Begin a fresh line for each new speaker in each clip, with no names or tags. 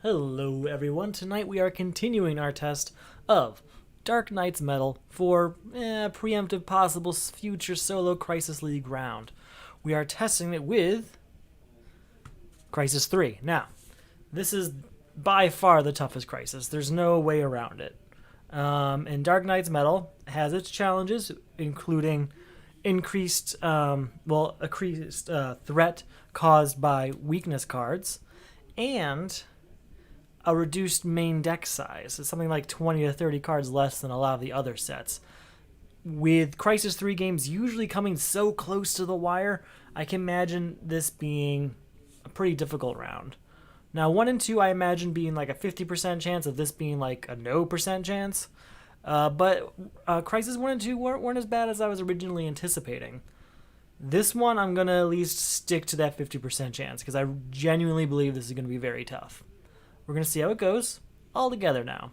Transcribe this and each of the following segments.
Hello everyone, tonight we are continuing our test of Dark Knight's Metal for preemptive possible future solo Crisis League round. We are testing it with Crisis 3. Now, this is by far the toughest Crisis. There's no way around it. And Dark Knight's Metal has its challenges, including increased threat caused by weakness cards, and a reduced main deck size. It's something like 20 to 30 cards less than a lot of the other sets. With Crisis 3 games usually coming so close to the wire, I can imagine this being a pretty difficult round. Now, 1 and 2, I imagine being like a 50% chance of this being like a no percent chance. But Crisis 1 and 2 weren't as bad as I was originally anticipating. This one, I'm going to at least stick to that 50% chance because I genuinely believe this is going to be very tough. We're going to see how it goes all together now.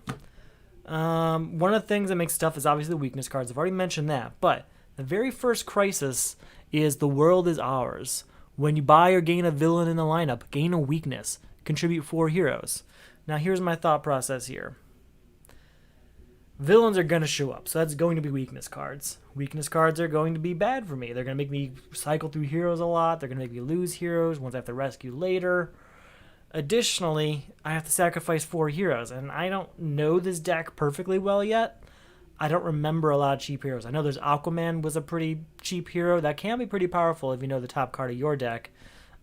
One of the things that makes it tough is obviously the weakness cards. I've already mentioned that. But the very first Crisis is The World is Ours. When you buy or gain a villain in the lineup, gain a weakness. Contribute 4 heroes. Now here's my thought process here. Villains are going to show up, so that's going to be weakness cards. Weakness cards are going to be bad for me. They're going to make me cycle through heroes a lot. They're going to make me lose heroes, ones I have to rescue later. Additionally, I have to sacrifice 4 heroes, and I don't know this deck perfectly well yet. I don't remember a lot of cheap heroes. I know there's Owlman was a pretty cheap hero. That can be pretty powerful if you know the top card of your deck.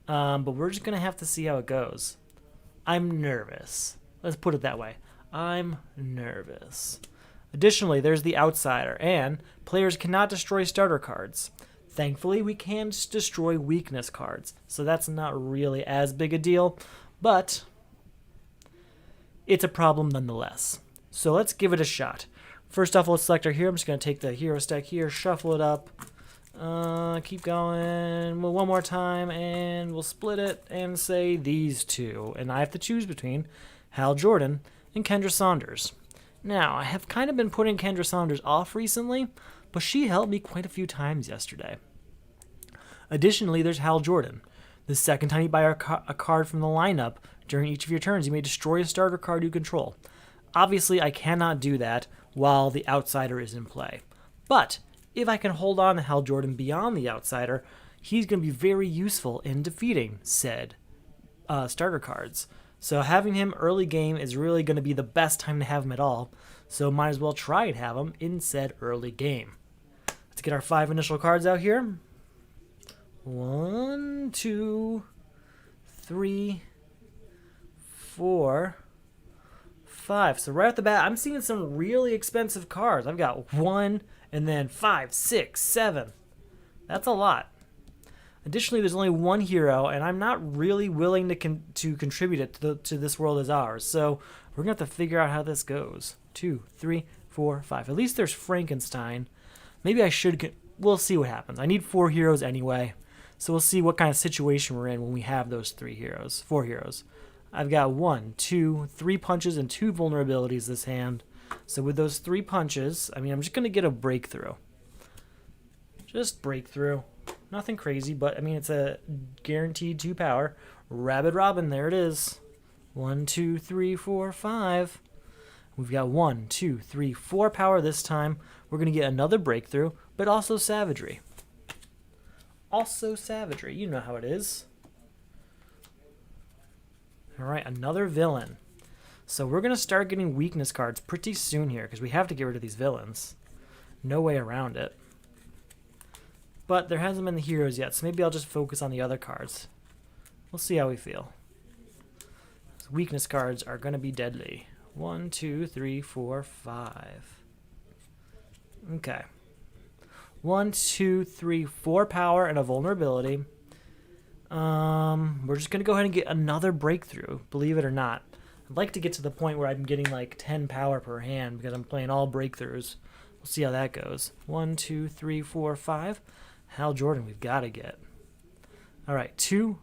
But we're just going to have to see how it goes. I'm nervous. Let's put it that way. I'm nervous. Additionally, there's the Outsider, and players cannot destroy starter cards. Thankfully, we can destroy weakness cards, so that's not really as big a deal. But it's a problem nonetheless. So let's give it a shot. First off, let's select our hero. I'm just going to take the hero stack here, shuffle it up, keep going one more time, and we'll split it and say these two. And I have to choose between Hal Jordan and Kendra Saunders. Now, I have kind of been putting Kendra Saunders off recently, but she helped me quite a few times yesterday. Additionally, there's Hal Jordan. The second time you buy a card from the lineup during each of your turns, you may destroy a starter card you control. Obviously, I cannot do that while the Outsider is in play. But if I can hold on to Hal Jordan beyond the Outsider, he's going to be very useful in defeating said starter cards. So having him early game is really going to be the best time to have him at all. So might as well try and have him in said early game. Let's get our 5 initial cards out here. 1, 2, 3, 4, 5. So right off the bat, I'm seeing some really expensive cards. I've got 1 and then 5, 6, 7. That's a lot. Additionally, there's only 1 hero, and I'm not really willing to contribute it to This World is Ours. So we're going to have to figure out how this goes. 2, 3, 4, 5. At least there's Frankenstein. Maybe I should... We'll see what happens. I need 4 heroes anyway. So we'll see what kind of situation we're in when we have those 4 heroes. I've got 1, 2, 3 punches and 2 vulnerabilities this hand. So with those 3 punches, I'm just going to get a breakthrough. Just breakthrough. Nothing crazy, but it's a guaranteed 2 power. Rabid Robin, there it is. 1, 2, 3, 4, 5. We've got 1, 2, 3, 4 power this time. We're going to get another breakthrough, but also savagery. Also savagery. You know how it is. Alright, another villain. So we're going to start getting weakness cards pretty soon here, because we have to get rid of these villains. No way around it. But there hasn't been the heroes yet, so maybe I'll just focus on the other cards. We'll see how we feel. So weakness cards are going to be deadly. 1, 2, 3, 4, 5. Okay. 1, 2, 3, 4 power and a vulnerability. We're just going to go ahead and get another breakthrough, believe it or not. I'd like to get to the point where I'm getting like 10 power per hand because I'm playing all breakthroughs. We'll see how that goes. 1, 2, 3, 4, 5. Hal Jordan, we've got to get. All right, 2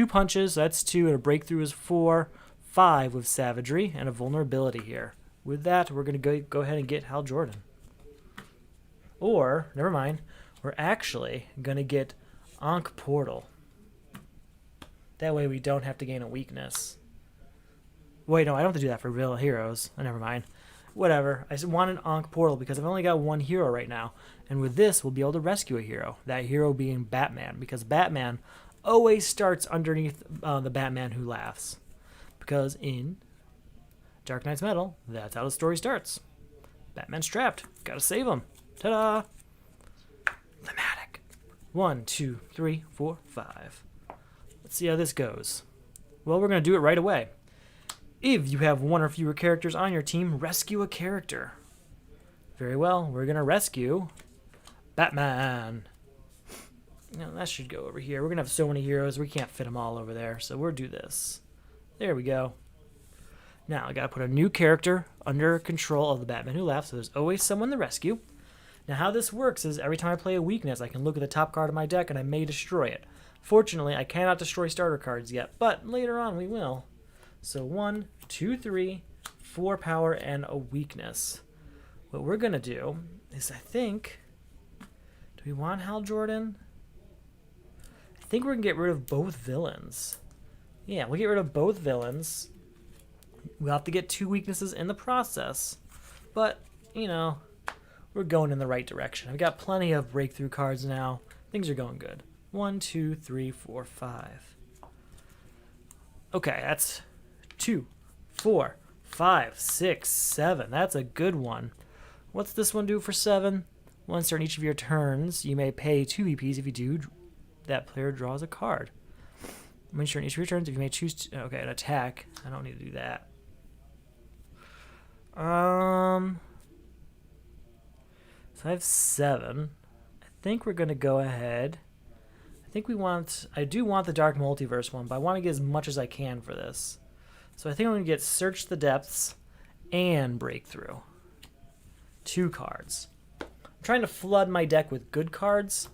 punches, that's 2, and a breakthrough is 4. 5 with savagery and a vulnerability here. With that, we're going to go ahead and get Hal Jordan. Or, never mind, we're actually going to get Ankh Portal. That way we don't have to gain a weakness. Wait, no, I don't have to do that for real heroes. Oh, never mind. Whatever. I just want an Ankh portal because I've only got one hero right now. And with this, we'll be able to rescue a hero. That hero being Batman. Because Batman always starts underneath the Batman Who Laughs. Because in Dark Knight's Metal, that's how the story starts. Batman's trapped. Gotta save him. Ta-da! Thematic. 1, 2, 3, 4, 5. Let's see how this goes. Well, we're going to do it right away. If you have one or fewer characters on your team, rescue a character. Very well, we're going to rescue Batman. Now, that should go over here. We're going to have so many heroes, we can't fit them all over there, so we'll do this. There we go. Now, I got to put a new character under control of the Batman Who Laughs, so there's always someone to rescue. Now, how this works is every time I play a weakness, I can look at the top card of my deck and I may destroy it. Fortunately, I cannot destroy starter cards yet, but later on we will. So 1, 2, 3, 4 power, and a weakness. What we're going to do is, I think... Do we want Hal Jordan? I think we're going to get rid of both villains. Yeah, we'll get rid of both villains. We'll have to get 2 weaknesses in the process. But, you know, we're going in the right direction. I've got plenty of breakthrough cards now. Things are going good. 1, 2, 3, 4, 5. Okay, that's 2, 4, 5, 6, 7. That's a good one. What's this one do for 7? Once during each of your turns, you may pay 2 VPs. If you do, that player draws a card. Once during each of your turns, if you may choose to, okay, an attack. I don't need to do that. So I have 7. I think we're going to go ahead. I do want the Dark Multiverse one, but I want to get as much as I can for this. So I think I'm going to get Search the Depths and Breakthrough. 2 cards. I'm trying to flood my deck with good cards.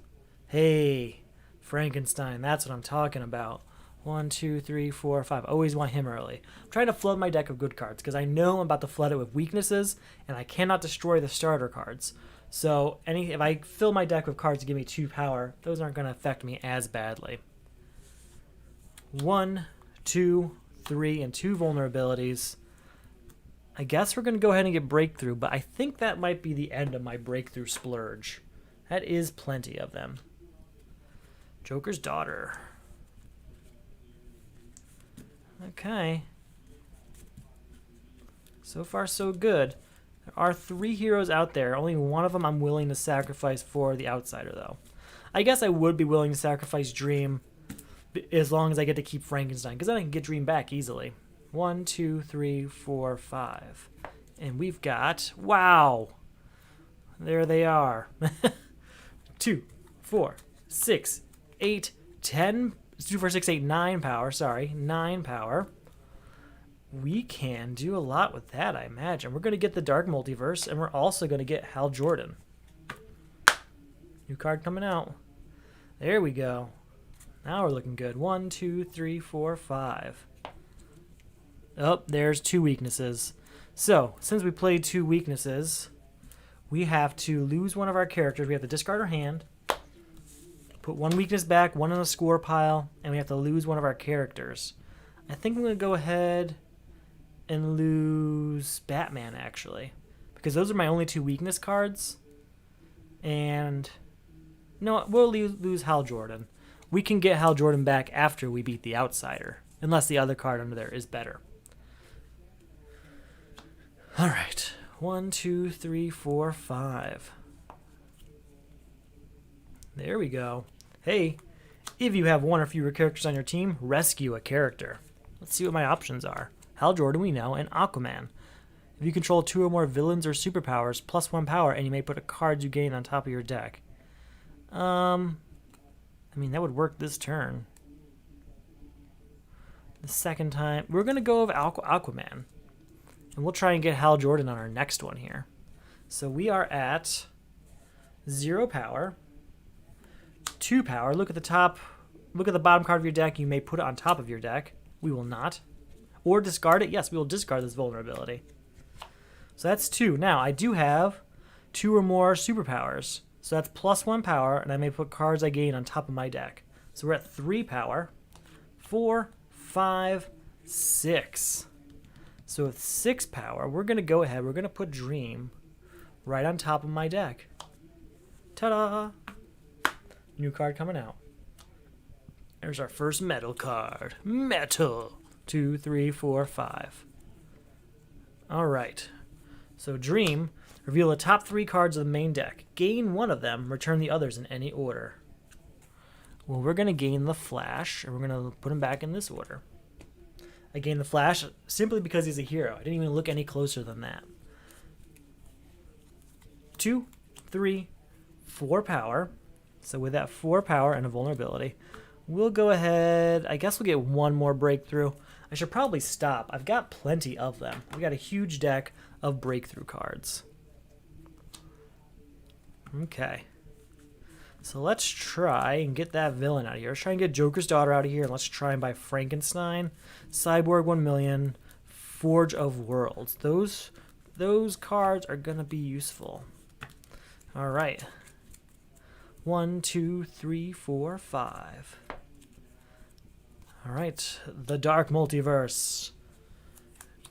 Hey, Frankenstein, that's what I'm talking about. 1, 2, 3, 4, 5. Always want him early. I'm trying to flood my deck of good cards because I know I'm about to flood it with weaknesses, and I cannot destroy the starter cards. So if I fill my deck with cards to give me 2 power, those aren't going to affect me as badly. 1, 2, 3, and 2 vulnerabilities. I guess we're going to go ahead and get Breakthrough, but I think that might be the end of my Breakthrough splurge. That is plenty of them. Joker's Daughter. Okay. So far, so good. There are 3 heroes out there. Only one of them I'm willing to sacrifice for the outsider, though. I guess I would be willing to sacrifice Dream as long as I get to keep Frankenstein, because then I can get Dream back easily. 1, 2, 3, 4, 5. And we've got... Wow! There they are. 2, 4, 6, 8, 10... 2, 4, 6, 8, 9 power. Sorry, 9 power. We can do a lot with that, I imagine. We're going to get the Dark Multiverse, and we're also going to get Hal Jordan. New card coming out. There we go. Now we're looking good. 1, 2, 3, 4, 5. Oh, there's 2 weaknesses. So, since we played 2 weaknesses, we have to lose one of our characters. We have to discard our hand, put 1 weakness back, 1 in a score pile, and we have to lose one of our characters. I think I'm going to go ahead and lose Batman, actually, because those are my only 2 weakness cards. And no, we'll lose Hal Jordan. We can get Hal Jordan back after we beat the outsider, unless the other card under there is better. All right, 1, 2, 3, 4, 5. There we go. Hey, if you have 1 or fewer characters on your team, rescue a character. Let's see what my options are. Hal Jordan, we know, and Aquaman. If you control 2 or more villains or superpowers, plus 1 power, and you may put a card you gain on top of your deck. I mean, that would work this turn. The second time, we're going to go with Aquaman. And we'll try and get Hal Jordan on our next one here. So we are at 0 power, 2 power. Look at the top. Look at the bottom card of your deck. You may put it on top of your deck. We will not. Or discard it. Yes, we will discard this vulnerability. So that's 2. Now, I do have 2 or more superpowers. So that's plus 1 power, and I may put cards I gain on top of my deck. So we're at 3 power, 4, 5, 6. So with 6 power, we're going to go ahead. We're going to put Dream right on top of my deck. Ta-da! New card coming out. There's our first metal card. Metal. 2, 3, 4, 5. All right. So Dream, reveal the top 3 cards of the main deck. Gain one of them, return the others in any order. Well, we're going to gain the Flash, and we're going to put him back in this order. I gained the Flash simply because he's a hero. I didn't even look any closer than that. 2, 3, 4 power. So with that 4 power and a vulnerability, we'll go ahead. I guess we'll get one more breakthrough. I should probably stop. I've got plenty of them. We've got a huge deck of breakthrough cards. Okay. So let's try and get that villain out of here. Let's try and get Joker's daughter out of here. And let's try and buy Frankenstein, Cyborg 1,000,000, Forge of Worlds. Those cards are going to be useful. All right. 1, 2, 3, 4, 5. All right. The Dark Multiverse.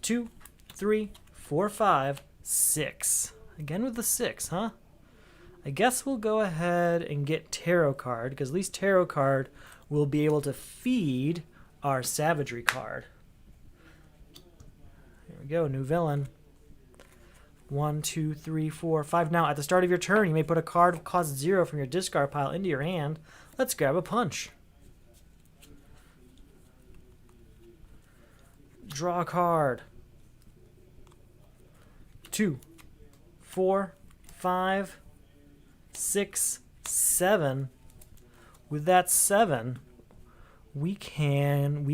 2, 3, 4, 5, 6. Again with the 6, huh? I guess we'll go ahead and get Tarot card, because at least Tarot card will be able to feed our Savagery card. Here we go, new villain. 1, 2, 3, 4, 5. Now, at the start of your turn, you may put a card of cost 0 from your discard pile into your hand. Let's grab a punch. Draw a card. 2, 4, 5, 6, 7. With that 7, we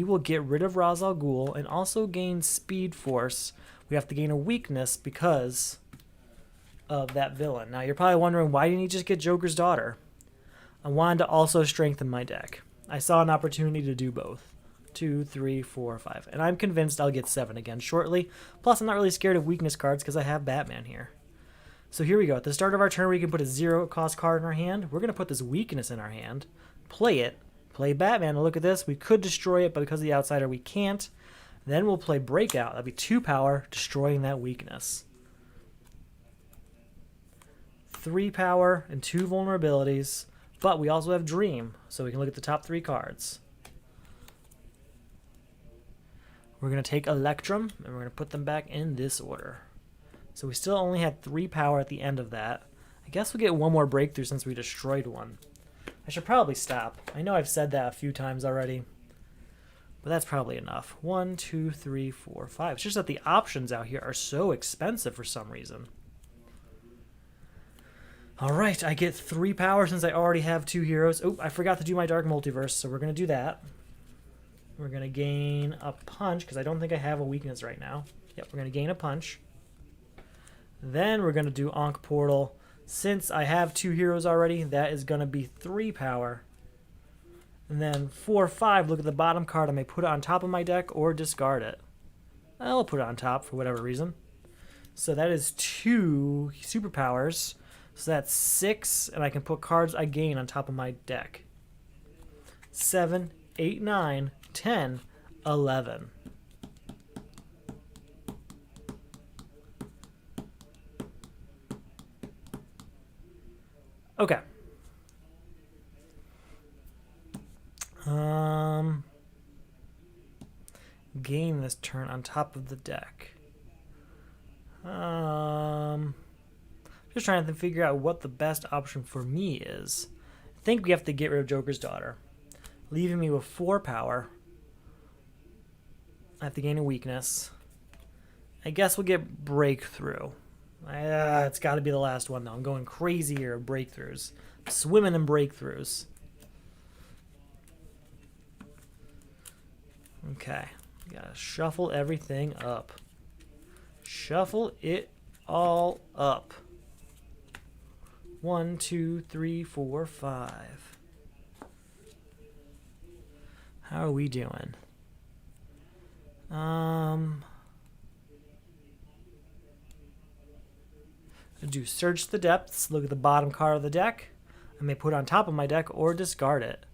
will get rid of Ra's al Ghul and also gain Speed Force. We have to gain a weakness because of that villain. Now you're probably wondering, why didn't he just get Joker's daughter? I wanted to also strengthen my deck. I saw an opportunity to do both. 2, 3, 4, 5. And I'm convinced I'll get 7 again shortly. Plus, I'm not really scared of weakness cards because I have Batman here. So here we go. At the start of our turn, we can put a 0-cost card in our hand. We're going to put this weakness in our hand, play it, play Batman, and look at this. We could destroy it, but because of the outsider, we can't. Then we'll play Breakout. That'll be 2 power, destroying that weakness. 3 power and 2 vulnerabilities, but we also have Dream, so we can look at the top 3 cards. We're going to take Electrum, and we're going to put them back in this order. So we still only had 3 power at the end of that. I guess we'll get one more breakthrough since we destroyed one. I should probably stop. I know I've said that a few times already, but that's probably enough. 1, 2, 3, 4, 5. It's just that the options out here are so expensive for some reason. All right, I get 3 power since I already have 2 heroes. Oh, I forgot to do my Dark Multiverse, so we're going to do that. We're going to gain a punch because I don't think I have a weakness right now. Yep, we're going to gain a punch. Then we're going to do Ankh Portal. Since I have 2 heroes already, that is going to be 3 power. And then 4, 5, look at the bottom card. I may put it on top of my deck or discard it. I'll put it on top for whatever reason. So that is 2 superpowers. So that's 6, and I can put cards I gain on top of my deck. 7, 8, 9, 10, 11. Okay. Gain this turn on top of the deck. Just trying to figure out what the best option for me is. I think we have to get rid of Joker's daughter, leaving me with 4 power. I have to gain a weakness. I guess we'll get Breakthrough. It's got to be the last one, though. I'm going crazy here of breakthroughs. I'm swimming in breakthroughs. Okay. Gotta shuffle everything up. Shuffle it all up. 1, 2, 3, 4, 5. How are we doing? Do Search the Depths, look at the bottom card of the deck. I may put it on top of my deck or discard it.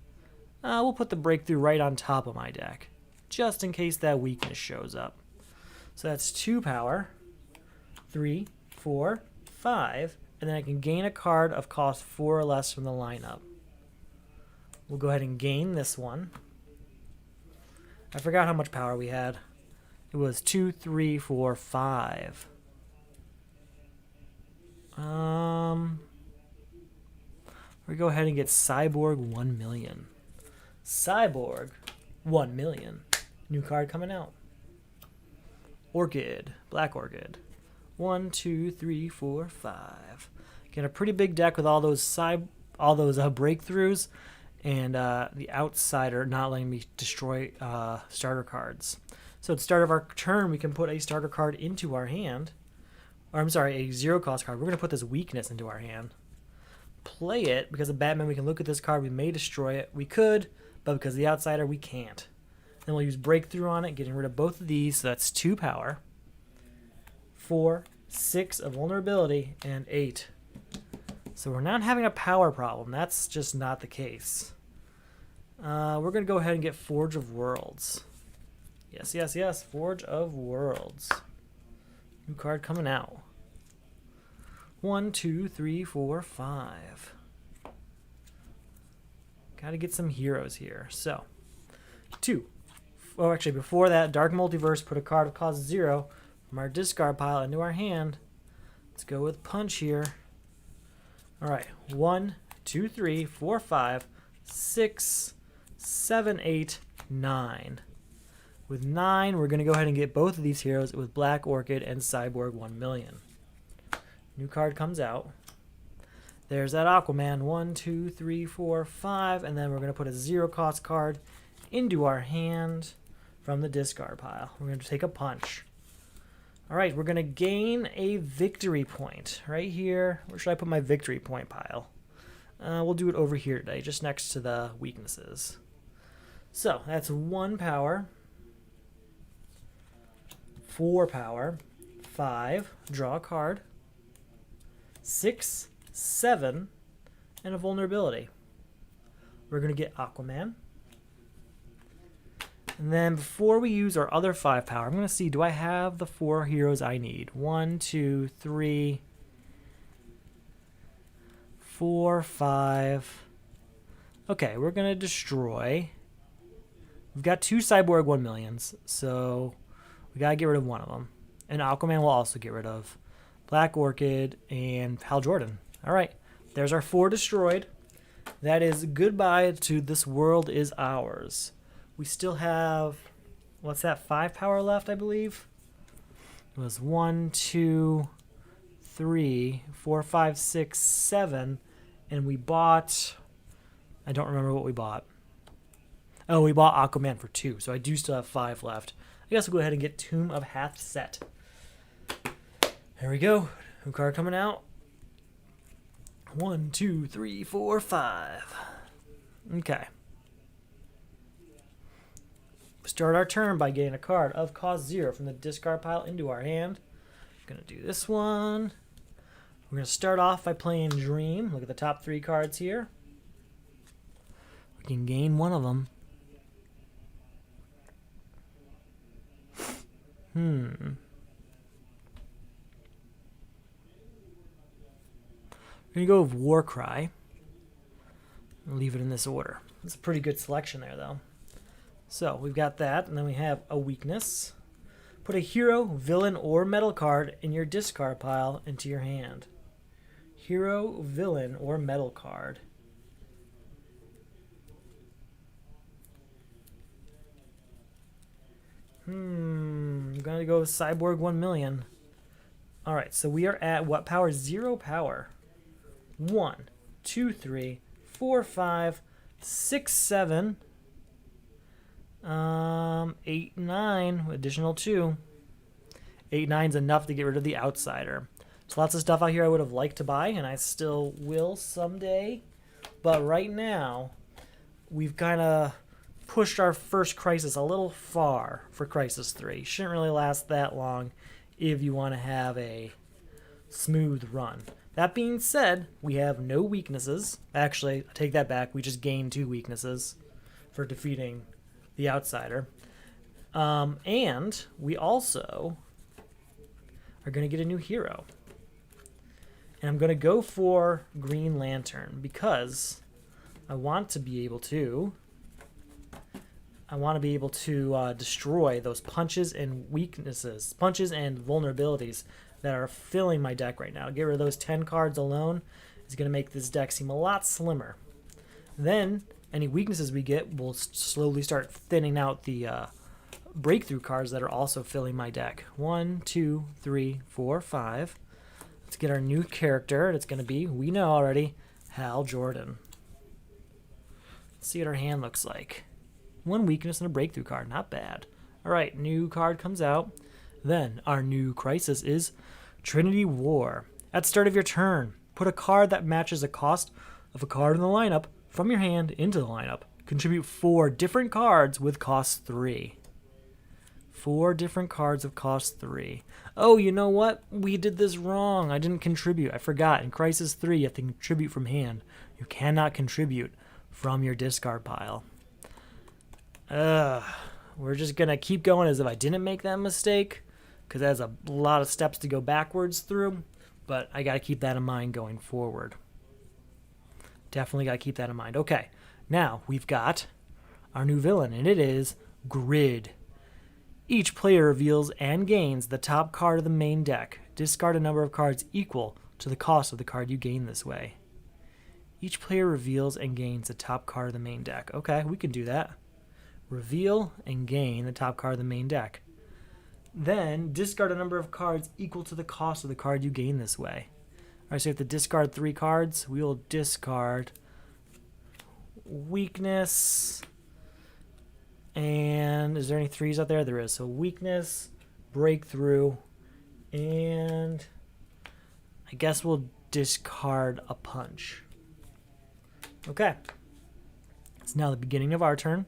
we'll put the breakthrough right on top of my deck, just in case that weakness shows up. So that's 2 power, 3, 4, 5, and then I can gain a card of cost 4 or less from the lineup. We'll go ahead and gain this one. I forgot how much power we had. It was 2, 3, 4, 5. We go ahead and get Cyborg 1 million. Cyborg 1 million. New card coming out. Orchid, Black Orchid. 1, 2, 3, 4, 5. Get a pretty big deck with all those breakthroughs, and the outsider not letting me destroy starter cards. So at the start of our turn, we can put a starter card into our hand. Or I'm sorry, a 0 cost card. We're going to put this weakness into our hand. Play it. Because of Batman, we can look at this card. We may destroy it. We could, but because of the outsider, we can't. Then we'll use breakthrough on it, getting rid of both of these. So that's 2 power, 4, 6 of vulnerability, and 8. So we're not having a power problem. That's just not the case. We're going to go ahead and get Forge of Worlds. Yes, yes, yes. Forge of Worlds. New card coming out. 1, 2, 3, 4, 5. Got to get some heroes here. So, 2. Oh, actually, before that, Dark Multiverse, put a card of cost 0 from our discard pile into our hand. Let's go with Punch here. All right. 1, 2, 3, 4, 5, 6, 7, 8, 9. With 9, we're going to go ahead and get both of these heroes with Black Orchid and Cyborg 1 million. New card comes out. There's that Aquaman. 1, 2, 3, 4, 5. And then we're going to put a 0 cost card into our hand from the discard pile. We're going to take a punch. All right, we're going to gain a victory point right here. Where should I put my victory point pile? We'll do it over here today, just next to the weaknesses. So that's 1 power. 4 power, 5, draw a card, 6, 7, and a vulnerability. We're going to get Aquaman. And then before we use our other 5 power, I'm going to see, do I have the 4 heroes I need? 1, 2, 3, 4, 5. Okay, we're going to destroy. We've got 2 Cyborg 1 millions, so we got to get rid of one of them. And Aquaman will also get rid of Black Orchid and Hal Jordan. All right, there's our 4 destroyed. That is goodbye to This World Is Ours. We still have, what's that, 5 power left, I believe? It was 1, 2, 3, 4, 5, 6, 7. And we bought, I don't remember what we bought. Oh, we bought Aquaman for 2, so I do still have 5 left. I guess we'll go ahead and get Tomb of Hath Set. There we go. New card coming out. 1, 2, 3, 4, 5. Okay. Start our turn by getting a card of cost 0 from the discard pile into our hand. I'm going to do this one. We're going to start off by playing Dream. Look at the top 3 cards here. We can gain one of them. We're going to go with Warcry. I'll leave it in this order. It's a pretty good selection there, though. So we've got that, and then we have a weakness. Put a hero, villain, or metal card in your discard pile into your hand. Hero, villain, or metal card. I'm going to go with Cyborg 1 million. Alright, so we are at what power? 0 power. 1, 2, 3, 4, 5, 6, 7, 8, 9, additional 2. 8, 9 is enough to get rid of the outsider. There's lots of stuff out here I would have liked to buy, and I still will someday. But right now, we've kind of pushed our first Crisis a little far for Crisis 3. Shouldn't really last that long if you want to have a smooth run. That being said, we have no weaknesses. Actually, I take that back. We just gained 2 weaknesses. for defeating the outsider. And we also are going to get a new hero. And I'm going to go for Green Lantern because I want to be able to destroy those punches and weaknesses, punches and vulnerabilities that are filling my deck right now. Get rid of those 10 cards alone is going to make this deck seem a lot slimmer. Then any weaknesses we get will slowly start thinning out the breakthrough cards that are also filling my deck. 1, 2, 3, 4, 5. Let's get our new character. It's going to be, we know already, Hal Jordan. Let's see what our hand looks like. 1 weakness and a breakthrough card. Not bad. All right, new card comes out. Then our new crisis is Trinity War. At the start of your turn, put a card that matches the cost of a card in the lineup from your hand into the lineup. Contribute 4 different cards with cost 3. 4 different cards of cost 3. Oh, you know what? We did this wrong. I didn't contribute. I forgot. In Crisis 3, you have to contribute from hand. You cannot contribute from your discard pile. We're just going to keep going as if I didn't make that mistake, because that's a lot of steps to go backwards through, but I got to keep that in mind going forward. Definitely got to keep that in mind. Okay, now we've got our new villain, and it is Grid. Each player reveals and gains the top card of the main deck. Discard a number of cards equal to the cost of the card you gain this way. Each player reveals and gains the top card of the main deck. Okay, we can do that. Reveal and gain the top card of the main deck. Then discard a number of cards equal to the cost of the card you gain this way. All right, so you have to discard 3 cards. We will discard Weakness. And is there any 3s out there? There is. So Weakness, Breakthrough, and I guess we'll discard a Punch. Okay. It's now the beginning of our turn.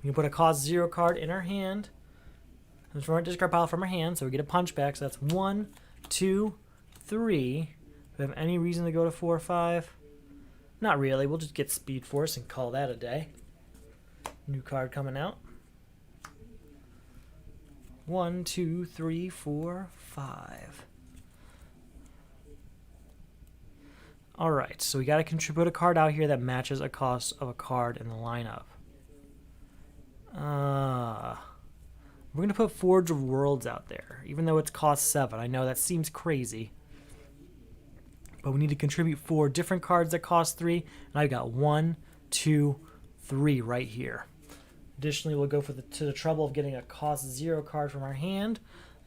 We can put a cost 0 card in our hand. It's from our discard pile from our hand, so we get a punch back. So that's 1, 2, 3. Do we have any reason to go to 4 or 5? Not really. We'll just get Speed Force and call that a day. New card coming out. 1, 2, 3, 4, 5. Alright, so we got to contribute a card out here that matches a cost of a card in the lineup. We're going to put Forge of Worlds out there, even though it's cost 7. I know that seems crazy. But we need to contribute 4 different cards that cost 3. And I've got 1, 2, 3 right here. Additionally, we'll go to the trouble of getting a cost 0 card from our hand.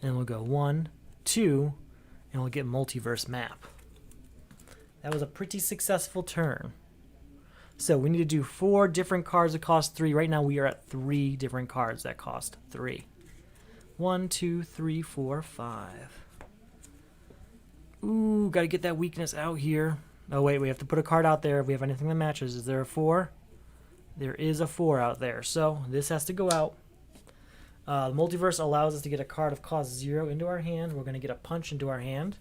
And we'll go 1, 2, and we'll get Multiverse Map. That was a pretty successful turn. So we need to do 4 different cards that cost 3. Right now we are at 3 different cards that cost 3. 1, 2, 3, 4, 5. Ooh, got to get that weakness out here. Oh, wait, we have to put a card out there if we have anything that matches. Is there a 4? There is a 4 out there, so this has to go out. The Multiverse allows us to get a card of cost 0 into our hand. We're going to get a Punch into our hand.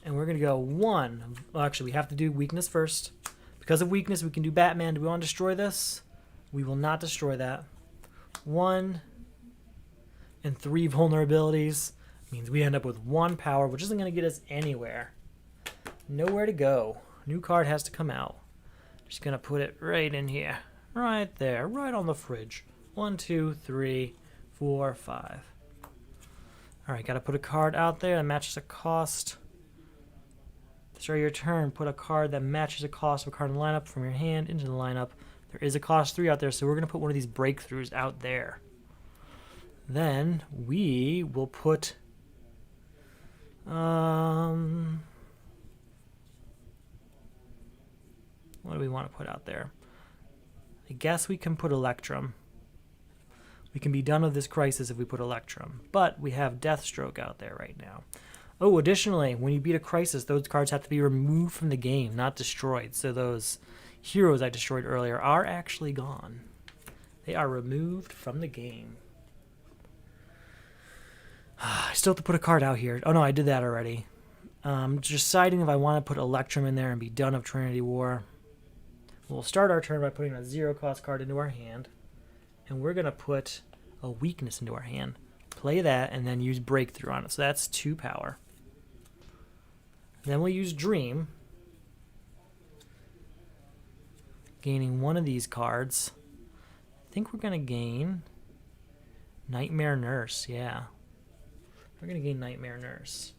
And we're going to go 1. Well, actually, we have to do weakness first. Because of weakness, we can do Batman. Do we want to destroy this? We will not destroy that. 1 and 3 vulnerabilities means we end up with 1 power, which isn't going to get us anywhere. Nowhere to go. New card has to come out. Just going to put it right in here. Right there. Right on the fridge. 1, 2, 3, 4, 5. Alright, got to put a card out there that matches a cost. Start your turn, put a card that matches the cost of a card in the lineup from your hand into the lineup. There is a cost 3 out there, so we're going to put one of these breakthroughs out there. Then we will put... what do we want to put out there? I guess we can put Electrum. We can be done with this crisis if we put Electrum. But we have Deathstroke out there right now. Oh, additionally, when you beat a crisis, those cards have to be removed from the game, not destroyed. So those heroes I destroyed earlier are actually gone. They are removed from the game. I still have to put a card out here. Oh, no, I did that already. Just deciding if I want to put Electrum in there and be done of Trinity War. We'll start our turn by putting a 0-cost card into our hand, and we're going to put a weakness into our hand. Play that, and then use Breakthrough on it. So that's 2 power. Then we'll use Dream, gaining one of these cards. I think we're going to gain Nightmare Nurse, yeah. We're going to gain Nightmare Nurse.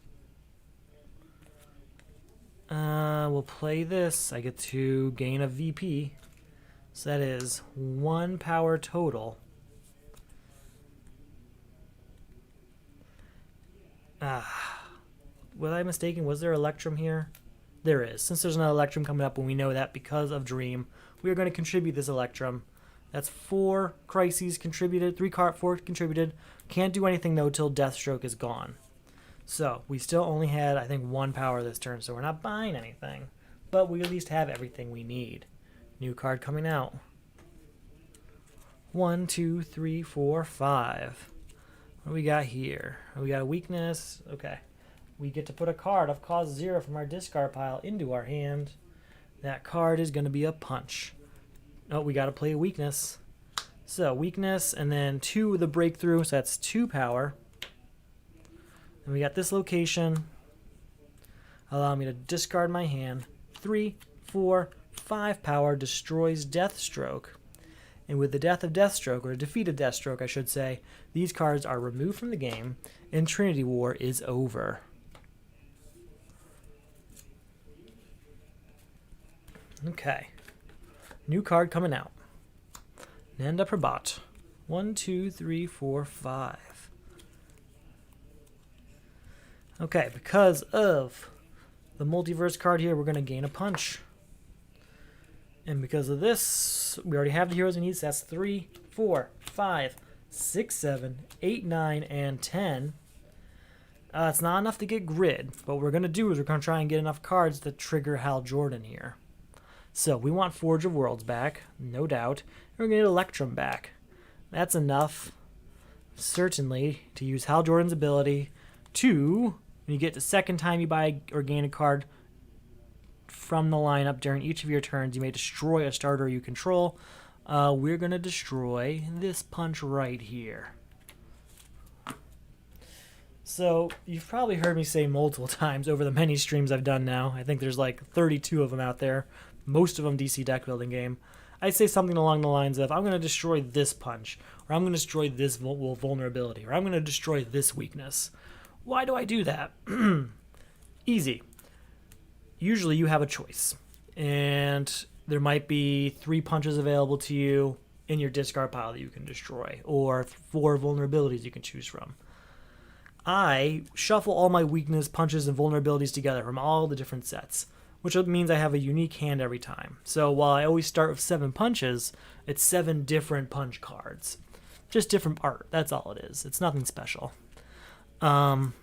We'll play this. I get to gain a VP. So that is 1 power total. Was I mistaken? Was there Electrum here? There is. Since there's no Electrum coming up, and we know that because of Dream, we are going to contribute this Electrum. That's 4 crises contributed, 4 contributed. Can't do anything, though, till Deathstroke is gone. So, we still only had, I think, 1 power this turn, so we're not buying anything. But we at least have everything we need. New card coming out. 1, 2, 3, 4, 5. What do we got here? We got a weakness. Okay. We get to put a card of cost 0 from our discard pile into our hand. That card is going to be a punch. Oh, we got to play a weakness. So, weakness, and then 2 with a breakthrough, so that's 2 power. And we got this location. Allow me to discard my hand. 3, 4, 5 power destroys Deathstroke. And with the death of Deathstroke, or defeat of Deathstroke, I should say, these cards are removed from the game, and Trinity War is over. Okay. New card coming out. Nanda Prabhat. 1, 2, 3, 4, 5. Okay, because of the multiverse card here, we're going to gain a punch. And because of this, we already have the heroes we need, so that's 3, 4, 5, 6, 7, 8, 9, and 10. It's not enough to get grid, but what we're going to do is we're going to try and get enough cards to trigger Hal Jordan here. So we want Forge of Worlds back, no doubt. We're going to get Electrum back. That's enough, certainly, to use Hal Jordan's ability to, when you get the second time you buy or gain a card from the lineup during each of your turns, you may destroy a starter you control. We're going to destroy this punch right here. So, you've probably heard me say multiple times over the many streams I've done now. I think there's like 32 of them out there. Most of them DC deck building game. I say something along the lines of, I'm going to destroy this punch, or I'm going to destroy this vulnerability, or I'm going to destroy this weakness. Why do I do that? Easy. Usually you have a choice, and there might be 3 punches available to you in your discard pile that you can destroy, or 4 vulnerabilities you can choose from. I shuffle all my weakness, punches, and vulnerabilities together from all the different sets, which means I have a unique hand every time. So while I always start with 7 punches, it's 7 different punch cards. Just different art, that's all it is. It's nothing special. And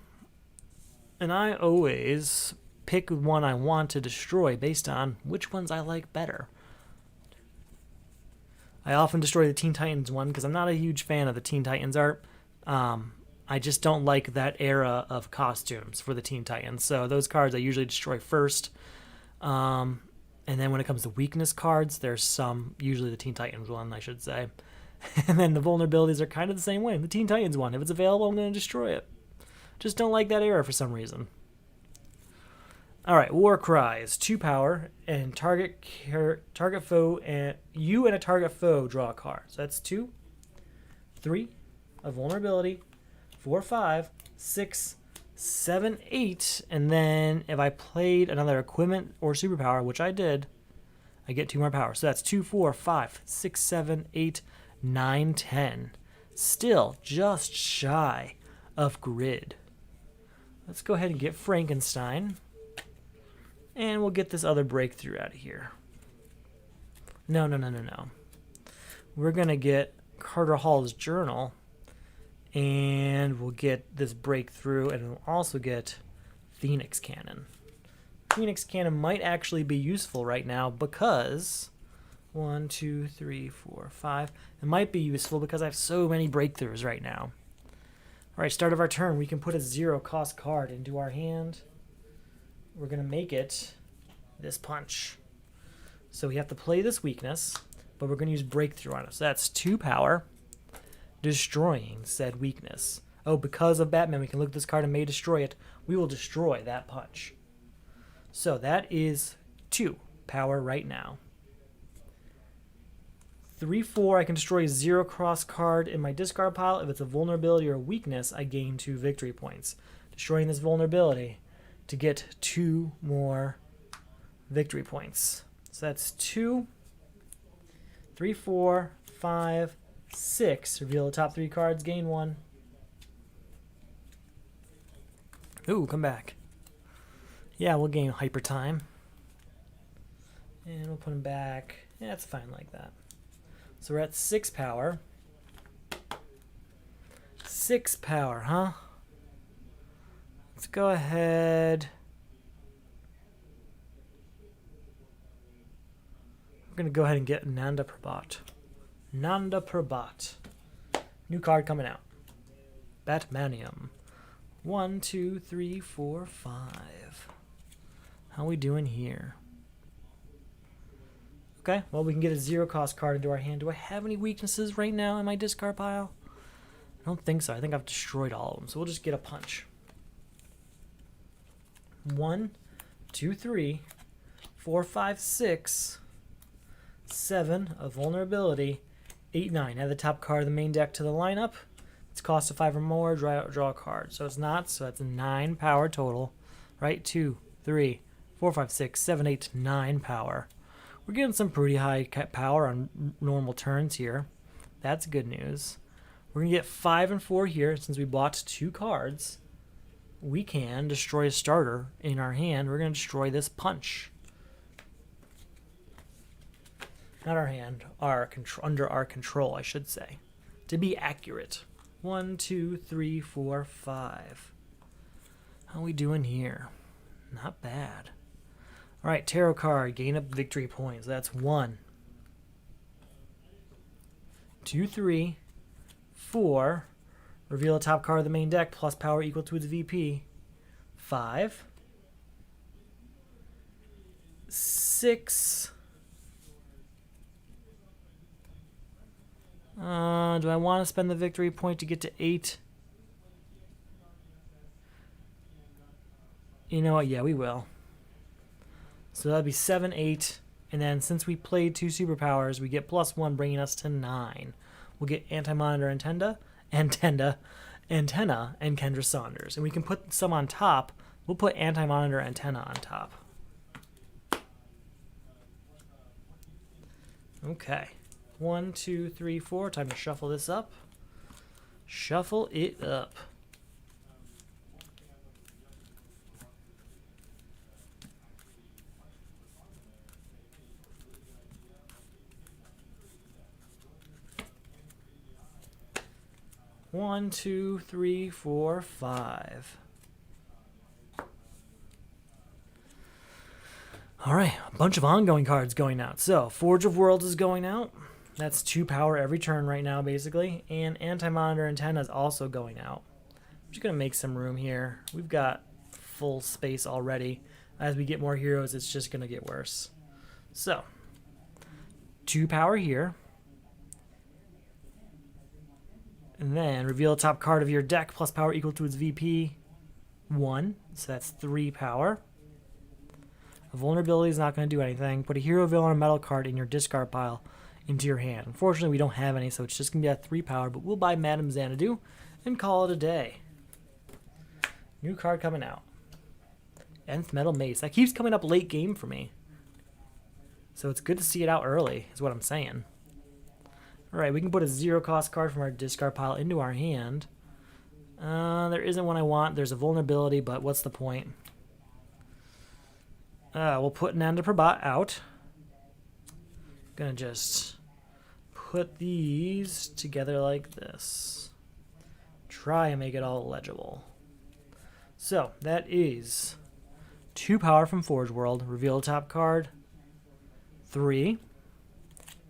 I always pick one I want to destroy based on which ones I like better. I often destroy the Teen Titans one because I'm not a huge fan of the Teen Titans art. I just don't like that era of costumes for the Teen Titans. So those cards I usually destroy first. And then when it comes to weakness cards, there's some, usually the Teen Titans one, I should say. And then the vulnerabilities are kind of the same way. The Teen Titans one, if it's available, I'm going to destroy it. Just don't like that era for some reason. Alright, War Cry is 2 power, and target foe, and you and a target foe draw a card. So that's 2, 3, a vulnerability, 4, 5, 6, 7, 8, and then if I played another equipment or superpower, which I did, I get 2 more power. So that's 2, 4, 5, 6, 7, 8, 9, 10. Still just shy of grid. Let's go ahead and get Frankenstein. And we'll get this other breakthrough out of here. No. We're going to get Carter Hall's Journal. And we'll get this breakthrough. And we'll also get Phoenix Cannon. Phoenix Cannon might actually be useful right now because 1, 2, 3, 4, 5. It might be useful because I have so many breakthroughs right now. Alright, start of our turn. We can put a 0-cost card into our hand. We're going to make it this punch. So we have to play this weakness, but we're going to use Breakthrough on it. So that's 2 power, destroying said weakness. Oh, because of Batman, we can look at this card and may destroy it. We will destroy that punch. So that is 2 power right now. 3/4, I can destroy a 0 cross card in my discard pile. If it's a vulnerability or a weakness, I gain 2 victory points. Destroying this vulnerability to get 2 more victory points. So that's 2, 3, 4, 5, 6. Reveal the top 3 cards, gain 1. Ooh, come back. Yeah, we'll gain hyper time. And we'll put him back. Yeah, it's fine like that. So we're at 6 power. 6 power, huh? Let's go ahead. We're going to go ahead and get Nanda Prabhat. Nanda Prabhat. New card coming out. Batmanium. 1, 2, 3, 4, 5. How we doing here? Okay, well, we can get a 0 cost card into our hand. Do I have any weaknesses right now in my discard pile? I don't think so. I think I've destroyed all of them. So we'll just get a punch. 1, 2, 3, 4, 5, 6, 7, a vulnerability, 8, 9. Add the top card of the main deck to the lineup. It's cost of 5 or more, draw a card. So it's not, so that's 9 power total. Right? 2, 3, 4, 5, 6, 7, 8, 9 power. We're getting some pretty high power on normal turns here. That's good news. We're going to get 5 and 4 here. Since we bought 2 cards, we can destroy a starter in our hand. We're going to destroy this punch. Not our hand, under our control, I should say. To be accurate. 1, 2, 3, 4, 5. How are we doing here? Not bad. All right, tarot card, gain up victory points. That's 1, 2, 3, 4. Reveal the top card of the main deck, plus power equal to its VP. 5, 6. Do I want to spend the victory point to get to 8? You know what? Yeah, we will. So that'd be 7, 8, and then since we played 2 superpowers, we get +1, bringing us to 9. We'll get Anti-Monitor Antenna, and Kendra Saunders. And we can put some on top. We'll put Anti-Monitor Antenna on top. Okay. 1, 2, 3, 4. Time to shuffle this up. Shuffle it up. One, 2, 3, 4, 5. All right, a bunch of ongoing cards going out. So, Forge of Worlds is going out. That's 2 power every turn right now, basically. And Anti-Monitor Antenna is also going out. I'm just going to make some room here. We've got full space already. As we get more heroes, it's just going to get worse. So, 2 power here. And then reveal the top card of your deck, plus power equal to its VP. 1, so that's 3 power. A vulnerability is not going to do anything. Put a hero, villain, or metal card in your discard pile into your hand. Unfortunately, we don't have any, so it's just going to be at 3 power, but we'll buy Madame Xanadu and call it a day. New card coming out. Nth Metal Mace. That keeps coming up late game for me. So it's good to see it out early, is what I'm saying. Alright, we can put a 0 cost card from our discard pile into our hand. There isn't one I want. There's a vulnerability, but what's the point? We'll put Nanda Prabhat out. Gonna just put these together like this. Try and make it all legible. So, that is 2 power from Forge World. Reveal the top card. 3,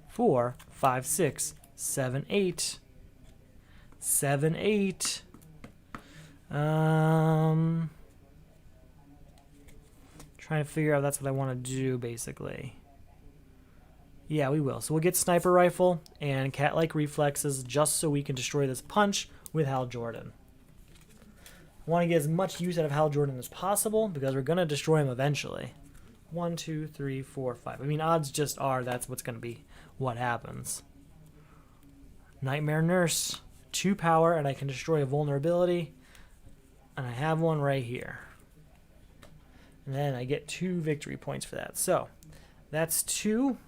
4, 5, 6, 7, 8. 7, 8. Trying to figure out if that's what I want to do, basically. Yeah, we will. So we'll get Sniper Rifle and Cat-like Reflexes just so we can destroy this punch with Hal Jordan. I want to get as much use out of Hal Jordan as possible because we're going to destroy him eventually. 1, 2, 3, 4, 5. I mean, odds just are that's what's going to be what happens. Nightmare Nurse, 2 power, and I can destroy a vulnerability. And I have one right here. And then I get 2 victory points for that. So, that's 2.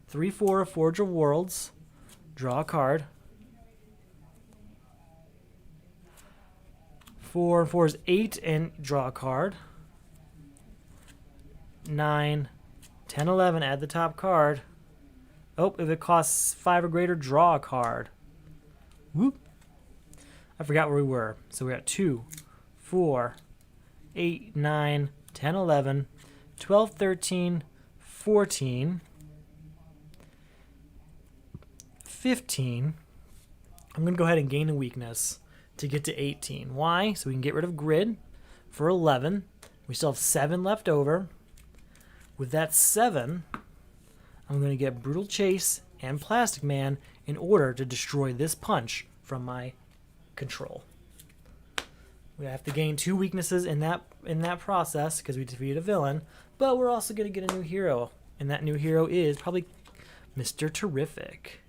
3, 4 of Forge of Worlds. Draw a card. 4 and 4 is 8, and draw a card. 9, 10, 11, add the top card. Oh, if it costs 5 or greater, draw a card. Whoop. I forgot where we were. So we're at 2, 4, 8, 9, 10, 11, 12, 13, 14, 15. I'm going to go ahead and gain a weakness to get to 18. Why? So we can get rid of grid for 11. We still have 7 left over. With that 7, I'm going to get Brutal Chase and Plastic Man in order to destroy this punch from my control. We have to gain 2 weaknesses in that process because we defeated a villain, but we're also going to get a new hero, and that new hero is probably Mr. Terrific.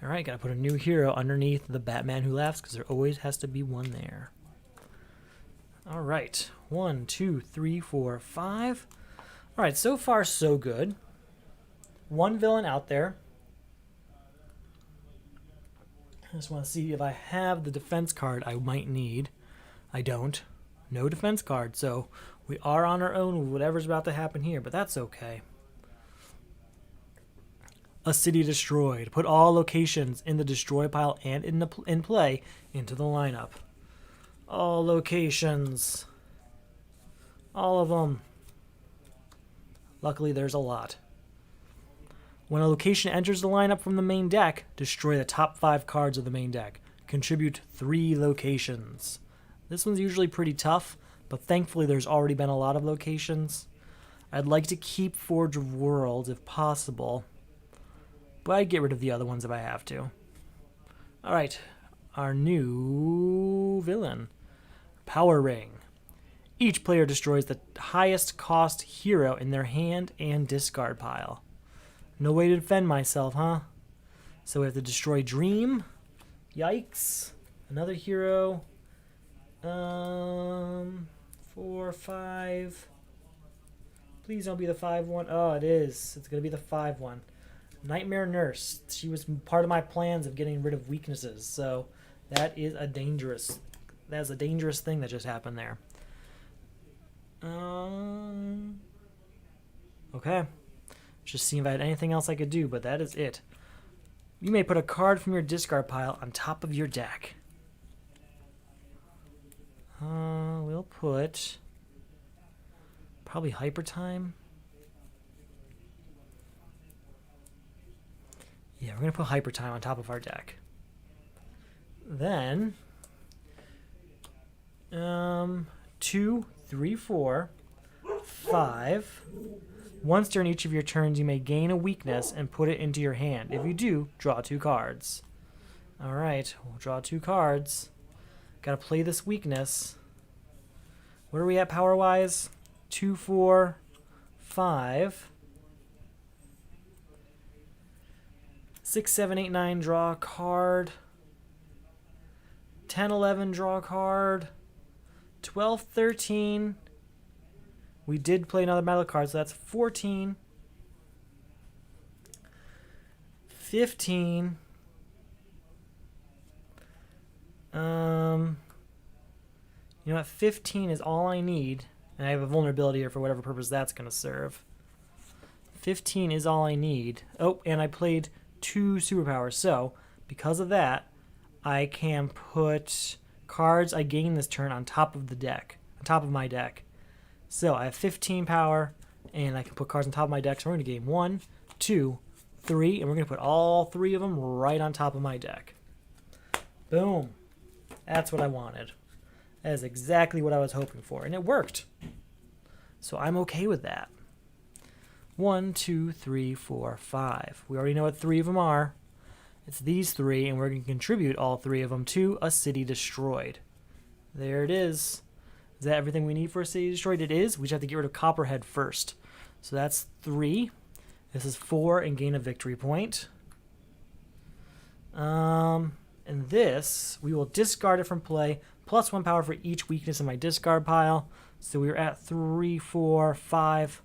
Alright, gotta put a new hero underneath the Batman Who Laughs because there always has to be one there. Alright, 1, 2, 3, 4, 5. Alright, so far so good. 1 villain out there. I just want to see if I have the defense card I might need. I don't. No defense card, so we are on our own with whatever's about to happen here, but that's okay. A city destroyed. Put all locations in the destroy pile and in play into the lineup. All locations. All of them. Luckily, there's a lot. When a location enters the lineup from the main deck, destroy the top 5 cards of the main deck. Contribute 3 locations. This one's usually pretty tough, but thankfully there's already been a lot of locations. I'd like to keep Forge of Worlds if possible, but I'd get rid of the other ones if I have to. Alright, our new villain. Power Ring. Each player destroys the highest cost hero in their hand and discard pile. No way to defend myself, huh? So we have to destroy Dream. Yikes. Another hero. 4, 5. Please don't be the 5-1. Oh, it is. It's going to be the 5-1. Nightmare Nurse. She was part of my plans of getting rid of weaknesses. So that is a dangerous thing that just happened there. Okay. Just seeing if I had anything else I could do, but that is it. You may put a card from your discard pile on top of your deck. We'll put probably Hyper Time. Yeah, we're going to put Hyper Time on top of our deck. Then 2, 3, 4, 5. Once during each of your turns, you may gain a weakness and put it into your hand. If you do, draw 2 cards. Alright, we'll draw 2 cards. Gotta play this weakness. Where are we at power-wise? 2, 4, 5. 6, 7, 8, 9, draw a card. 10, 11, draw a card. 12, 13. We did play another metal card, so that's 14. 15. You know what? 15 is all I need. And I have a vulnerability here for whatever purpose that's going to serve. 15 is all I need. Oh, and I played 2 superpowers. So, because of that, I can put cards I gain this turn on top of the deck. On top of my deck. So, I have 15 power, and I can put cards on top of my deck. So, we're going to game 1, 2, 3, and we're going to put all 3 of them right on top of my deck. Boom. That's what I wanted. That is exactly what I was hoping for, and it worked. So I'm okay with that. 1, 2, 3, 4, 5. We already know what 3 of them are. It's these 3, and we're going to contribute all 3 of them to a city destroyed. There it is. Is that everything we need for a city destroyed? It is. We just have to get rid of Copperhead first. So that's 3. This is 4 and gain a victory point. And this, we will discard it from play, plus 1 power for each weakness in my discard pile. So we're at 3, 4, 5,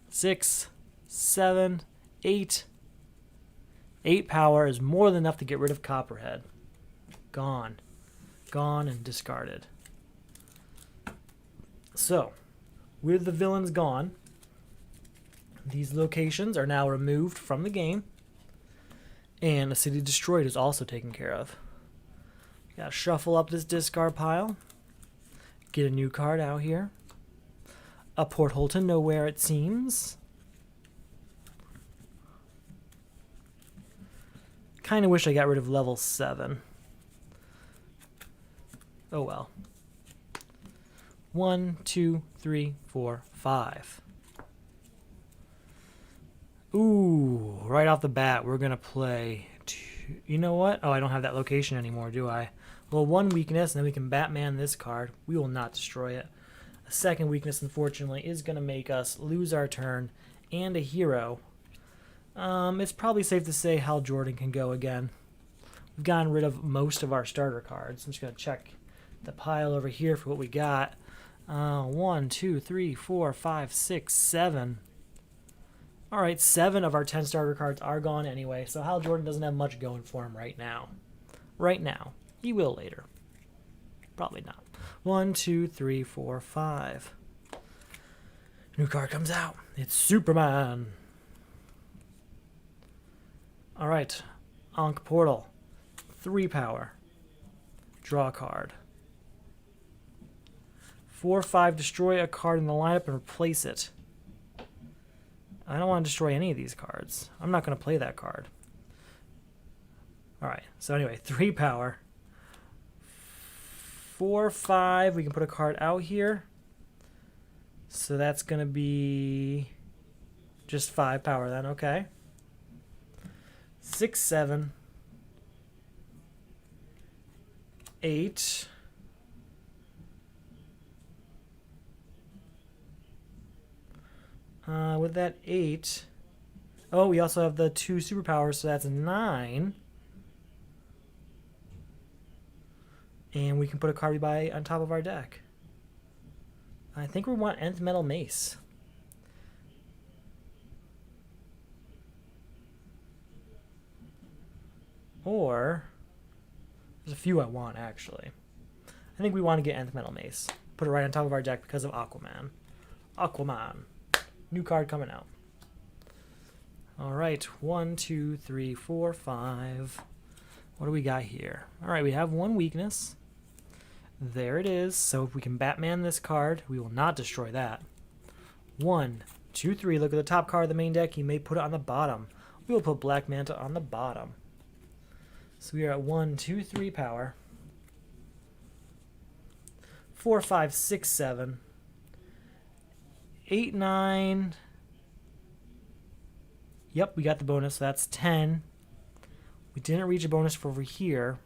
6, 7, 8. 8 power is more than enough to get rid of Copperhead. Gone. Gone and discarded. So, with the villains gone, these locations are now removed from the game, and a city destroyed is also taken care of. Gotta shuffle up this discard pile, get a new card out here. A porthole to nowhere, it seems. Kind of wish I got rid of level 7. Oh well. 1, 2, 3, 4, 5. Ooh, right off the bat, we're going to play... You know what? Oh, I don't have that location anymore, do I? Well, 1 weakness, and then we can Batman this card. We will not destroy it. A second weakness, unfortunately, is going to make us lose our turn and a hero. It's probably safe to say Hal Jordan can go again. We've gotten rid of most of our starter cards. I'm just going to check the pile over here for what we got. 1, 2, 3, 4, 5, 6, 7. All right, 7 of our 10 starter cards are gone anyway, so Hal Jordan doesn't have much going for him right now. Right now. He will later. Probably not. 1, 2, 3, 4, 5. New card comes out. It's Superman. All right. Ankh Portal. 3 power. Draw a card. 4, 5. Destroy a card in the lineup and replace it. I don't want to destroy any of these cards. I'm not going to play that card. All right. So anyway, 3 power. 4, 5. We can put a card out here. So that's going to be just 5 power then. Okay. 6, 7. 8. With that 8. Oh, we also have the 2 superpowers, so that's 9. And we can put a card we buy on top of our deck. I think we want Nth Metal Mace. Or, there's a few I want, actually. I think we want to get Nth Metal Mace. Put it right on top of our deck because of Aquaman. Aquaman. New card coming out. All right, 1, 2, 3, 4, 5. What do we got here? All right, we have 1 weakness. There it is. So if we can Batman this card, we will not destroy that. 1, 2, 3. Look at the top card of the main deck. You may put it on the bottom. We will put Black Manta on the bottom. So we are at 1, 2, 3 power. 4, 5, 6, 7. 8, 9. Yep, we got the bonus. So that's 10. We didn't reach a bonus for over here.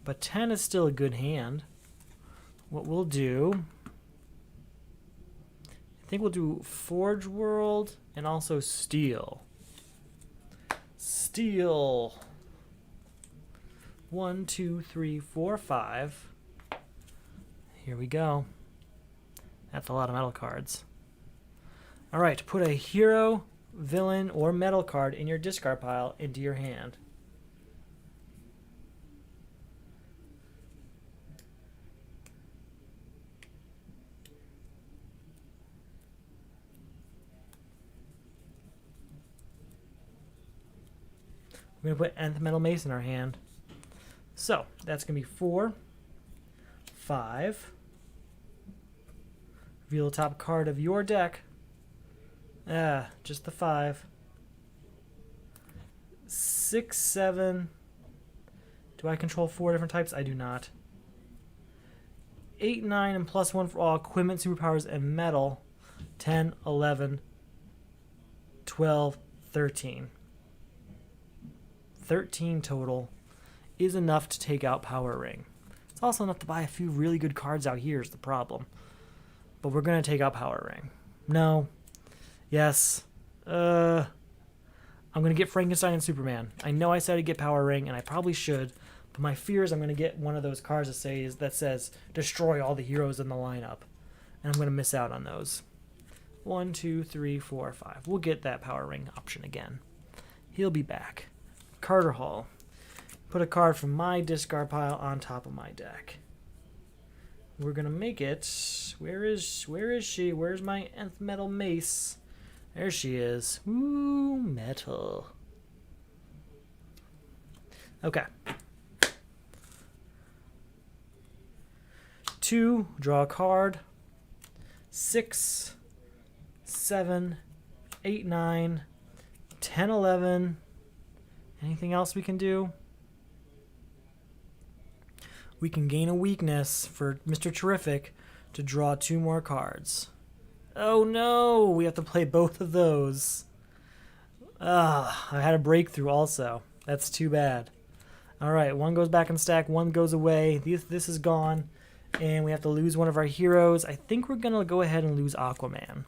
But 10 is still a good hand. What we'll do... I think we'll do Forge World and also Steel. Steel. 1, 2, 3, 4, 5. Here we go. That's a lot of metal cards. All right, put a hero, villain, or metal card in your discard pile into your hand. We're going to put Nth Metal Mace in our hand. So, that's going to be 4, 5. Reveal the top card of your deck. Just the 5. 6, 7. Do I control 4 different types? I do not. 8, 9, and +1 for all equipment, superpowers, and metal. 10, 11, 12, 13. 13 total is enough to take out Power Ring. It's also enough to buy a few really good cards out here is the problem. But we're going to take out Power Ring. No. Yes. I'm going to get Frankenstein and Superman. I know I said I'd get Power Ring, and I probably should. But my fear is I'm going to get one of those cards that says destroy all the heroes in the lineup. And I'm going to miss out on those. 1, 2, 3, 4, 5. We'll get that Power Ring option again. He'll be back. Carter Hall. Put a card from my discard pile on top of my deck. We're going to make it... Where is she? Where's my nth metal mace? There she is. Ooh, metal. Okay. 2, draw a card. 6, 7, 8, 9, 10, 11. Anything else we can do? We can gain a weakness for Mr. Terrific to draw 2 more cards. Oh no, we have to play both of those. I had a breakthrough also. That's too bad. Alright, 1 goes back in stack, 1 goes away. This is gone. And we have to lose one of our heroes. I think we're going to go ahead and lose Aquaman.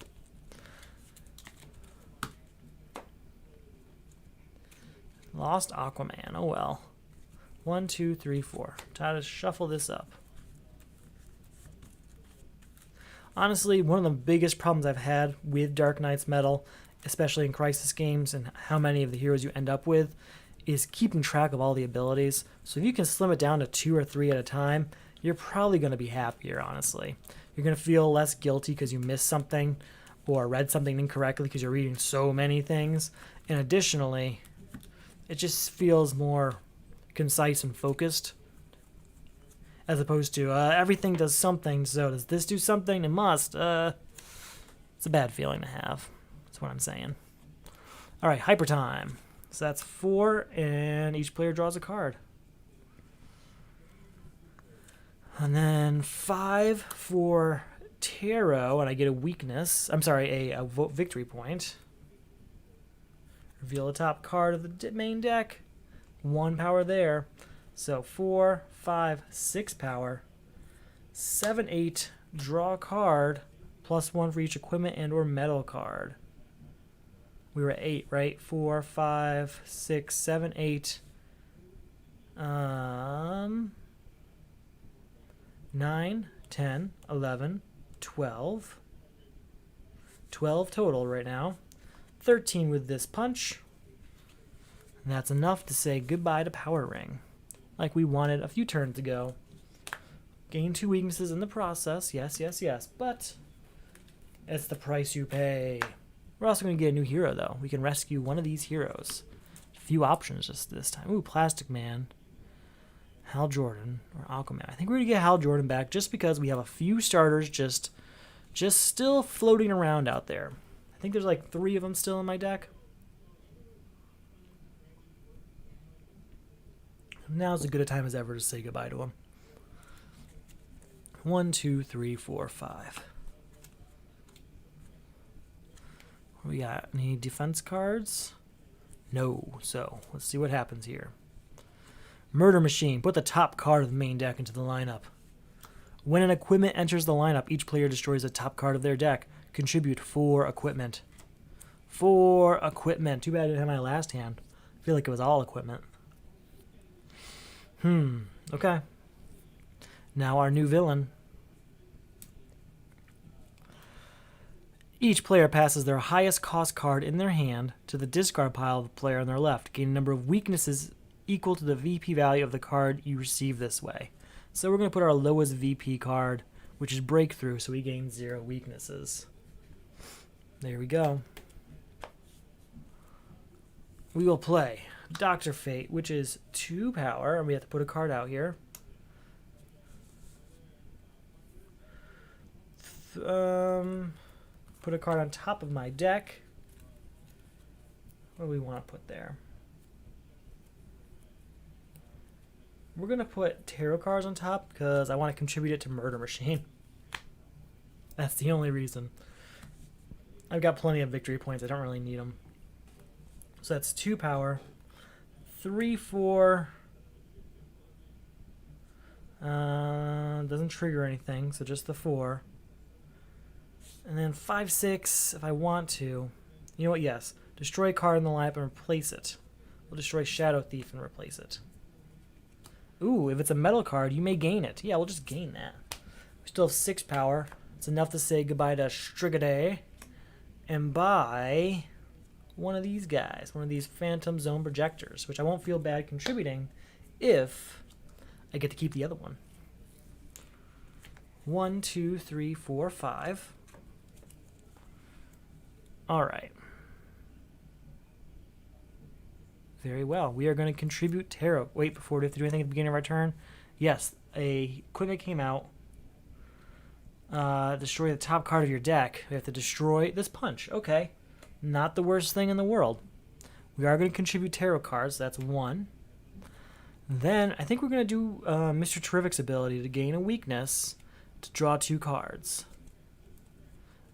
Lost Aquaman. Oh well. 1, 2, 3, 4. Time to shuffle this up. Honestly, one of the biggest problems I've had with Dark Knight's Metal, especially in Crisis games and how many of the heroes you end up with, is keeping track of all the abilities. So if you can slim it down to 2 or 3 at a time, you're probably going to be happier, honestly. You're going to feel less guilty because you missed something or read something incorrectly because you're reading so many things. And additionally, it just feels more concise and focused as opposed to everything does something, so does this do something? It must. It's a bad feeling to have. That's what I'm saying. All right, hyper time. So that's 4, and each player draws a card. And then 5 for Tarot, and I get a weakness. I'm sorry, a victory point. Reveal the top card of the main deck. 1 power there. So 4, 5, 6 power. 7, 8, draw a card. +1 for each equipment and or metal card. We were at 8, right? 4, 5, 6, 7, 8. 9, 10, 11, 12. 12 total right now. 13 with this punch. And that's enough to say goodbye to Power Ring. Like we wanted a few turns ago. Gain 2 weaknesses in the process. Yes, yes, yes. But it's the price you pay. We're also going to get a new hero, though. We can rescue one of these heroes. A few options just this time. Ooh, Plastic Man. Hal Jordan or Aquaman. I think we're going to get Hal Jordan back just because we have a few starters just still floating around out there. I think there's like 3 of them still in my deck. Now's as good a time as ever to say goodbye to them. 1, 2, 3, 4, 5. What we got? Any defense cards? No. So let's see what happens here. Murder Machine. Put the top card of the main deck into the lineup. When an equipment enters the lineup, each player destroys the top card of their deck. Contribute 4 equipment. 4 equipment. Too bad I didn't have my last hand. I feel like it was all equipment. Okay. Now our new villain. Each player passes their highest cost card in their hand to the discard pile of the player on their left. Gain a number of weaknesses equal to the VP value of the card you receive this way. So we're going to put our lowest VP card, which is Breakthrough, so we gain 0 weaknesses. There we go. We will play Dr. Fate, which is 2 power, and we have to put a card out here. Put a card on top of my deck. What do we want to put there? We're going to put tarot cards on top because I want to contribute it to Murder Machine. That's the only reason. I've got plenty of victory points. I don't really need them. So that's 2 power. 3, 4. Doesn't trigger anything, so just the 4. And then 5, 6 if I want to. You know what? Yes. Destroy a card in the lineup and replace it. We'll destroy Shadow Thief and replace it. Ooh, if it's a metal card, you may gain it. Yeah, we'll just gain that. We still have 6 power. It's enough to say goodbye to Strigaday and buy one of these guys, one of these Phantom Zone projectors, which I won't feel bad contributing if I get to keep the other one. 1, 2, 3, 4, 5. All right. Very well. We are going to contribute tarot. Wait, before we have to do anything at the beginning of our turn? Yes, a equipment came out. Destroy the top card of your deck. We have to destroy this punch. Okay. Not the worst thing in the world. We are going to contribute tarot cards. That's 1. Then I think we're going to do Mr. Terrific's ability to gain a weakness to draw 2 cards.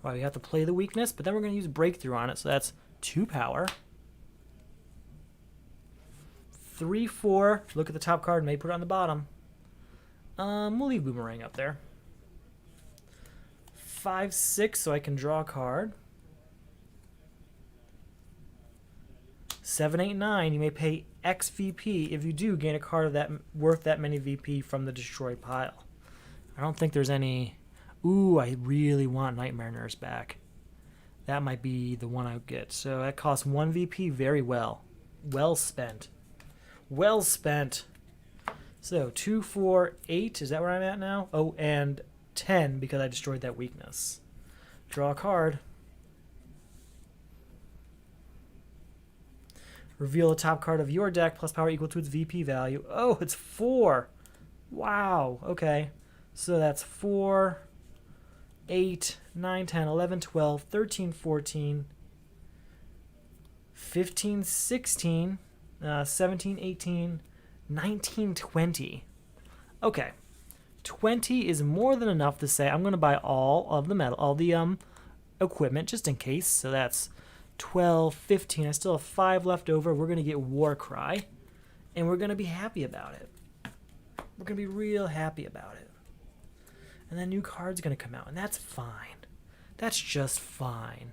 All right, we have to play the weakness, but then we're going to use Breakthrough on it. So that's 2 power. 3, 4. Look at the top card. May put it on the bottom. We'll leave Boomerang up there. 5, 6, so I can draw a card. 7, 8, 9. You may pay X VP. If you do, gain a card of that worth that many VP from the destroyed pile. I don't think there's any. Ooh, I really want Nightmare Nurse back. That might be the one I would get. So that costs 1 VP. Very well. Well spent. Well spent. So 2, 4, 8. Is that where I'm at now? Oh, and 10 because I destroyed that weakness. Draw a card. Reveal the top card of your deck plus power equal to its VP value. Oh, it's 4. Wow. Okay. So that's 4, 8, 9, 10, 11, 12, 13, 14, 15, 16, 17, 18, 19, 20. Okay. 20 is more than enough to say I'm going to buy all of the metal, all the equipment just in case. So that's 12, 15. I still have 5 left over. We're going to get Warcry, and we're going to be happy about it. We're going to be real happy about it. And then new card's going to come out, and that's fine. That's just fine.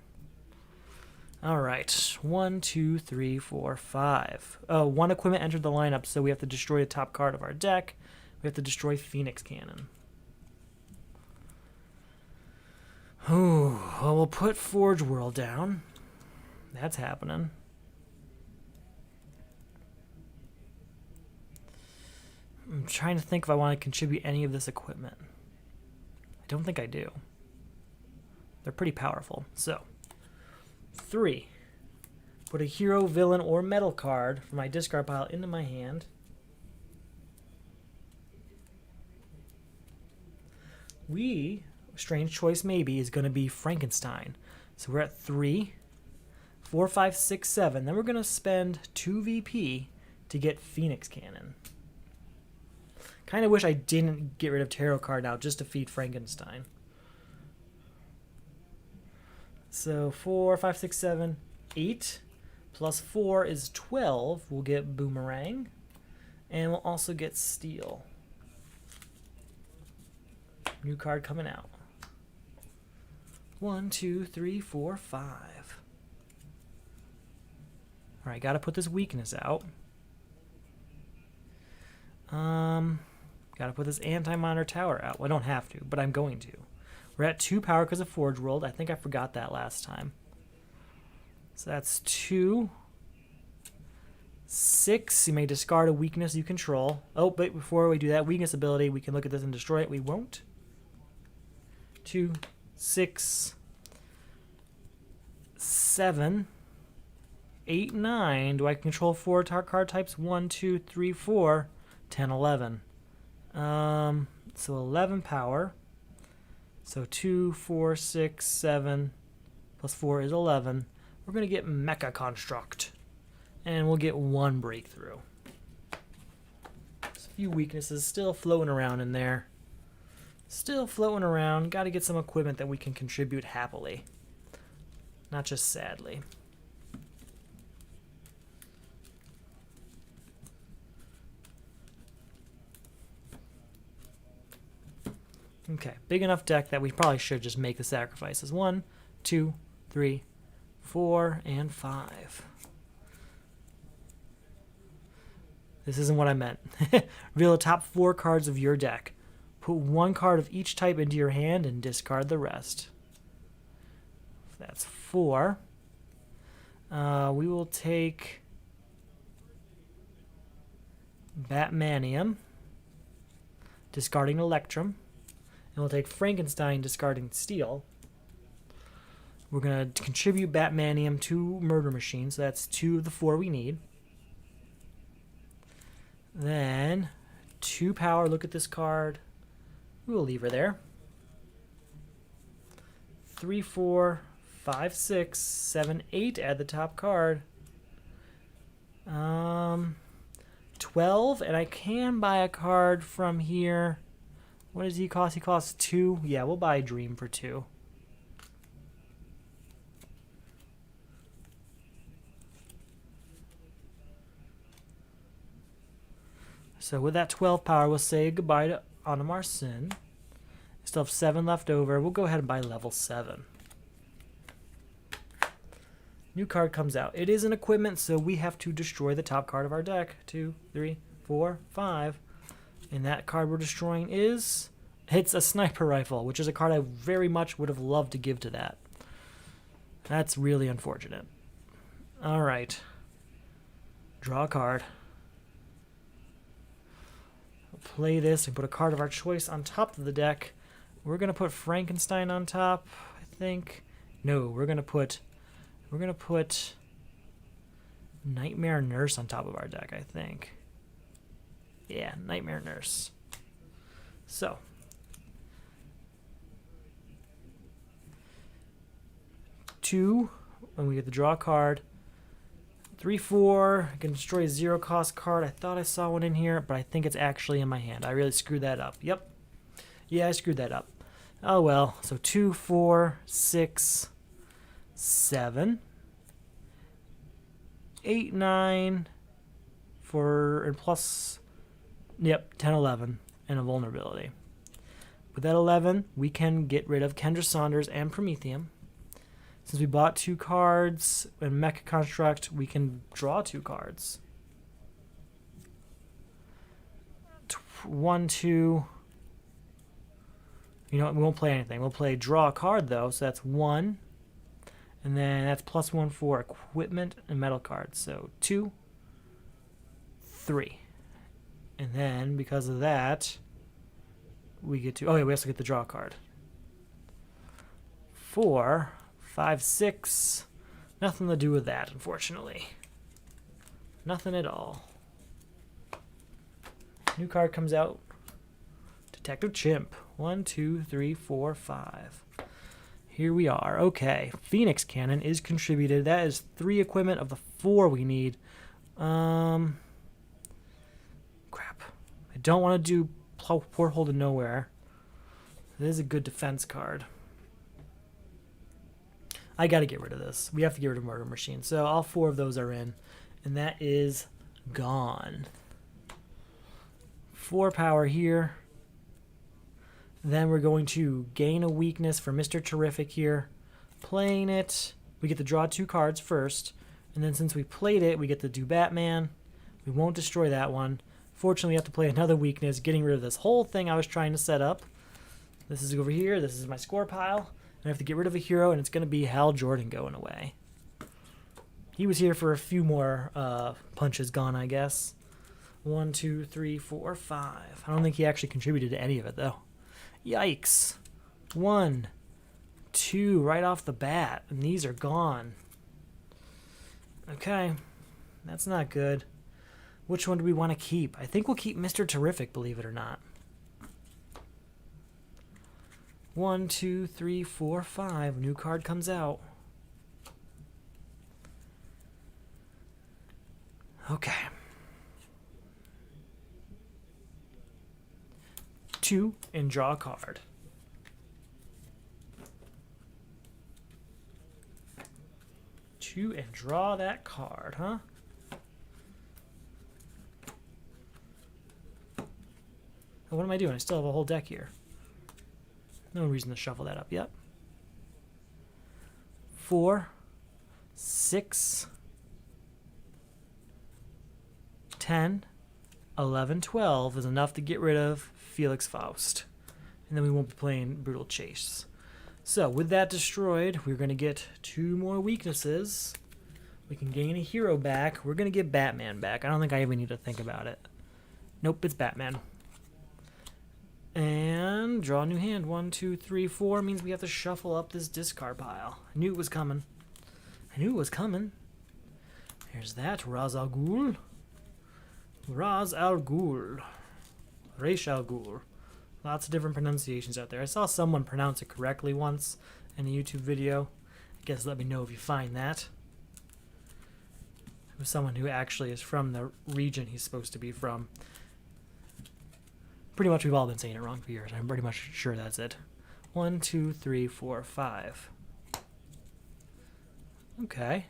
All right. 1, 2, 3, 4, 5. Oh, 1 equipment entered the lineup, so we have to destroy the top card of our deck. We have to destroy Phoenix Cannon. Ooh, well, we'll put Forge World down. That's happening. I'm trying to think if I want to contribute any of this equipment. I don't think I do. They're pretty powerful. So, 3. Put a hero, villain, or metal card from my discard pile into my hand. Strange choice maybe, is going to be Frankenstein. So we're at 3, 4, 5, 6, 7. Then we're going to spend 2 VP to get Phoenix Cannon. Kind of wish I didn't get rid of Tarot card now just to feed Frankenstein. So 4, 5, 6, 7, 8. Plus 4 is 12. We'll get Boomerang. And we'll also get Steel. New card coming out. 1, 2, 3, 4, 5. Alright, gotta put this weakness out. Gotta put this anti-monitor tower out. Well, I don't have to, but I'm going to. We're at 2 power because of Forge World. I think I forgot that last time. So that's 2. 6. You may discard a weakness you control. Oh, but before we do that weakness ability, we can look at this and destroy it. We won't. 2, 6, 7, 8, 9. Do I control 4 card types? 1, 2, 3, 4, 10, 11. So 11 power. So 2, 4, 6, 7 plus 4 is 11. We're going to get Mecha Construct. And we'll get 1 breakthrough. So few weaknesses still floating around in there. Still floating around. Got to get some equipment that we can contribute happily. Not just sadly. Okay, big enough deck that we probably should just make the sacrifices. 1, 2, 3, 4, and 5. This isn't what I meant. Reveal the top 4 cards of your deck. Put 1 card of each type into your hand and discard the rest. That's 4. We will take Batmanium, discarding Electrum. And we'll take Frankenstein, discarding Steel. We're going to contribute Batmanium to Murder Machine, so that's 2 of the 4 we need. Then, 2 power, look at this card. We will leave her there. 3, 4, 5, 6, 7, 8, add the top card. 12, and I can buy a card from here. What does he cost? He costs 2. Yeah, we'll buy Dream for 2. So with that 12 power, we'll say goodbye to Onimar Sin. Still have 7 left over. We'll go ahead and buy level 7. New card comes out. It is an equipment, so we have to destroy the top card of our deck. 2, 3, 4, 5. And that card we're destroying is... It's a sniper rifle, which is a card I very much would have loved to give to that. That's really unfortunate. Alright. Draw a card. Play this and put a card of our choice on top of the deck. We're going to put Frankenstein on top, I think. No, we're going to put Nightmare Nurse on top of our deck, I think. Yeah, Nightmare Nurse. So, two, when we get the draw card. 3, 4, I can destroy a 0 cost card. I thought I saw one in here, but I think it's actually in my hand. I really screwed that up. Yep. Yeah, I screwed that up. Oh well. So 2, 4, 6, 7, 8, 9, and plus, yep, 10, 11, and a vulnerability. With that 11, we can get rid of Kendra Saunders and Prometheum. Since we bought 2 cards and Mecha Construct, we can draw 2 cards. 1, 2. You know what? We won't play anything. We'll play draw a card, though, so that's 1. And then that's +1 for equipment and metal cards. So 2, 3. And then, because of that, we get to... Oh, yeah, we also get the draw card. 4, 5, 6. Nothing to do with that, unfortunately. Nothing at all. New card comes out. Detective Chimp. 1, 2, 3, 4, 5. Here we are. Okay. Phoenix Cannon is contributed. That is 3 equipment of the 4 we need. Crap. I don't want to do Porthole to Nowhere. This is a good defense card. I got to get rid of this. We have to get rid of Murder Machine. So all 4 of those are in. And that is gone. 4 power here. Then we're going to gain a weakness for Mr. Terrific here. Playing it. We get to draw 2 cards first. And then since we played it, we get to do Batman. We won't destroy that one. Fortunately, we have to play another weakness, getting rid of this whole thing I was trying to set up. This is over here. This is my score pile. I have to get rid of a hero, and it's going to be Hal Jordan going away. He was here for a few more punches gone, I guess. 1, 2, 3, 4, 5. I don't think he actually contributed to any of it, though. Yikes. 1, 2, right off the bat, and these are gone. Okay, that's not good. Which one do we want to keep? I think we'll keep Mr. Terrific, believe it or not. 1, 2, 3, 4, 5. New card comes out. Okay. 2 and draw a card. Two and draw that card, huh? Oh, what am I doing? I still have a whole deck here. No reason to shuffle that up yet. 4, 6, 10, 11, 12 is enough to get rid of Felix Faust. And then we won't be playing Brutal Chase. So with that destroyed, we're going to get 2 more weaknesses. We can gain a hero back. We're going to get Batman back. I don't think I even need to think about it. Nope, it's Batman. And draw a new hand. 1, 2, 3, 4 means we have to shuffle up this discard pile. I knew it was coming. I knew it was coming. There's that. Ra's al Ghul. Ra's al Ghul. Ra's al Ghul. Lots of different pronunciations out there. I saw someone pronounce it correctly once in a YouTube video. I guess let me know if you find that. It was someone who actually is from the region he's supposed to be from. Pretty much we've all been saying it wrong for years. I'm pretty much sure that's it. 1, 2, 3, 4, 5. Okay.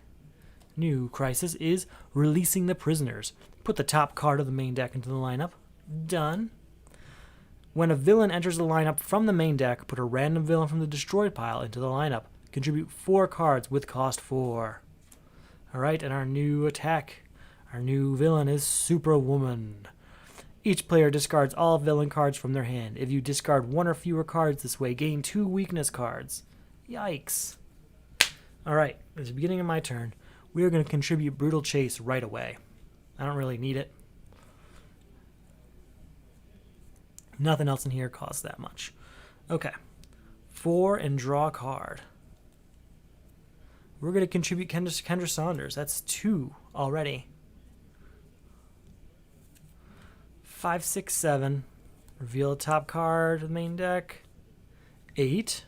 New crisis is releasing the prisoners. Put the top card of the main deck into the lineup. Done. When a villain enters the lineup from the main deck, put a random villain from the destroyed pile into the lineup. Contribute 4 cards with cost 4. Alright, and our new attack, our new villain is Superwoman. Each player discards all villain cards from their hand. If you discard 1 or fewer cards this way, gain 2 weakness cards. Yikes. Alright, at the beginning of my turn, we are going to contribute Brutal Chase right away. I don't really need it. Nothing else in here costs that much. Okay. 4 and draw a card. We're going to contribute Kendra Saunders. That's 2 already. 5, 6, 7. Reveal a top card of the main deck. 8.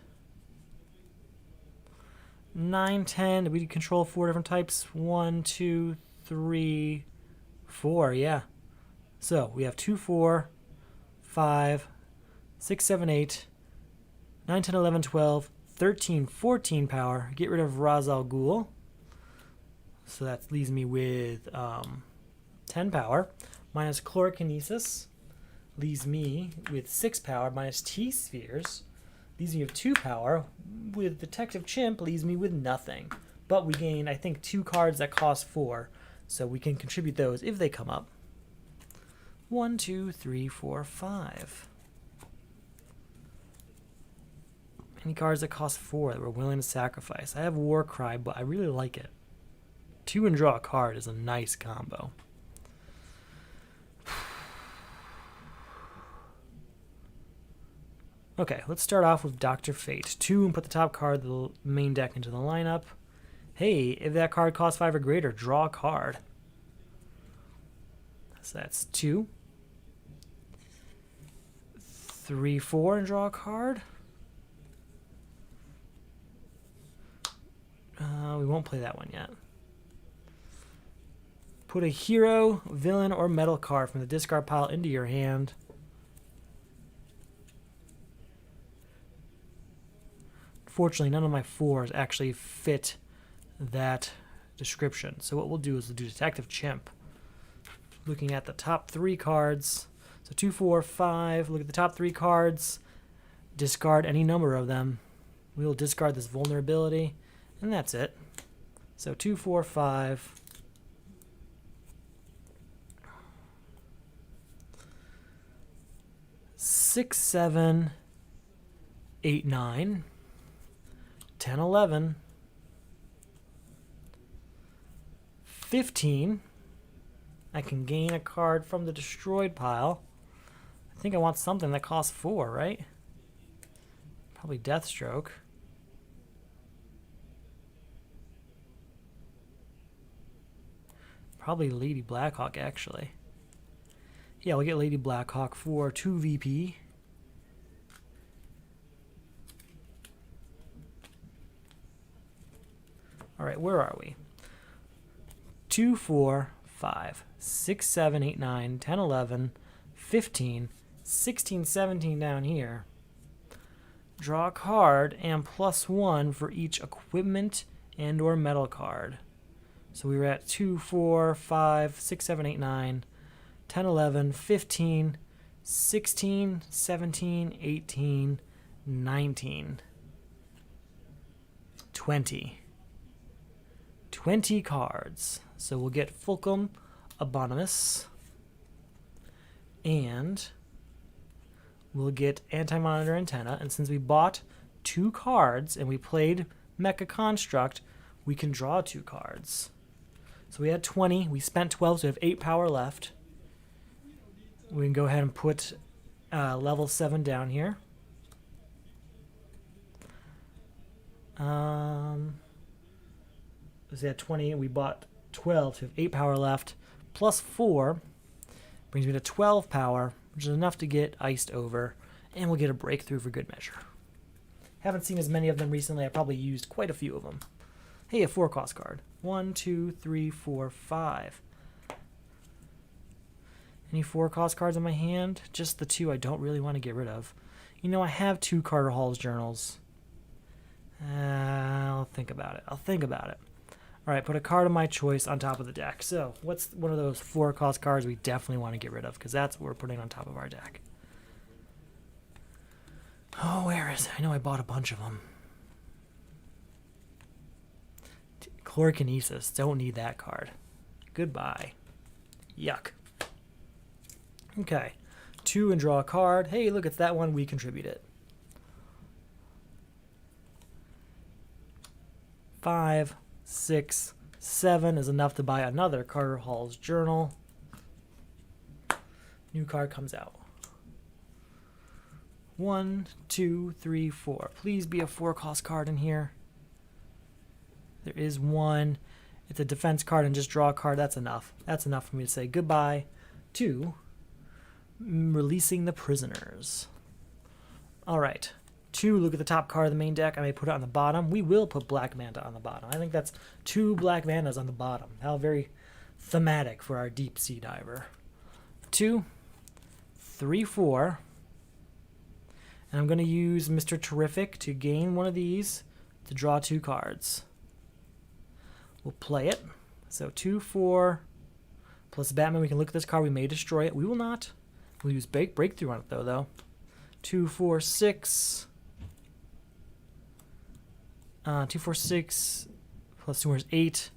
9, 10. We control 4 different types. 1, 2, 3, 4. Yeah. So we have 2, 4. 5, 6, 7, 8, 9, 10, 11, 12, 13, 14 power. Get rid of Ra's al Ghul. So that leaves me with 10 power. Minus Chlorokinesis. Leaves me with 6 power. Minus T-Spheres. Leaves me with 2 power. With Detective Chimp, leaves me with nothing. But we gain, I think, 2 cards that cost 4. So we can contribute those if they come up. 1, 2, 3, 4, 5. Any cards that cost 4 that we're willing to sacrifice? I have Warcry, but I really like it. 2 and draw a card is a nice combo. Okay, let's start off with Dr. Fate. 2 and put the top card of the main deck into the lineup. Hey, if that card costs 5 or greater, draw a card. So that's 2. 3, 4 and draw a card. We won't play that one yet. Put a hero, villain, or metal card from the discard pile into your hand. Fortunately, none of my 4s actually fit that description. So what we'll do is we'll do Detective Chimp. Looking at the top 3 cards. So 2, 4, 5. Look at the top 3 cards. Discard any number of them. We will discard this vulnerability. And that's it. So 2, 4, 5. 6, 7, 8, 9. 10, 11. 15. I can gain a card from the destroyed pile. I think I want something that costs 4, right? Probably Deathstroke. Probably Lady Blackhawk, actually. Yeah, we'll get Lady Blackhawk for 2 VP. Alright, where are we? 2, 4, 5, 6, 7, 8, 9, 10, 11, 15, 16, 17 down here. Draw a card and +1 for each equipment and or metal card. So we were at 2, 4, 5, 6, 7, 8, 9, 10, 11, 15, 16, 17, 18, 19, 20. 20 cards. So we'll get Fulcrum Abominus. And we'll get Anti-Monitor Antenna. And since we bought 2 cards and we played Mecha Construct, we can draw 2 cards. So we had 20. We spent 12, so we have 8 power left. We can go ahead and put level 7 down here. So we had 20, and we bought 12, so we have 8 power left. Plus 4 brings me to 12 power, which is enough to get iced over, and we'll get a breakthrough for good measure. Haven't seen as many of them recently. I probably used quite a few of them. Hey, a 4-cost card. 1, 2, 3, 4, 5. Any 4-cost cards in my hand? Just the 2 I don't really want to get rid of. You know, I have 2 Carter Hall's journals. I'll think about it. All right, put a card of my choice on top of the deck. So what's one of those 4-cost cards we definitely want to get rid of? Because that's what we're putting on top of our deck. Oh, where is it? I know I bought a bunch of them. Chlorokinesis. Don't need that card. Goodbye. Yuck. Okay. 2 and draw a card. Hey, look, it's that one. We contribute it. 5, 6, 7 is enough to buy another Carter Hall's journal. New card comes out. 1, 2, 3, 4. Please be a 4-cost card in here. There is 1. It's a defense card and just draw a card. That's enough. That's enough for me to say goodbye to releasing the prisoners. All right. 2, look at the top card of the main deck. I may put it on the bottom. We will put Black Manta on the bottom. I think that's 2 Black Mantas on the bottom. How very thematic for our deep sea diver. 2, 3, 4. And I'm going to use Mr. Terrific to gain one of these to draw 2 cards. We'll play it. So 2, 4, plus Batman. We can look at this card. We may destroy it. We will not. We'll use Breakthrough on it, though. 2, 4, 6. 2, 4, 6 plus 2 more is 8,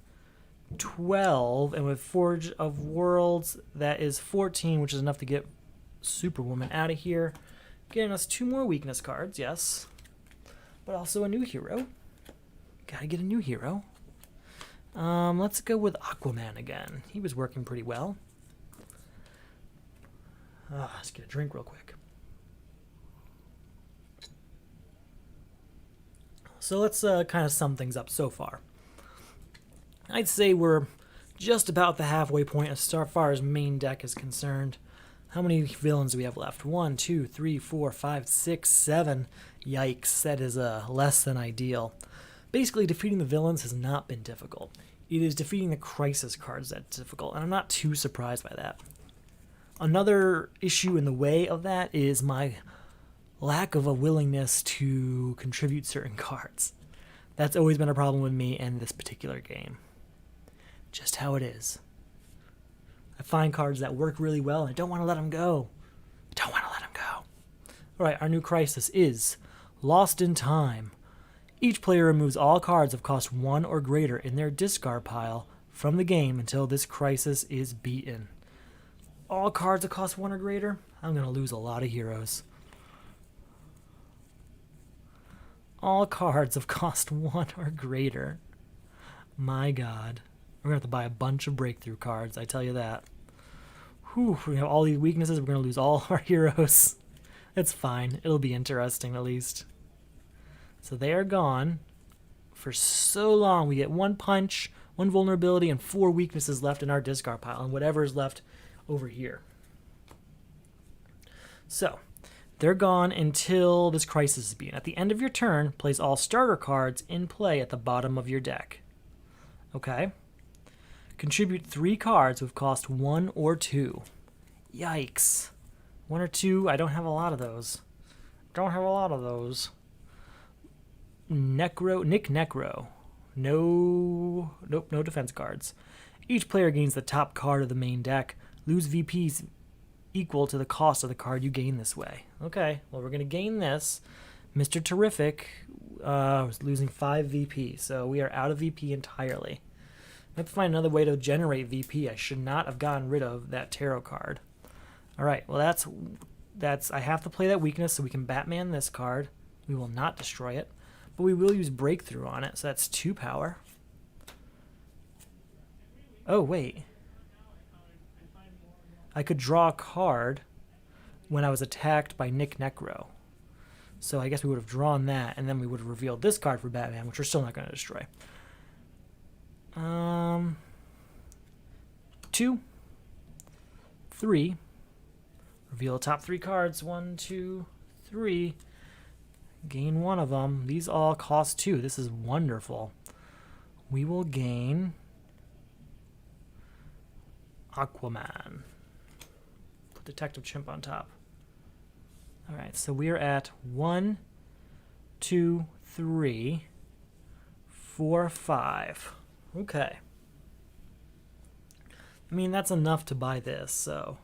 12, and with Forge of Worlds, that is 14, which is enough to get Superwoman out of here, getting us 2 more weakness cards, yes, but also a new hero. Gotta get a new hero. Let's go with Aquaman again. He was working pretty well. Let's get a drink real quick. So let's kind of sum things up so far. I'd say we're just about the halfway point as far as main deck is concerned. How many villains do we have left? 1, 2, 3, 4, 5, 6, 7. Yikes, that is less than ideal. Basically, defeating the villains has not been difficult. It is defeating the crisis cards that's difficult, and I'm not too surprised by that. Another issue in the way of that is my lack of a willingness to contribute certain cards. That's always been a problem with me in this particular game. Just how it is. I find cards that work really well, and I don't want to let them go. Alright, our new crisis is Lost in Time. Each player removes all cards of cost 1 or greater in their discard pile from the game until this crisis is beaten. All cards that cost 1 or greater? I'm going to lose a lot of heroes. All cards of cost 1 or greater. My God. We're going to have to buy a bunch of breakthrough cards, I tell you that. Whew, we have all these weaknesses. We're going to lose all our heroes. It's fine. It'll be interesting, at least. So they are gone. For so long, we get 1 punch, 1 vulnerability, and 4 weaknesses left in our discard pile, and whatever is left over here. So, they're gone until this crisis is beaten. At the end of your turn, place all starter cards in play at the bottom of your deck. Okay? Contribute 3 cards with cost 1 or 2. Yikes. 1 or 2. I don't have a lot of those. Don't have a lot of those. Necro. Nope, no defense cards. Each player gains the top card of the main deck. Lose VPs equal to the cost of the card you gain this way. Okay, well, we're going to gain this. Mr. Terrific was losing 5 VP, so we are out of VP entirely. I have to find another way to generate VP. I should not have gotten rid of that tarot card. All right, well, that's I have to play that weakness so we can Batman this card. We will not destroy it, but we will use Breakthrough on it, so that's 2 power. Oh, wait. I could draw a card when I was attacked by Necro. So I guess we would have drawn that, and then we would have revealed this card for Batman, which we're still not going to destroy. 2, 3. Reveal top 3 cards. 1, 2, 3. Gain 1 of them. These all cost 2. This is wonderful. We will gain Owlman. Put Detective Chimp on top. All right, so we're at 1, 2, 3, 4, 5. Okay. I mean, that's enough to buy this, so.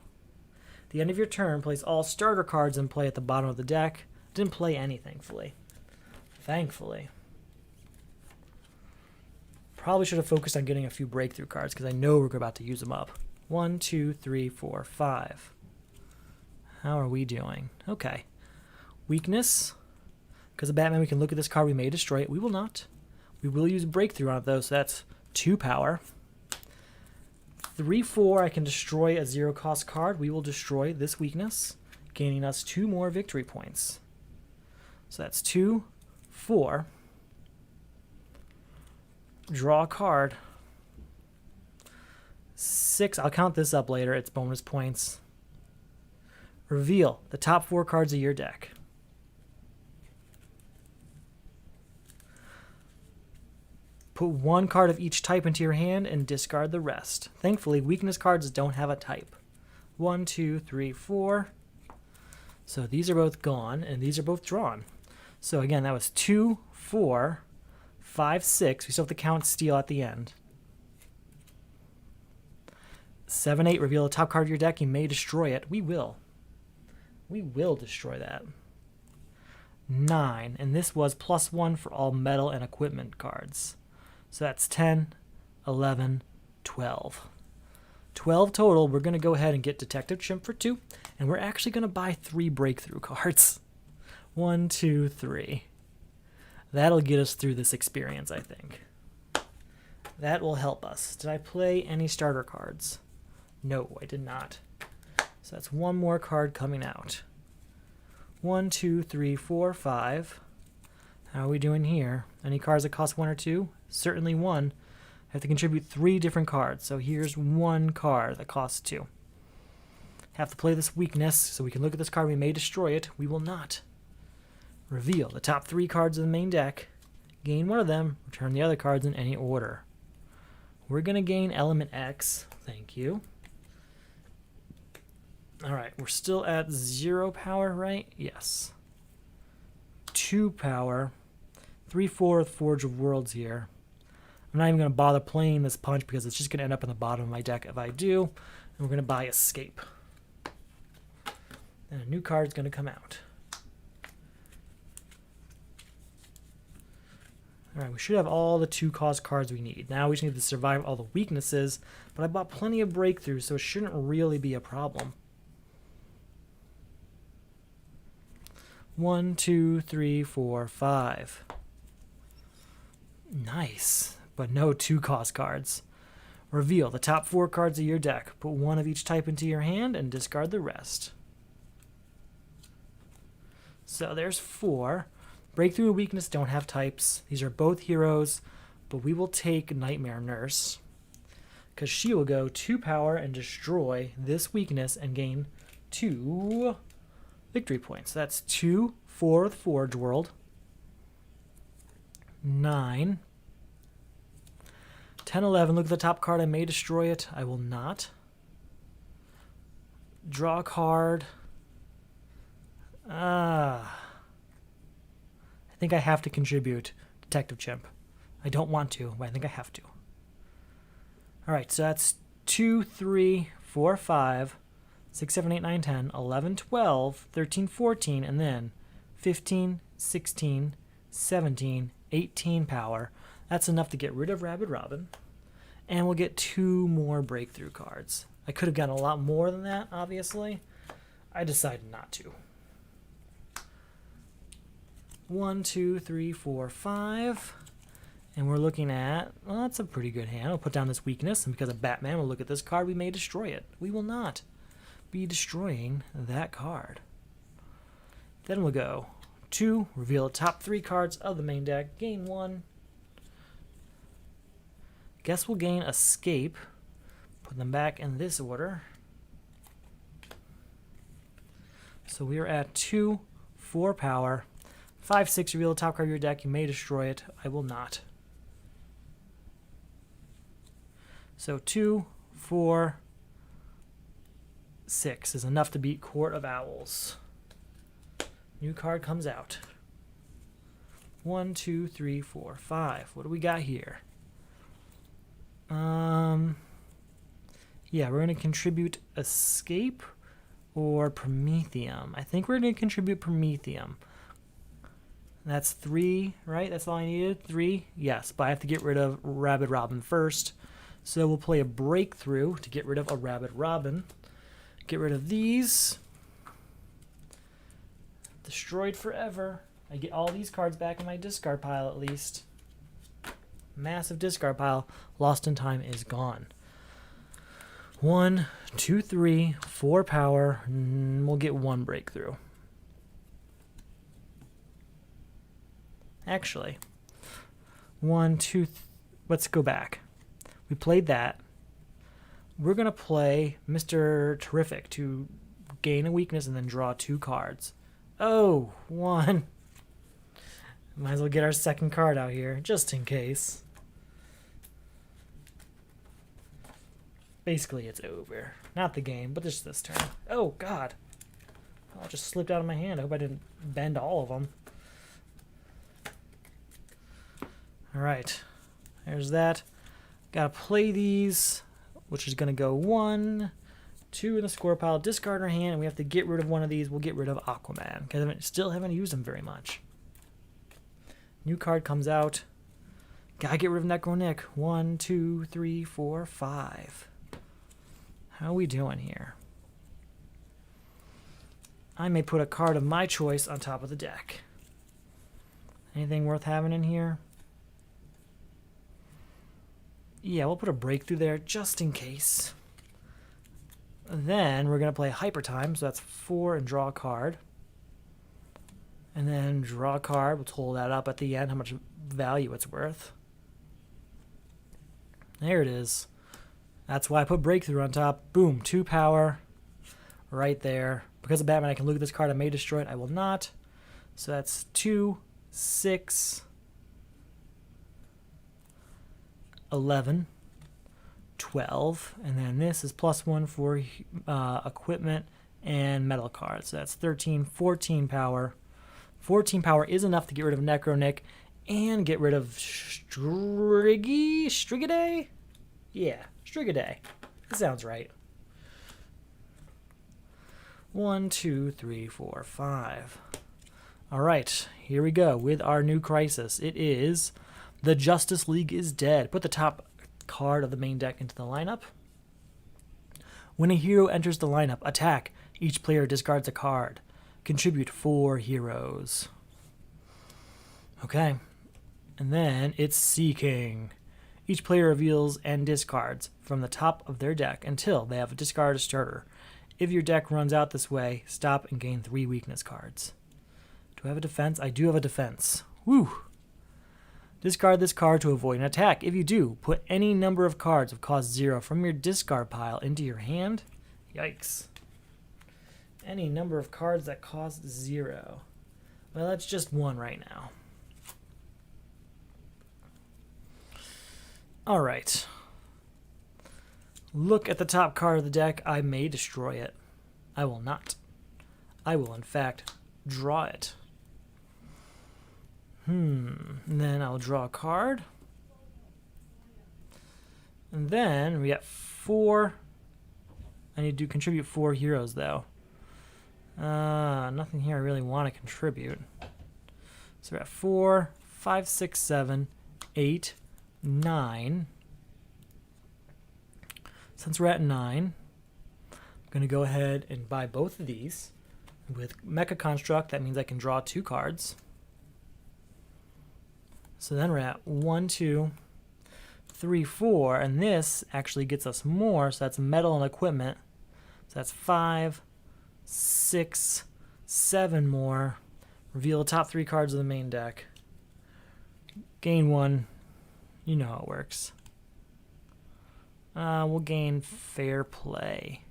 At the end of your turn, place all starter cards in play at the bottom of the deck. Didn't play any, thankfully. Probably should have focused on getting a few breakthrough cards because I know we're about to use them up. 1, 2, 3, 4, 5. How are we doing? Okay. Weakness. Because of Batman, we can look at this card. We may destroy it. We will not. We will use Breakthrough on it, though, so that's 2 power. 3, 4, I can destroy a 0-cost card. We will destroy this weakness, gaining us 2 more victory points. So that's 2, 4. Draw a card. 6, I'll count this up later. It's bonus points. Reveal the top 4 cards of your deck. Put 1 card of each type into your hand and discard the rest. Thankfully, weakness cards don't have a type. 1, 2, 3, 4. So these are both gone, and these are both drawn. So again, that was 2, 4, 5, 6. We still have to count steal at the end. 7, 8. Reveal the top card of your deck. You may destroy it. We will. We will destroy that. 9, and this was +1 for all metal and equipment cards. So that's 10, 11, 12. 12 total. We're going to go ahead and get Detective Chimp for 2, and we're actually going to buy 3 breakthrough cards. 1, 2, 3. That'll get us through this experience, I think. That will help us. Did I play any starter cards? No, I did not. So that's 1 more card coming out. 1, 2, 3, 4, 5. How are we doing here? Any cards that cost 1 or 2? Certainly 1. I have to contribute 3 different cards. So here's 1 card that costs 2. Have to play this weakness so we can look at this card. We may destroy it. We will not. Reveal the top 3 cards of the main deck. Gain 1 of them. Return the other cards in any order. We're going to gain Element X. Thank you. Alright, we're still at 0 power, right? Yes. 2 power. 3, 4 with Forge of Worlds here. I'm not even going to bother playing this punch because it's just going to end up in the bottom of my deck if I do. And we're going to buy Escape. And a new card is going to come out. Alright, we should have all the 2-cost cards we need. Now we just need to survive all the weaknesses, but I bought plenty of breakthroughs, so it shouldn't really be a problem. 1, 2, 3, 4, 5. Nice, but no 2-cost cards. Reveal the top 4 cards of your deck. Put 1 of each type into your hand and discard the rest. So there's 4. Breakthrough and Weakness don't have types. These are both heroes, but we will take Nightmare Nurse because she will go 2 power and destroy this weakness and gain 2 victory points. That's 2, 4 with Forge World. 9. 10, 11. Look at the top card. I may destroy it. I will not. Draw a card. I think I have to contribute Detective Chimp. I don't want to, but I think I have to. Alright, so that's 2, 3, 4, 5, 6, 7, 8, 9, 10, 11, 12, 13, 14, and then 15, 16, 17, 18 power. That's enough to get rid of Rabid Robin. And we'll get 2 more breakthrough cards. I could have gotten a lot more than that, obviously. I decided not to. 1, 2, 3, 4, 5. And we're looking at, well, that's a pretty good hand. I'll put down this weakness, and because of Batman, we'll look at this card. We may destroy it. We will not be destroying that card. Then we'll go 2, reveal the top 3 cards of the main deck, gain 1. Guess we'll gain Escape. Put them back in this order. So we are at 2, 4 power. 5, 6, reveal the top card of your deck. You may destroy it. I will not. So 2, 4, 6 is enough to beat Court of Owls. New card comes out. 1, 2, 3, 4, 5. What do we got here? Yeah, we're going to contribute Escape or Prometheum. I think we're going to contribute Prometheum. That's 3, right? That's all I needed? 3? Yes, but I have to get rid of Rabid Robin first. So we'll play a Breakthrough to get rid of a Rabid Robin. Get rid of these. Destroyed forever. I get all these cards back in my discard pile at least. Massive discard pile. Lost in Time is gone. 1, 2, 3, 4 power. We'll get 1 breakthrough. Actually, 1, 2, let's go back. We played that. We're going to play Mr. Terrific to gain a weakness and then draw 2 cards. Oh, 1. Might as well get our second card out here, just in case. Basically, it's over. Not the game, but just this turn. Oh, God. Oh, it just slipped out of my hand. I hope I didn't bend all of them. Alright. There's that. Gotta play these, which is going to go 1, 2 in the score pile, discard our hand, and we have to get rid of one of these. We'll get rid of Aquaman, because I still haven't used him very much. New card comes out. Gotta get rid of Necro Nick. 1, 2, 3, 4, 5. How are we doing here? I may put a card of my choice on top of the deck. Anything worth having in here? Yeah, we'll put a Breakthrough there just in case. Then we're going to play Hyper Time, so that's 4 and draw a card. And then draw a card. We'll total that up at the end, how much value it's worth. There it is. That's why I put Breakthrough on top. Boom, 2 power right there. Because of Batman, I can look at this card. I may destroy it. I will not. So that's 2, 6, 11, 12. And then this is +1 for equipment and metal cards. So that's 13, 14 power. 14 power is enough to get rid of Necro Nick and get rid of Strigidae? Yeah, Strigidae. That sounds right. 1, 2, 3, 4, 5. All right, here we go with our new crisis. It is the Justice League is dead. Put the top card of the main deck into the lineup. When a hero enters the lineup, attack. Each player discards a card. Contribute 4 heroes. Okay. And then it's Sea King. Each player reveals and discards from the top of their deck until they have a discard starter. If your deck runs out this way, stop and gain 3 weakness cards. Do I have a defense? I do have a defense. Woo! Discard this card to avoid an attack. If you do, put any number of cards of cost 0 from your discard pile into your hand. Yikes. Any number of cards that cost 0. Well, that's just 1 right now. Alright. Look at the top card of the deck. I may destroy it. I will not. I will, in fact, draw it. And then I'll draw a card. And then we got 4. I need to contribute 4 heroes, though. Nothing here I really want to contribute. So we're at 4, 5, 6, 7, 8, 9. Since we're at 9, I'm going to go ahead and buy both of these. With Mecha Construct, that means I can draw 2 cards. So then we're at 1, 2, 3, 4, and this actually gets us more, so that's metal and equipment. So that's 5, 6, 7 more. Reveal the top 3 cards of the main deck. Gain 1. You know how it works. We'll gain Fair Play.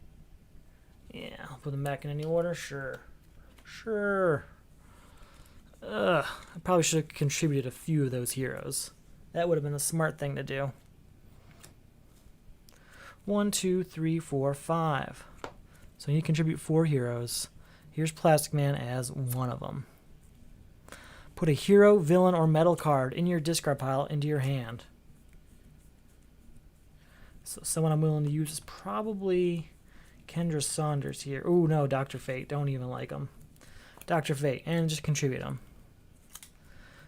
Yeah, I'll put them back in any order. Sure. I probably should have contributed a few of those heroes. That would have been a smart thing to do. 1, 2, 3, 4, 5. So you contribute 4 heroes. Here's Plastic Man as one of them. Put a hero, villain, or metal card in your discard pile into your hand. So someone I'm willing to use is probably Kendra Saunders here. Oh no, Dr. Fate. Don't even like him. Dr. Fate, and just contribute him.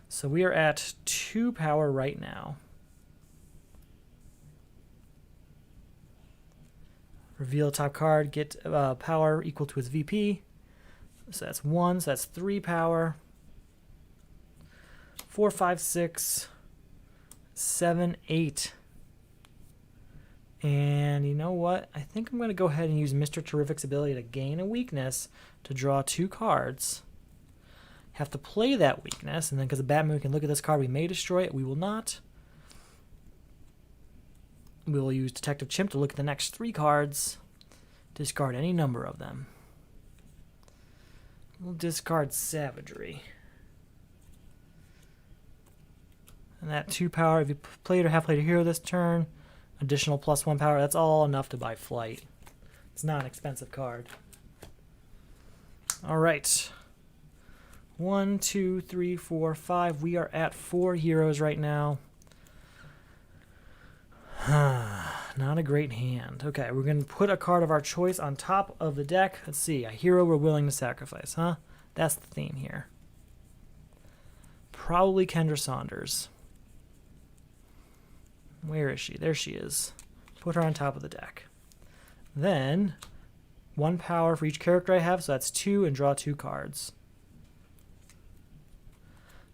So we are at 2 power right now. Reveal a top card, get power equal to its VP. So that's 1, so that's 3 power. 4, 5, 6, 7, 8. And you know what? I think I'm going to go ahead and use Mr. Terrific's ability to gain a weakness to draw 2 cards. Have to play that weakness, and then because the Batman can look at this card, we may destroy it. We will not. We will use Detective Chimp to look at the next 3 cards. Discard any number of them. We'll discard Savagery. And that 2 power, if you played or have played a hero this turn, additional +1 power, that's all enough to buy Flight. It's not an expensive card. Alright. 1, 2, 3, 4, 5. We are at 4 heroes right now. Not a great hand. Okay, we're going to put a card of our choice on top of the deck. Let's see. A hero we're willing to sacrifice, huh? That's the theme here. Probably Kendra Saunders. Where is she? There she is. Put her on top of the deck. Then, 1 power for each character I have, so that's 2, and draw 2 cards.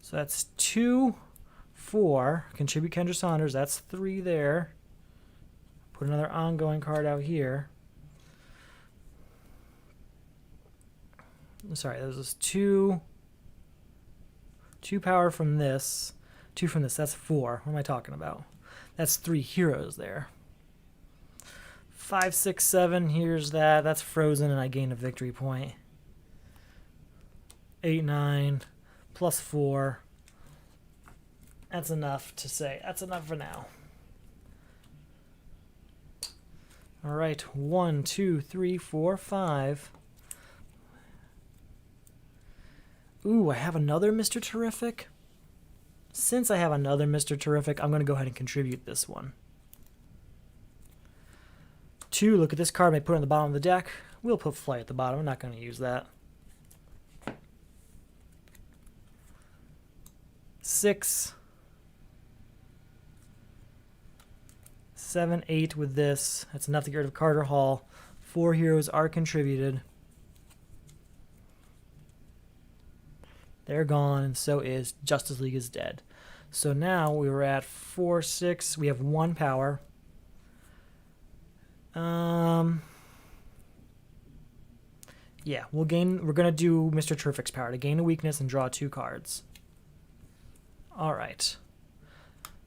So that's 2, 4. Contribute Kendra Saunders. That's 3 there. Put another ongoing card out here. Sorry, that was 2 power from this. 2 from this. That's 4. What am I talking about? That's 3 heroes there. 5, 6, 7. Here's that. That's frozen, and I gain a victory point. 8, 9. +4. That's enough to say. That's enough for now. All right. 1, 2, 3, 4, 5. Ooh, I have another Mr. Terrific. Since I have another Mr. Terrific, I'm going to go ahead and contribute this one. 2, look at this card I put on the bottom of the deck. We'll put Flight at the bottom. I'm not going to use that. 6, 7, 8 with this. That's enough to get rid of Carter Hall. 4 heroes are contributed. They're gone, and so is Justice League is dead. So now we were at 4, 6. We have 1 power. Yeah, we're gonna do Mr. Terrific's power to gain a weakness and draw 2 cards. Alright.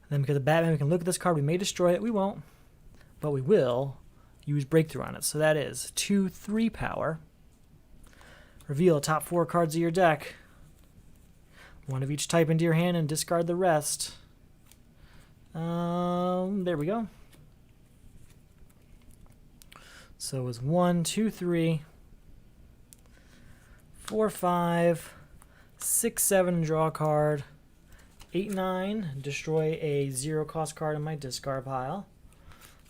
Then because of Batman, we can look at this card. We may destroy it. We won't. But we will use Breakthrough on it. So that is 2, 3 power. Reveal the top 4 cards of your deck. 1 of each type into your hand and discard the rest. There we go. So it was 1, 2, 3, 4, 5, 6, 7, draw a card. 8, 9, destroy a 0-cost card in my discard pile.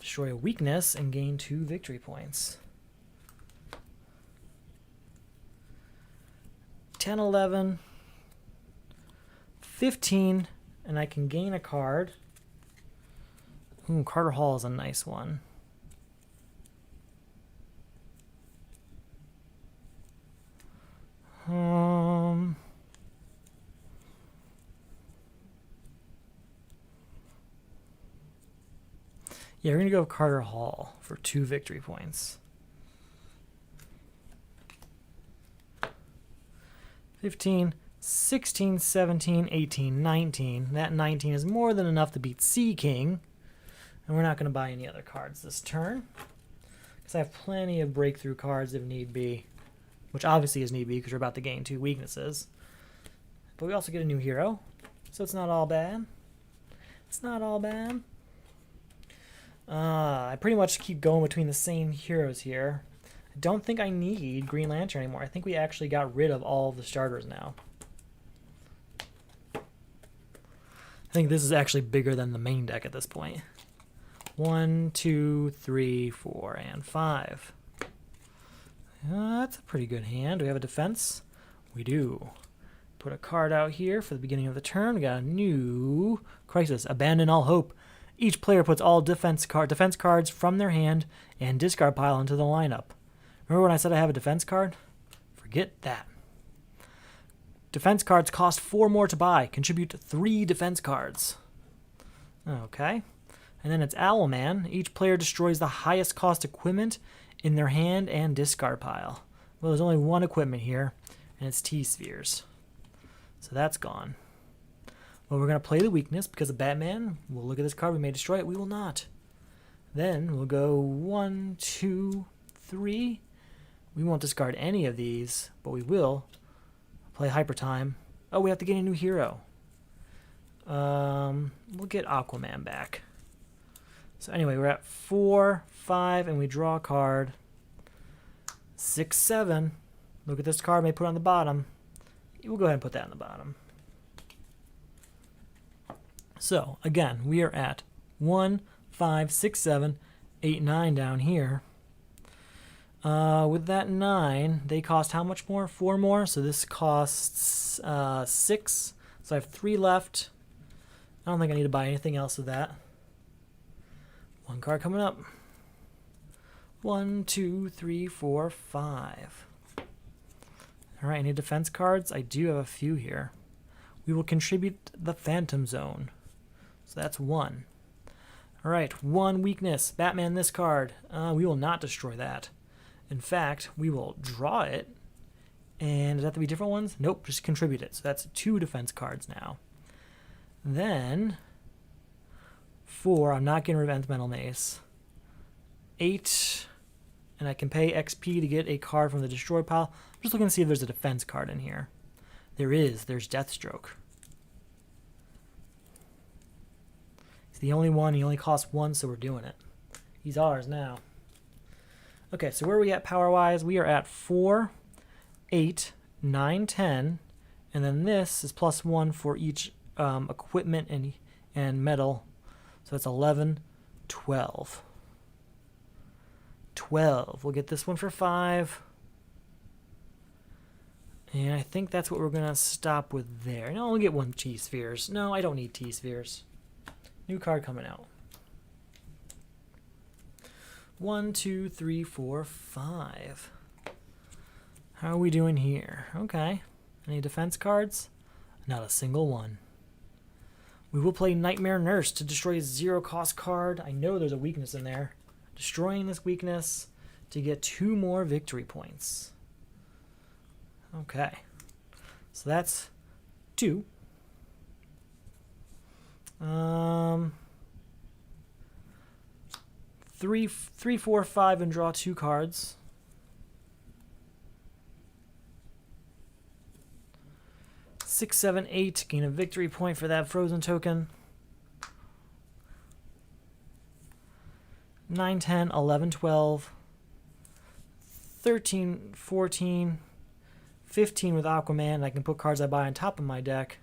Destroy a weakness and gain 2 victory points. 10, 11, 15, and I can gain a card. Ooh, Carter Hall is a nice one. Yeah, we're going to go with Carter Hall for 2 victory points. 15, 16, 17, 18, 19. That 19 is more than enough to beat Sea King. And we're not going to buy any other cards this turn, because I have plenty of breakthrough cards if need be. Which obviously is need be because we're about to gain 2 weaknesses. But we also get a new hero, so it's not all bad. It's not all bad. I pretty much keep going between the same heroes here. I don't think I need Green Lantern anymore. I think we actually got rid of all of the starters now. I think this is actually bigger than the main deck at this point. 1, 2, 3, 4, and 5. That's a pretty good hand. Do we have a defense? We do. Put a card out here for the beginning of the turn. We got a new crisis. Abandon all hope. Each player puts all defense cards from their hand and discard pile into the lineup. Remember when I said I have a defense card? Forget that. Defense cards cost 4 more to buy. Contribute 3 defense cards. Okay. And then it's Owlman. Each player destroys the highest cost equipment in their hand and discard pile. Well, there's only one equipment here, and it's T-Spheres. So that's gone. Well, we're going to play the weakness because of Batman. We'll look at this card. We may destroy it. We will not. Then we'll go 1, 2, 3. We won't discard any of these, but we will play Hyper Time. Oh, we have to get a new hero. We'll get Aquaman back. So anyway, we're at 4, 5, and we draw a card. 6, 7. Look at this card. May put it on the bottom. We'll go ahead and put that on the bottom. So again, we are at 1, 5, 6, 7, 8, 9 down here. With that 9, they cost how much more? 4 more. So this costs 6. So I have 3 left. I don't think I need to buy anything else with that. 1 card coming up. 1, 2, 3, 4, 5. All right, any defense cards? I do have a few here. We will contribute the Phantom Zone. So that's 1. All right, 1 weakness. Batman this card. We will not destroy that. In fact, we will draw it. And does that have to be different ones? Nope, just contribute it. So that's 2 defense cards now. Then 4, I'm not getting rid of Mental Mace. 8, and I can pay XP to get a card from the destroy pile. I'm just looking to see if there's a defense card in here. There is. There's Deathstroke. He's the only one. He only costs 1, so we're doing it. He's ours now. Okay, so where are we at power-wise? We are at 4, 8, 9, 10, and then this is +1 for each equipment and metal. So it's 11, 12. 12. We'll get this one for 5. And I think that's what we're going to stop with there. No, we'll get 1 T-Spheres. No, I don't need T-Spheres. New card coming out. 1, 2, 3, 4, 5. How are we doing here? Okay. Any defense cards? Not a single one. We will play Nightmare Nurse to destroy a 0-cost card. I know there's a weakness in there. Destroying this weakness to get 2 more victory points. Okay. So that's 2. 3, 4, 5, and draw 2 cards. 6, 7, 8. Gain a victory point for that frozen token. 9, 10, 11, 12. 13, 14. 15 with Aquaman. I can put cards I buy on top of my deck.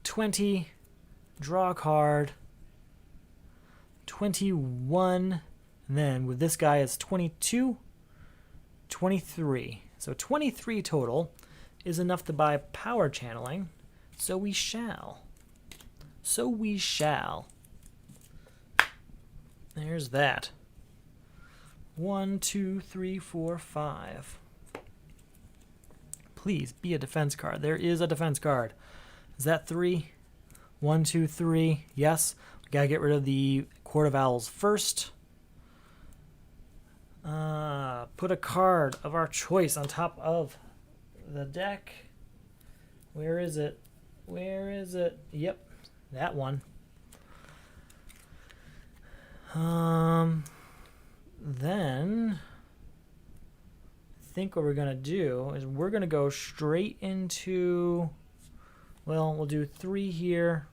20, draw a card. 21, and then with this guy it's 22, 23. So 23 total is enough to buy power channeling, so we shall. So we shall. There's that. 1, 2, 3, 4, 5. Please be a defense card. There is a defense card. Is that 3? 1, 2, 3. Yes. We gotta get rid of the Court of Owls first. Put a card of our choice on top of the deck. Where is it? Where is it? Yep, that one. Then I think what we're gonna do is we're gonna go straight into, well, we'll do 3 here.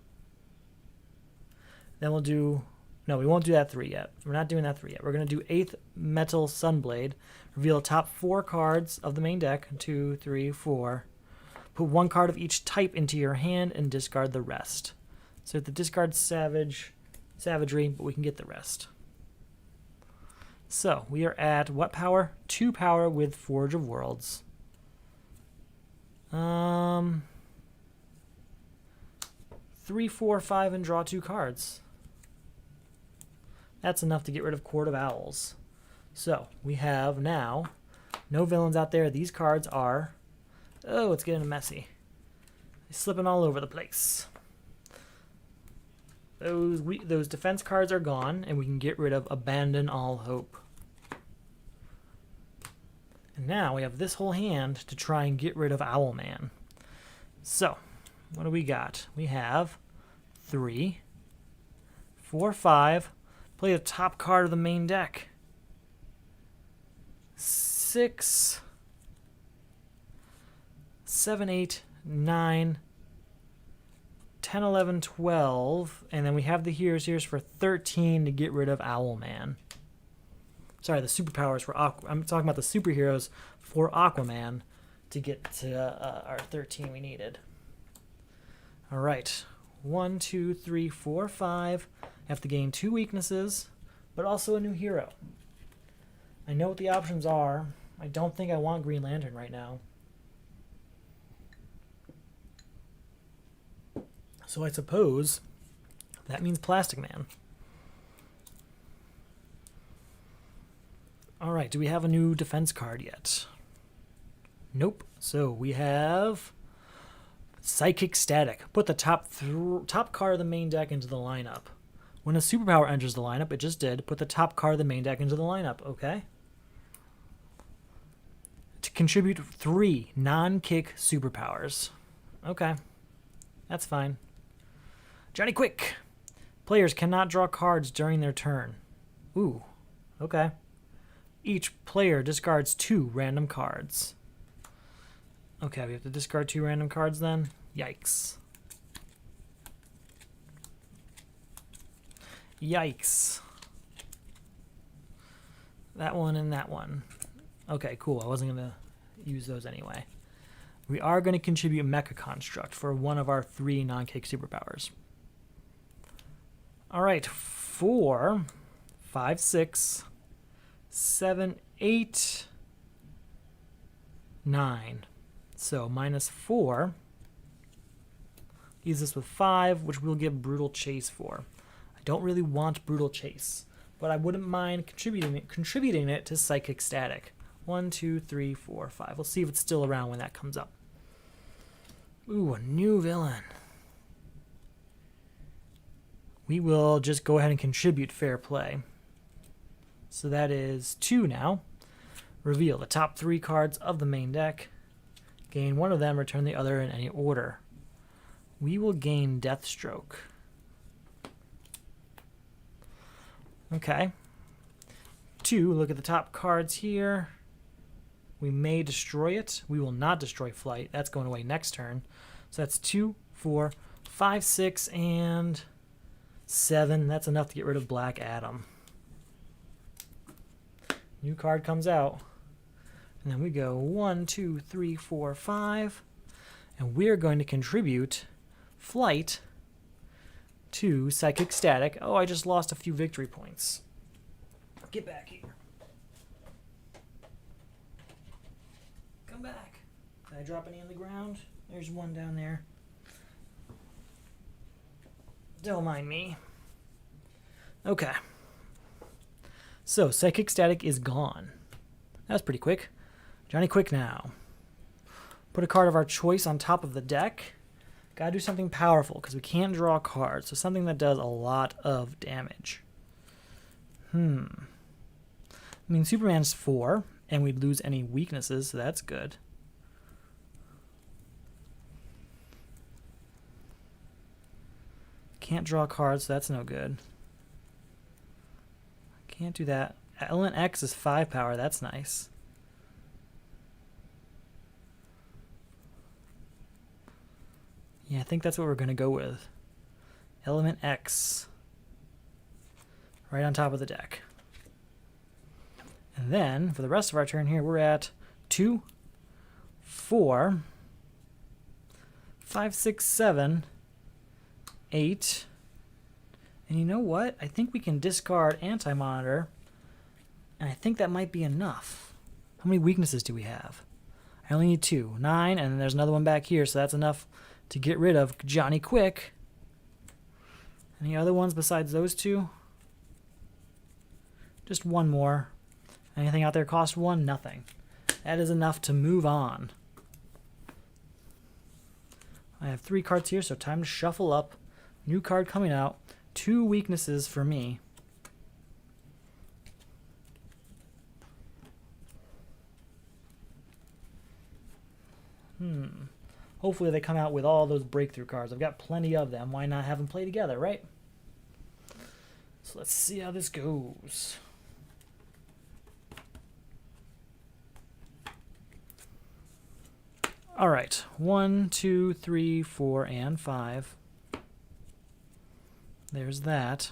Then we'll do, no, we won't do that 3 yet. We're not doing that 3 yet. We're going to do 8th Metal Sunblade. Reveal top 4 cards of the main deck. 2, 3, 4. Put 1 card of each type into your hand and discard the rest. So we have to discard Savagery, but we can get the rest. So we are at what power? 2 power with Forge of Worlds. 3, 4, 5, and draw 2 cards. That's enough to get rid of Court of Owls. So we have now no villains out there. These cards are, oh, it's getting messy. They're slipping all over the place. Those defense cards are gone, and we can get rid of Abandon All Hope. And now we have this whole hand to try and get rid of Owlman. So what do we got? We have 3, 4, 5. Play the top card of the main deck. 6, 7, 8, 9, 10, 11, 12. And then we have the heroes for 13 to get rid of Owlman. Sorry, the superpowers for I'm talking about the superheroes for Aquaman to get to our 13 we needed. All right. 1, 2, 3, 4, 5. I have to gain 2 weaknesses, but also a new hero. I know what the options are. I don't think I want Green Lantern right now. So I suppose that means Plastic Man. All right, do we have a new defense card yet? Nope. So we have Psychic Static. Put the top card of the main deck into the lineup. When a superpower enters the lineup, it just did. Put the top card of the main deck into the lineup. Okay. To contribute 3 non-kick superpowers. Okay. That's fine. Johnny Quick. Players cannot draw cards during their turn. Ooh. Okay. Each player discards 2 random cards. Okay, we have to discard 2 random cards then? Yikes. Yikes. That one and that one. Okay, cool. I wasn't going to use those anyway. We are going to contribute Mecha Construct for one of our 3 non-kick superpowers. All right, 4, 5, 6, 7, 8, 9. So -4 leaves us with 5, which we'll give Brutal Chase for. I don't really want Brutal Chase, but I wouldn't mind contributing it to Psychic Static. 1, 2, 3, 4, 5. We'll see if it's still around when that comes up. Ooh, a new villain. We will just go ahead and contribute Fair Play. So that is 2 now. Reveal the top 3 cards of the main deck. Gain one of them, return the other in any order. We will gain Deathstroke. Okay. 2, look at the top cards here. We may destroy it. We will not destroy Flight. That's going away next turn. So that's 2, 4, 5, 6, and 7. That's enough to get rid of Black Adam. New card comes out. And then we go 1, 2, 3, 4, 5. And we're going to contribute Flight to Psychic Static. Oh, I just lost a few victory points. Get back here. Come back. Did I drop any on the ground? There's one down there. Don't mind me. Okay. So, Psychic Static is gone. That was pretty quick. Johnny Quick now. Put a card of our choice on top of the deck. Gotta do something powerful, because we can't draw cards. So something that does a lot of damage. I mean, Superman's 4, and we'd lose any weaknesses, so that's good. Can't draw cards, so that's no good. Can't do that. Element X is 5 power, that's nice. Yeah, I think that's what we're going to go with. Element X. Right on top of the deck. And then, for the rest of our turn here, we're at 2, 4, 5, 6, 7, 8. And you know what? I think we can discard Anti-Monitor. And I think that might be enough. How many weaknesses do we have? I only need 2. 9, and then there's another one back here, so that's enough to get rid of Johnny Quick. Any other ones besides those 2? Just one more. Anything out there cost 1? Nothing. That is enough to move on. I have 3 cards here, so time to shuffle up. New card coming out. 2 weaknesses for me. Hopefully they come out with all those breakthrough cards. I've got plenty of them. Why not have them play together, right? So let's see how this goes. All right. 1, 2, 3, 4, and 5. There's that.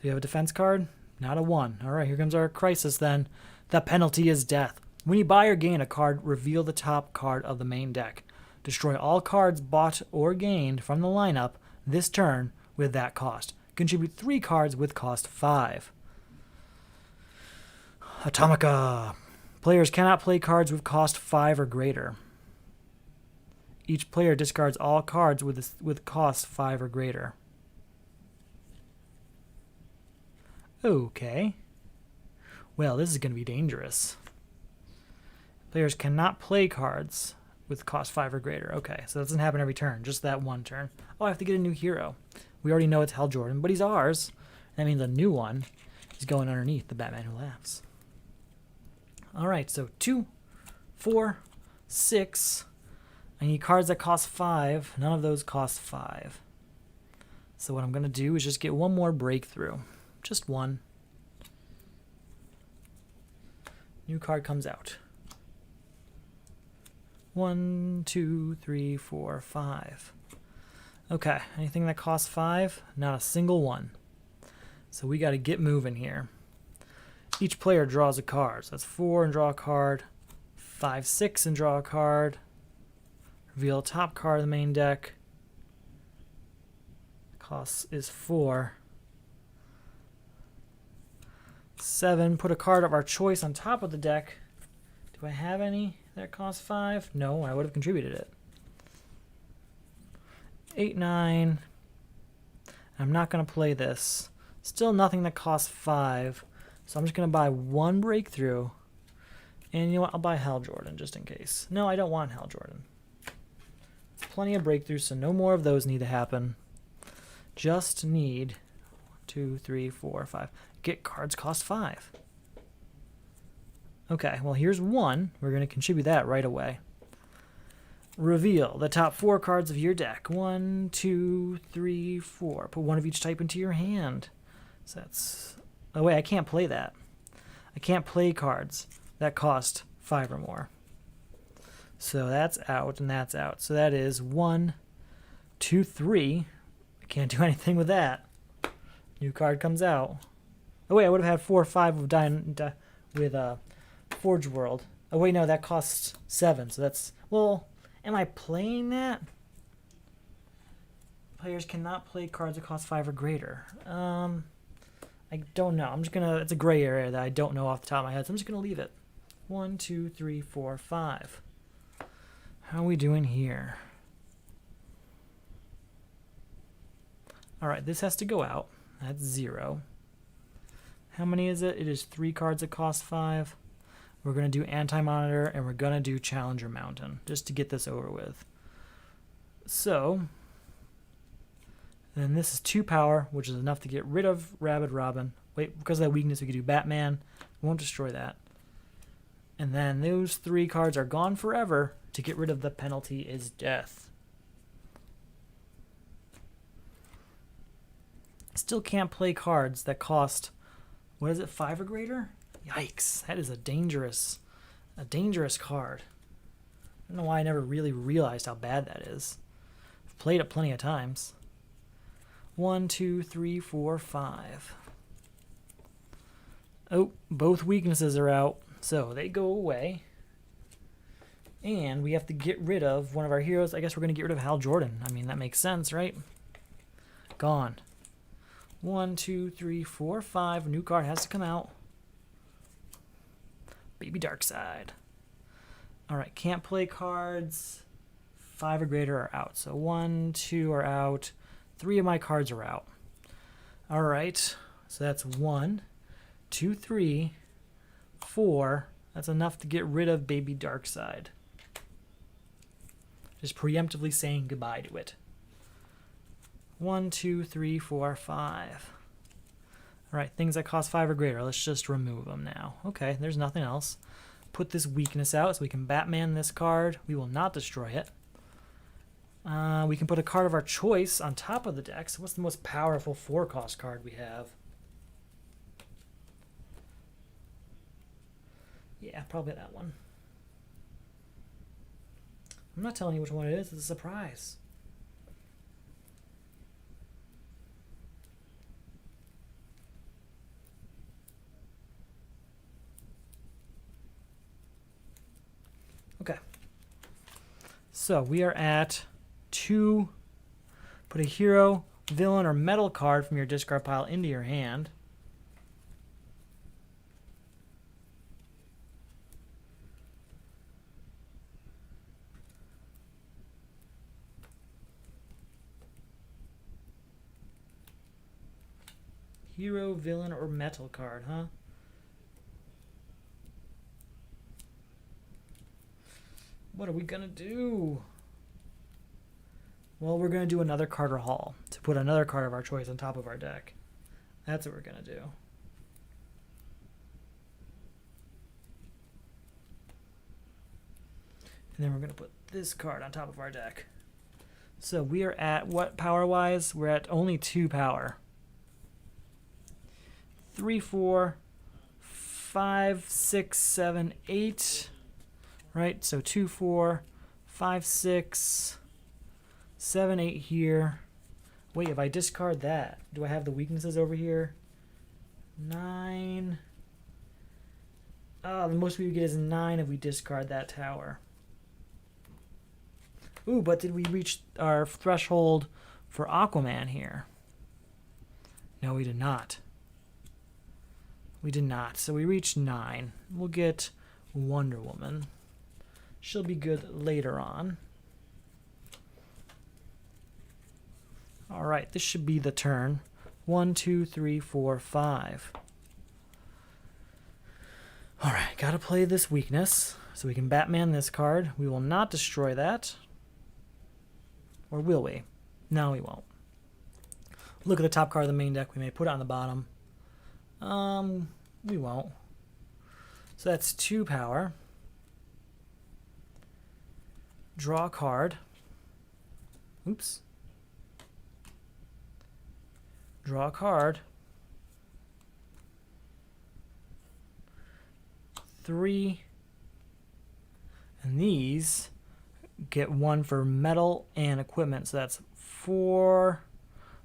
Do you have a defense card? Not a 1. All right, here comes our crisis then. The penalty is death. When you buy or gain a card, reveal the top card of the main deck. Destroy all cards bought or gained from the lineup this turn with that cost. Contribute 3 cards with cost 5. Atomica. Players cannot play cards with cost 5 or greater. Each player discards all cards with cost 5 or greater. Okay. Well, this is going to be dangerous. Players cannot play cards with cost 5 or greater. Okay, so that doesn't happen every turn, just that one turn. Oh, I have to get a new hero. We already know it's Hal Jordan, but he's ours. That means a new one is going underneath the Batman Who Laughs. All right, so 2, 4, 6. I need cards that cost 5. None of those cost 5. So what I'm going to do is just get one more breakthrough. Just one. New card comes out. 1, 2, 3, 4, 5. Okay, anything that costs 5? Not a single one. So we got to get moving here. Each player draws a card. So that's 4 and draw a card. 5, 6 and draw a card. Reveal top card of the main deck. Cost is 4. 7, put a card of our choice on top of the deck. Do I have any that cost 5? No, I would have contributed it. 8, 9. I'm not going to play this. Still nothing that costs 5. So I'm just going to buy one breakthrough. And you know what? I'll buy Hal Jordan just in case. No, I don't want Hal Jordan. Plenty of breakthroughs, so no more of those need to happen. Just need 1, 2, 3, 4, 5. Get cards cost 5. Okay, well here's 1. We're going to contribute that right away. Reveal the top 4 cards of your deck. 1, 2, 3, 4. Put one of each type into your hand. So that's... Oh wait, I can't play that. I can't play cards that cost 5 or more. So that's out and that's out. So that is 1, 2, 3. I can't do anything with that. New card comes out. Oh wait, I would have had 4 or 5 with Forge World. Oh wait, no, that costs 7, so that's... Well, am I playing that? Players cannot play cards that cost 5 or greater. I don't know. I'm just gonna... It's a gray area that I don't know off the top of my head, so I'm just gonna leave it. 1, 2, 3, 4, 5. How are we doing here? Alright, this has to go out. That's 0. How many is it? It is 3 cards that cost 5. We're going to do Anti-Monitor, and we're going to do Challenger Mountain, just to get this over with. So, then this is 2 power, which is enough to get rid of Rabid Robin. Wait, because of that weakness, we could do Batman. We won't destroy that. And then those 3 cards are gone forever. To get rid of the penalty is death. Still can't play cards that cost... What is it, 5 or greater? Yikes, that is a dangerous card. I don't know why I never really realized how bad that is. I've played it plenty of times. 1, 2, 3, 4, 5. Oh, both weaknesses are out, so they go away. And we have to get rid of one of our heroes. I guess we're going to get rid of Hal Jordan. I mean, that makes sense, right? Gone. 1, 2, 3, 4, 5. New card has to come out. Baby Darkseid. Alright, can't play cards. 5 or greater are out. So 1, 2 are out. 3 of my cards are out. Alright, so that's 1, 2, 3, 4. That's enough to get rid of Baby Darkseid. Just preemptively saying goodbye to it. 1, 2, 3, 4, 5. Alright, things that cost 5 or greater. Let's just remove them now. Okay, there's nothing else. Put this weakness out so we can Batman this card. We will not destroy it. We can put a card of our choice on top of the deck. So what's the most powerful 4-cost card we have? Yeah, probably that one. I'm not telling you which one it is. It's a surprise. Okay. So we are at 2. Put a hero, villain, or metal card from your discard pile into your hand. Hero, villain, or metal card, huh? What are we going to do? Well, we're going to do another Carter Hall to put another card of our choice on top of our deck. That's what we're going to do. And then we're going to put this card on top of our deck. So we are at, what power-wise? We're at only 2 power. 3, 4, 5, 6, 7, 8. Right, so 2, 4, 5, 6, 7, 8 here. Wait, if I discard that, do I have the weaknesses over here? 9. Oh, the most we would get is 9 if we discard that tower. Ooh, but did we reach our threshold for Aquaman here? No, we did not. We did not. So we reached 9. We'll get Wonder Woman. She'll be good later on. Alright, this should be the turn. 1, 2, 3, 4, 5. Alright, gotta play this weakness. So we can Batman this card. We will not destroy that. Or will we? No, we won't. Look at the top card of the main deck. We may put it on the bottom. We won't. So that's 2 power. Draw a card. Oops. Draw a card. 3. And these get 1 for metal and equipment. So that's 4,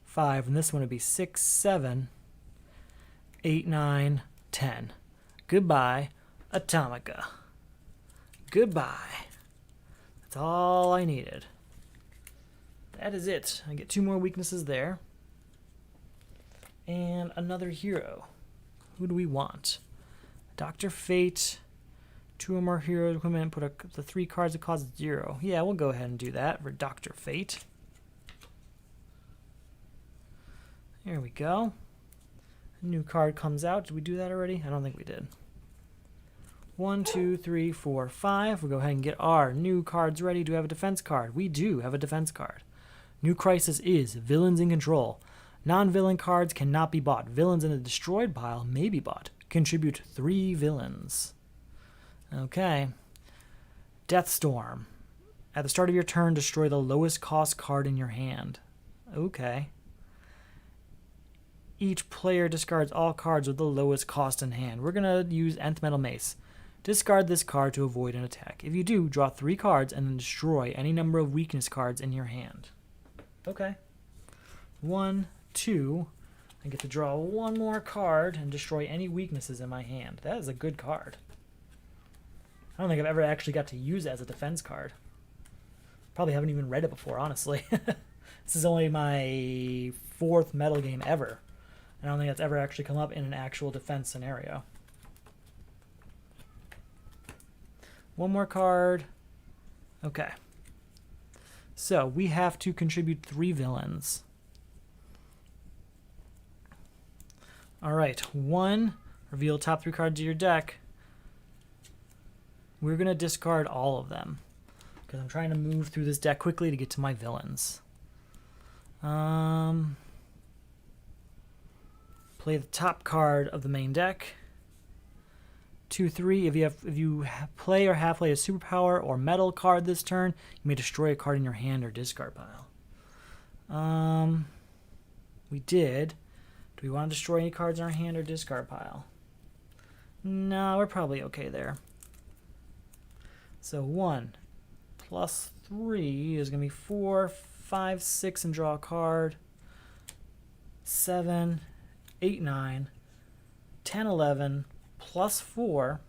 5. And this one would be 6, 7, 8, 9, 10. Goodbye. Atomica. Goodbye. That's all I needed. That is it. I get 2 more weaknesses there. And another hero. Who do we want? Dr. Fate. 2 or more heroes equipment. Put the 3 cards that cause 0. Yeah, we'll go ahead and do that for Dr. Fate. There we go. A new card comes out. Did we do that already? I don't think we did. 1, 2, 3, 4, 5. We'll go ahead and get our new cards ready. Do we have a defense card? We do have a defense card. New crisis is villains in control. Non-villain cards cannot be bought. Villains in the destroyed pile may be bought. Contribute 3 villains. Okay. Deathstorm. At the start of your turn, destroy the lowest cost card in your hand. Okay. Each player discards all cards with the lowest cost in hand. We're going to use Nth Metal Mace. Discard this card to avoid an attack. If you do, draw 3 cards and then destroy any number of weakness cards in your hand. Okay. 1, 2. I get to draw 1 more card and destroy any weaknesses in my hand. That is a good card. I don't think I've ever actually got to use it as a defense card. Probably haven't even read it before, honestly. This is only my 4th metal game ever. I don't think that's ever actually come up in an actual defense scenario. 1 more card. Okay. So we have to contribute 3 villains. Alright, 1. Reveal top 3 cards of your deck. We're going to discard all of them, because I'm trying to move through this deck quickly to get to my villains. Play the top card of the main deck. 2, 3. If you play or have played a superpower or metal card this turn, you may destroy a card in your hand or discard pile. We did. Do we want to destroy any cards in our hand or discard pile? No, we're probably okay there. So 1 plus 3 is going to be 4, 5, 6, and draw a card. 7, 8, 9, 10, 11, plus 4.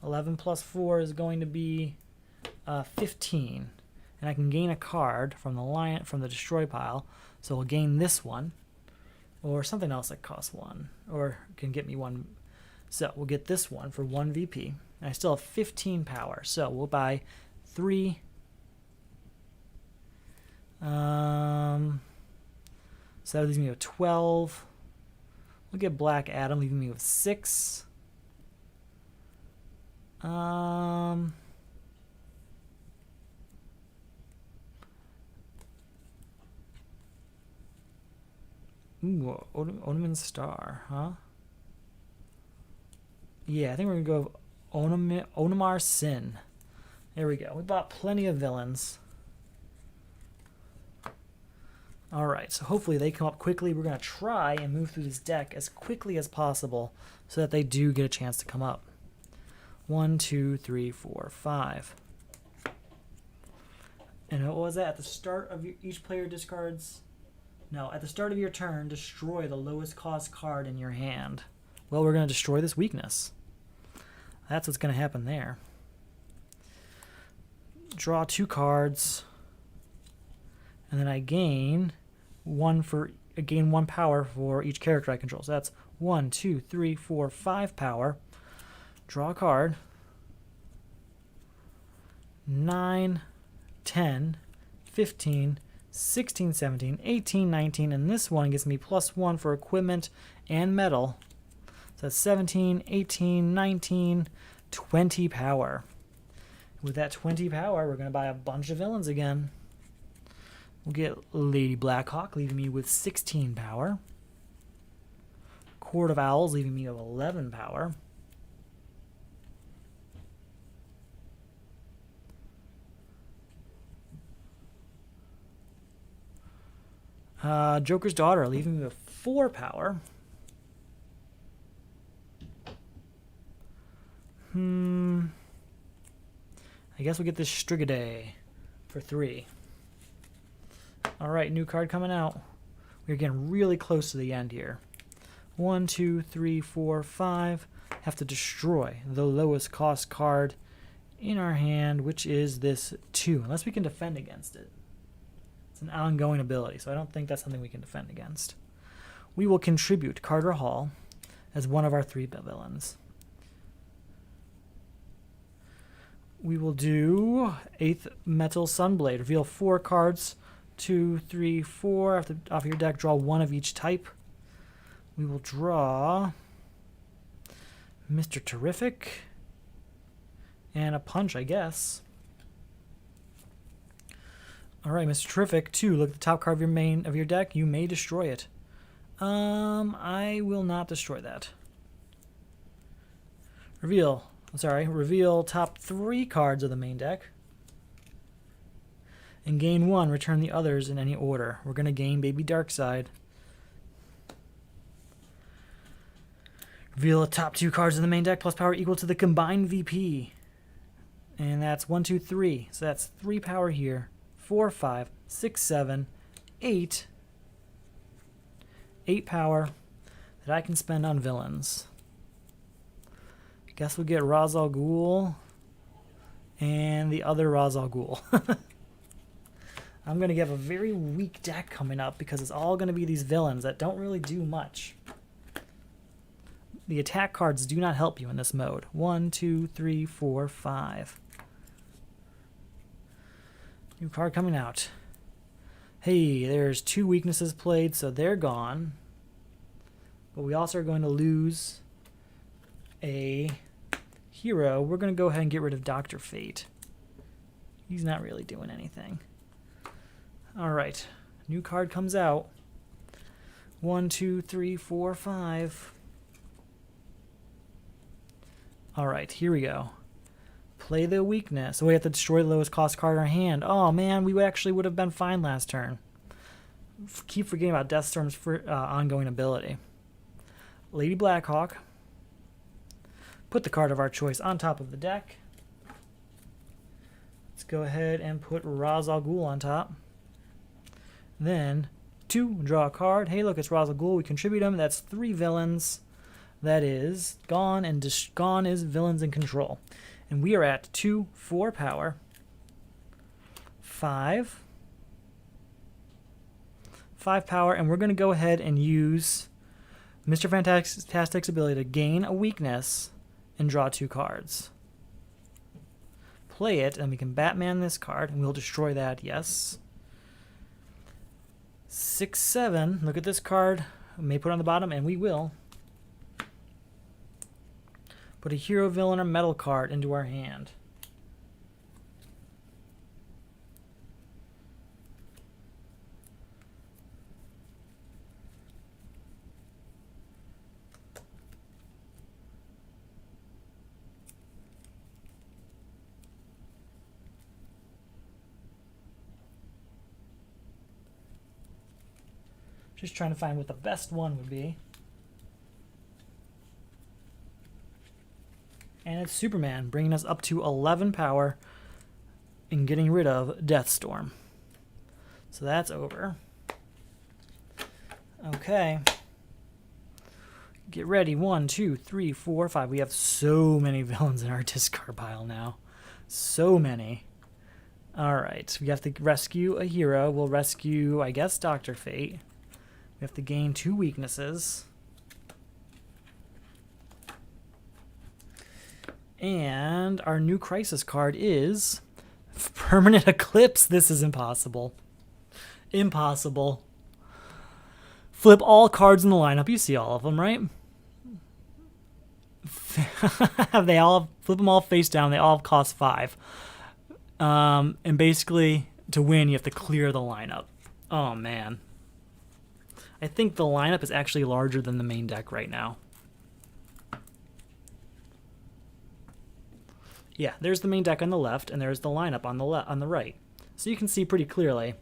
11 plus 4 is going to be 15. And I can gain a card from the destroy pile. So we'll gain this one. Or something else that costs 1. Or can get me 1. So we'll get this one for 1 VP. And I still have 15 power. So we'll buy 3. So that leaves me with 12. We'll get Black Adam, leaving me with 6. Ooh, Owlman Star, huh? Yeah, I think we're going to go Onamar Sin. There we go. We bought plenty of villains. Alright, so hopefully they come up quickly. We're going to try and move through this deck as quickly as possible so that they do get a chance to come up. 1, 2, 3, 4, 5. And what was that? At the start of each player discards... No, at the start of your turn, destroy the lowest cost card in your hand. Well, we're going to destroy this weakness. That's what's going to happen there. Draw 2 cards. And then I gain 1 power for each character I control. So that's 1, 2, 3, 4, 5 power. Draw a card. 9, 10, 15, 16, 17, 18, 19, and this one gives me +1 for equipment and metal. So that's 17, 18, 19, 20 power. With that 20 power, we're going to buy a bunch of villains again. We'll get Lady Blackhawk, leaving me with 16 power. Court of Owls, leaving me with 11 power. Joker's Daughter, leaving me with 4 power. I guess we'll get this Strigaday for 3. Alright, new card coming out. We're getting really close to the end here. 1, 2, 3, 4, 5. have to destroy the lowest cost card in our hand, which is this 2, unless we can defend against it. It's an ongoing ability, so I don't think that's something we can defend against. We will contribute Carter Hall as one of our 3 villains. We will do 8th Metal Sunblade. Reveal 4 cards, 2, 3, 4. Off your deck, draw 1 of each type. We will draw Mr. Terrific and a punch, I guess. All right, Mr. Terrific, 2. Look at the top card of your deck. You may destroy it. I will not destroy that. Reveal top 3 cards of the main deck. And gain 1. Return the others in any order. We're going to gain Baby Darkside. Reveal the top 2 cards of the main deck plus power equal to the combined VP. And that's 1, 2, 3. So that's 3 power here. 4, 5, 6, 7, 8. 8 power that I can spend on villains. Guess we'll get Ra's al Ghul and the other Ra's al Ghul. I'm going to have a very weak deck coming up because it's all going to be these villains that don't really do much. The attack cards do not help you in this mode. 1, 2, 3, 4, 5. New card coming out. Hey, there's 2 weaknesses played, so they're gone. But we also are going to lose a hero. We're going to go ahead and get rid of Dr. Fate. He's not really doing anything. Alright, new card comes out. 1, 2, 3, 4, 5. Alright, here we go. Play the weakness. So we have to destroy the lowest cost card in our hand. Oh man, we actually would have been fine last turn. Keep forgetting about Deathstorm's ongoing ability. Lady Blackhawk. Put the card of our choice on top of the deck. Let's go ahead and put Ra's al Ghul on top. Then 2, draw a card. Hey, look, it's Ra's al Ghul. We contribute him. That's 3 villains. That is gone, and gone is villains in control. And we are at 2, 4 power. 5 power, and we're going to go ahead and use Mr. Fantastic's ability to gain a weakness and draw 2 cards. Play it, and we can Batman this card, and we'll destroy that, yes. 6, 7, look at this card. We may put it on the bottom, and we will. Put a hero, villain, or metal card into our hand. Just trying to find what the best one would be. And it's Superman, bringing us up to 11 power and getting rid of Deathstorm. So that's over. Okay. Get ready. 1, 2, 3, 4, 5. We have so many villains in our discard pile now. So many. Alright, we have to rescue a hero. We'll rescue, I guess, Dr. Fate. We have to gain 2 weaknesses. And our new crisis card is Permanent Eclipse. This is impossible. Impossible. Flip all cards in the lineup. You see all of them, right? They all flip them all face down. They all cost 5. And basically, to win, you have to clear the lineup. Oh, man. I think the lineup is actually larger than the main deck right now. Yeah, there's the main deck on the left, and there's the lineup on the right. So you can see pretty clearly,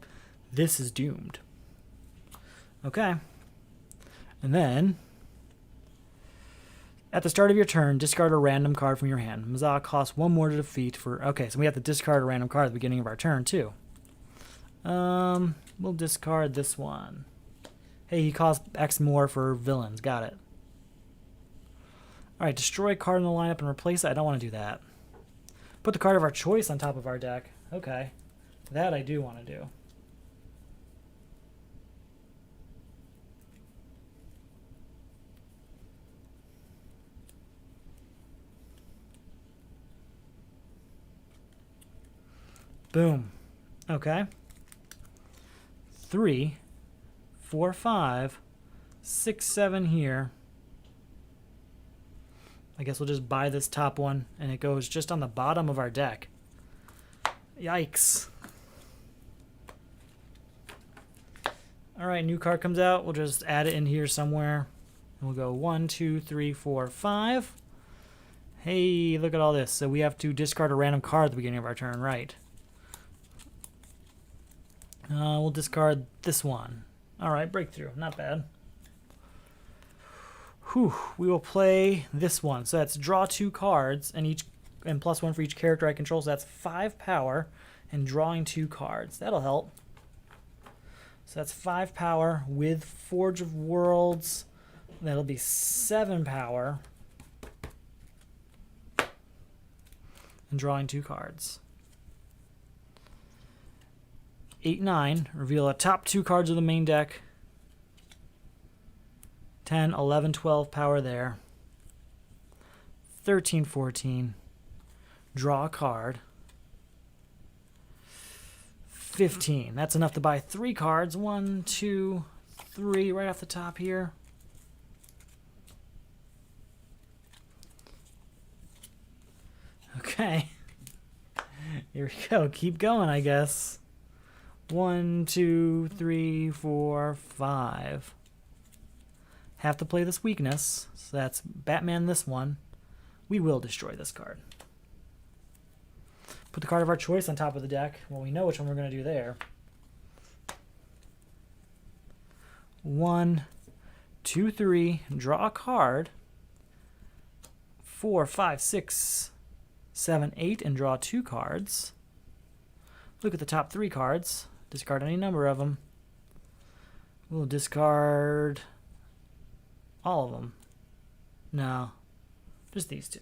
this is doomed. Okay. And then, at the start of your turn, discard a random card from your hand. Mazahs costs 1 more to defeat for... Okay, so we have to discard a random card at the beginning of our turn, too. We'll discard this one. Hey, he costs X more for villains. Got it. Alright, destroy a card in the lineup and replace it. I don't want to do that. Put the card of our choice on top of our deck. Okay. That I do want to do. Boom. Okay. 3, 4, 5, 6, 7 here. I guess we'll just buy this top one, and it goes just on the bottom of our deck. Yikes. Alright, new card comes out. We'll just add it in here somewhere. And we'll go 1, 2, 3, 4, 5. Hey, look at all this. So we have to discard a random card at the beginning of our turn, right? We'll discard this one. Alright, breakthrough. Not bad. Whew. We will play this one. So that's draw 2 cards and +1 for each character I control. So that's 5 power and drawing 2 cards. That'll help. So that's 5 power with Forge of Worlds. That'll be 7 power and drawing 2 cards. 8, 9, reveal the top 2 cards of the main deck. 10, 11, 12 power there. 13, 14, draw a card. 15, that's enough to buy 3 cards. 1, 2, 3, right off the top here. Okay. Here we go. Keep going, I guess. 1, 2, 3, 4, 5. Have to play this weakness. So that's Batman this one. We will destroy this card. Put the card of our choice on top of the deck. Well, we know which one we're going to do there. 1, 2, 3. Draw a card. 4, 5, 6, 7, 8. And draw 2 cards. Look at the top 3 cards. Discard any number of them. We'll discard all of them. No, just these 2.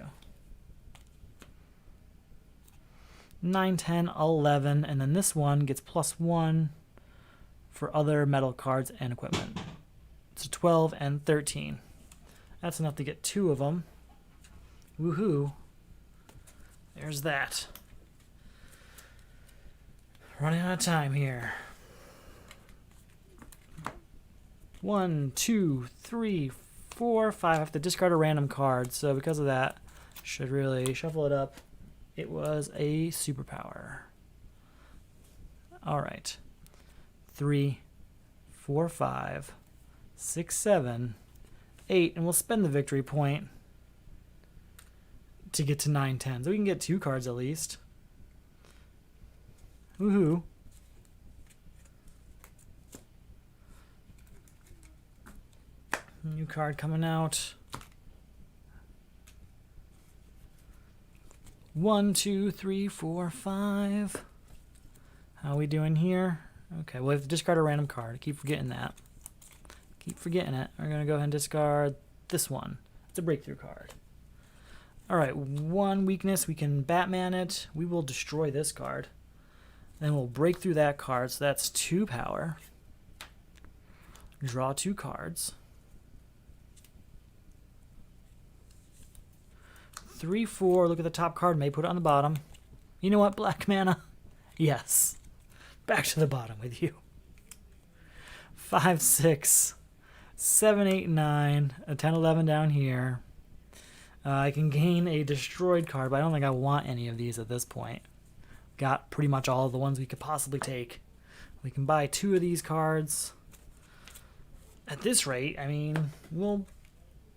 9, 10, 11, and then this one gets +1 for other metal cards and equipment. So 12 and 13. That's enough to get 2 of them. Woohoo. There's that. Running out of time here. 1, 2, 3, 4, 5. I have to discard a random card, so because of that, should really shuffle it up. It was a superpower. Alright. 3, 4, 5, 6, 7, 8, and we'll spend the victory point to get to 9, 10. So we can get 2 cards at least. Woohoo. New card coming out. 1, 2, 3, 4, 5. How are we doing here? Okay, we have to discard a random card. I keep forgetting that. Keep forgetting it. We're going to go ahead and discard this one. It's a breakthrough card. Alright, 1 weakness. We can Batman it. We will destroy this card. Then we'll break through that card. So that's 2 power. Draw 2 cards. 3, 4. Look at the top card. May put it on the bottom. You know what? Black mana. Yes. Back to the bottom with you. 5, 6, 7, 8, 9. A 10, 11 down here. I can gain a destroyed card, but I don't think I want any of these at this point. Got pretty much all of the ones we could possibly take. We can buy 2 of these cards. At this rate, I mean, we'll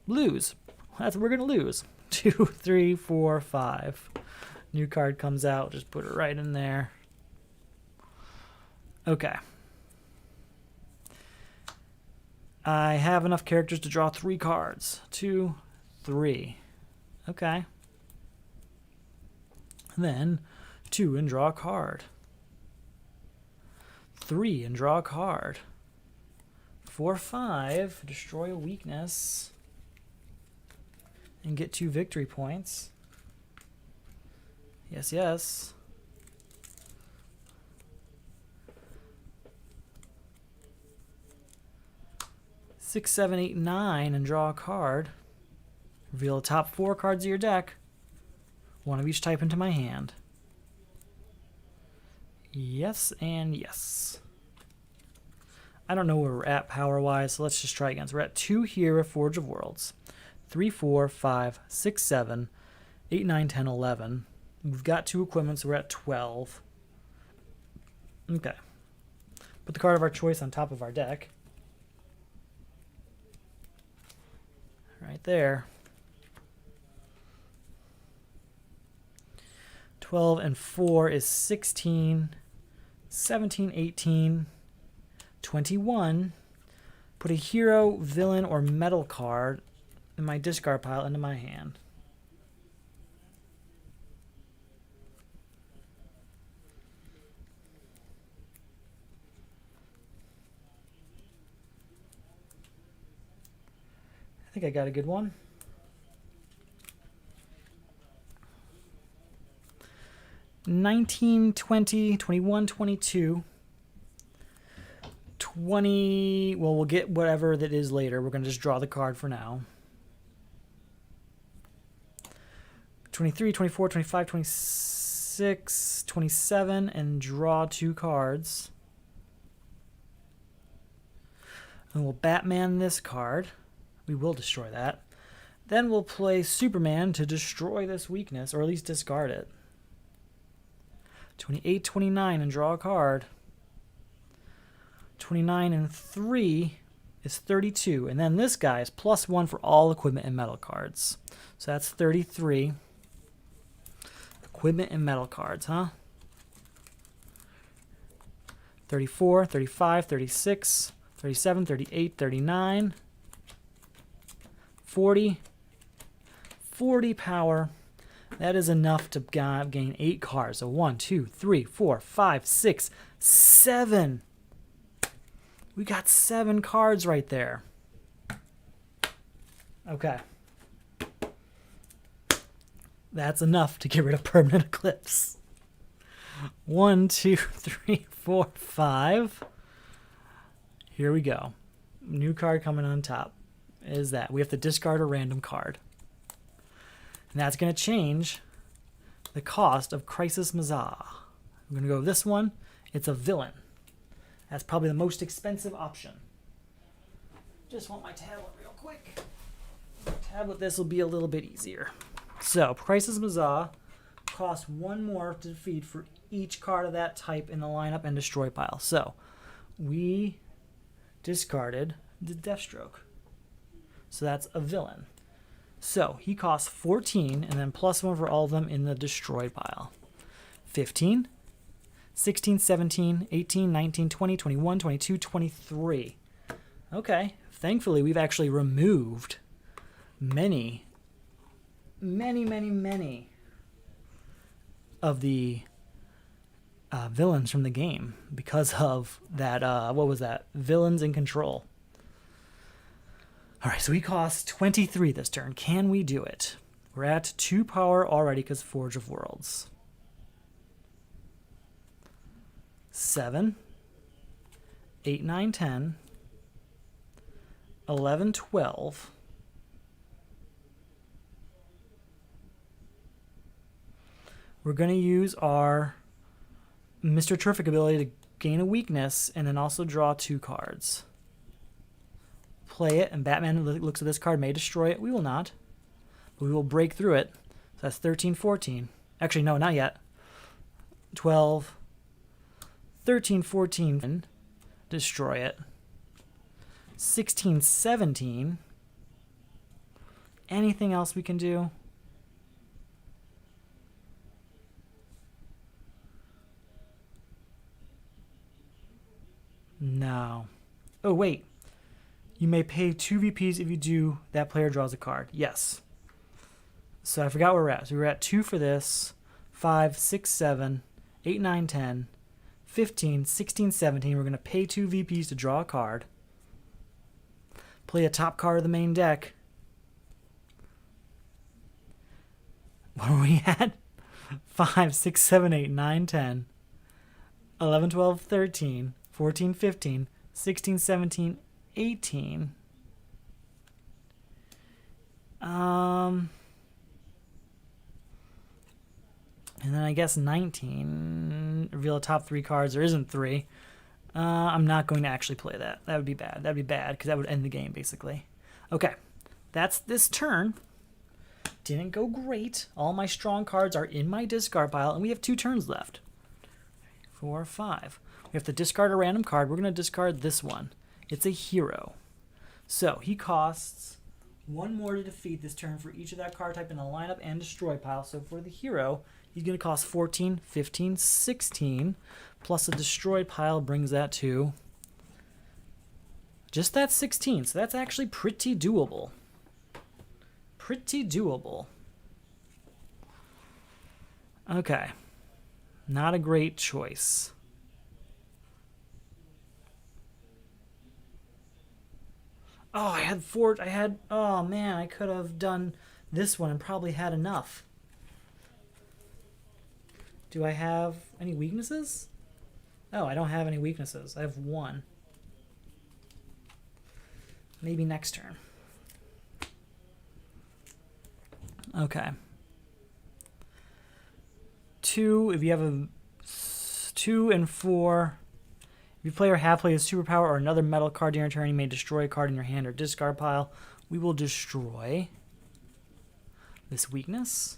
lose. That's what we're going to lose. 2, 3, 4, 5. New card comes out. Just put it right in there. Okay. I have enough characters to draw 3 cards. 2, 3. Okay. Then 2 and draw a card. 3 and draw a card. 4, 5. Destroy a weakness. and get 2 victory points. Yes, yes. Six, 7, 8, 9, and draw a card. Reveal the top 4 cards of your deck. 1 of each type into my hand. Yes and yes. I don't know where we're at power-wise, so let's just try again. So we're at 2 here at Forge of Worlds. 3, 4, 5, 6, 7, 8, 9, 10, 11. We've got 2 equipment, so we're at 12. Okay. Put the card of our choice on top of our deck. Right there. 12 and 4 is 16, 17, 18, 21. Put a hero, villain, or metal card in my discard pile into my hand. I think I got a good one. 19, 20, 21, 22, 20, well, we'll get whatever that is later. We're going to just draw the card for now. 23, 24, 25, 26, 27, and draw 2 cards. And we'll Batman this card. We will destroy that. Then we'll play Superman to destroy this weakness, or at least discard it. 28, 29, and draw a card. 29 and 3 is 32. And then this guy is +1 for all equipment and metal cards. So that's 33. Equipment and metal cards, huh? 34, 35, 36, 37, 38, 39, 40. 40 power. That is enough to gain 8 cards. So 1, 2, 3, 4, 5, 6, 7. We got 7 cards right there. Okay. That's enough to get rid of permanent Eclipse. 1, 2, 3, 4, 5. Here we go. New card coming on top is that. We have to discard a random card. And that's going to change the cost of Crisis Mazah. I'm going to go with this one. It's a villain. That's probably the most expensive option. Just want my tablet real quick. Tablet, this will be a little bit easier. So, Crisis Mazah costs 1 more to defeat for each card of that type in the lineup and destroy pile. So, we discarded the Deathstroke. So that's a villain. So he costs 14 and then +1 for all of them in the destroyed pile. 15, 16, 17, 18, 19, 20, 21, 22, 23. Okay. Thankfully, we've actually removed many of the villains from the game because of that, what was that? Villains in control. All right, so he costs 23 this turn. Can we do it? We're at 2 power already because Forge of Worlds. 7, 8, 9, 10, 11, 12. We're going to use our Mr. Terrific ability to gain a weakness and then also draw 2 cards. Play it, and Batman looks at this card, may destroy it. We will not. But we will break through it. So that's 13, 14. Actually, no, not yet. 12, 13, 14. Destroy it. 16, 17. Anything else we can do? No. Oh, wait. You may pay 2 VPs if you do. That player draws a card. Yes. So I forgot where we're at. So we're at 2 for this. 5, 6, 7, 8, 9, 10, 15, 16, 17. We're going to pay 2 VPs to draw a card. Play a top card of the main deck. What are we at? 5, 6, 7, 8, 9, 10, 11, 12, 13, 14, 15, 16, 17, 18. And then I guess 19. Reveal the top 3 cards. There isn't 3. I'm not going to actually play that. That would be bad. That would be bad because that would end the game, basically. Okay. That's this turn. Didn't go great. All my strong cards are in my discard pile, and we have 2 turns left. 4, 5. We have to discard a random card. We're going to discard this one. It's a hero. So he costs 1 more to defeat this turn for each of that card type in the lineup and destroy pile. So for the hero, he's going to cost 14, 15, 16, plus a destroyed pile brings that to just that 16. So that's actually pretty doable. Pretty doable. Okay. Not a great choice. Oh, I had 4. Oh man, I could have done this one and probably had enough. Do I have any weaknesses? Oh, I don't have any weaknesses. I have 1. Maybe next turn. Okay. 2, if you have a 2 and 4, if you play or have played a superpower or another metal card during your turn, you may destroy a card in your hand or discard pile. We will destroy this weakness.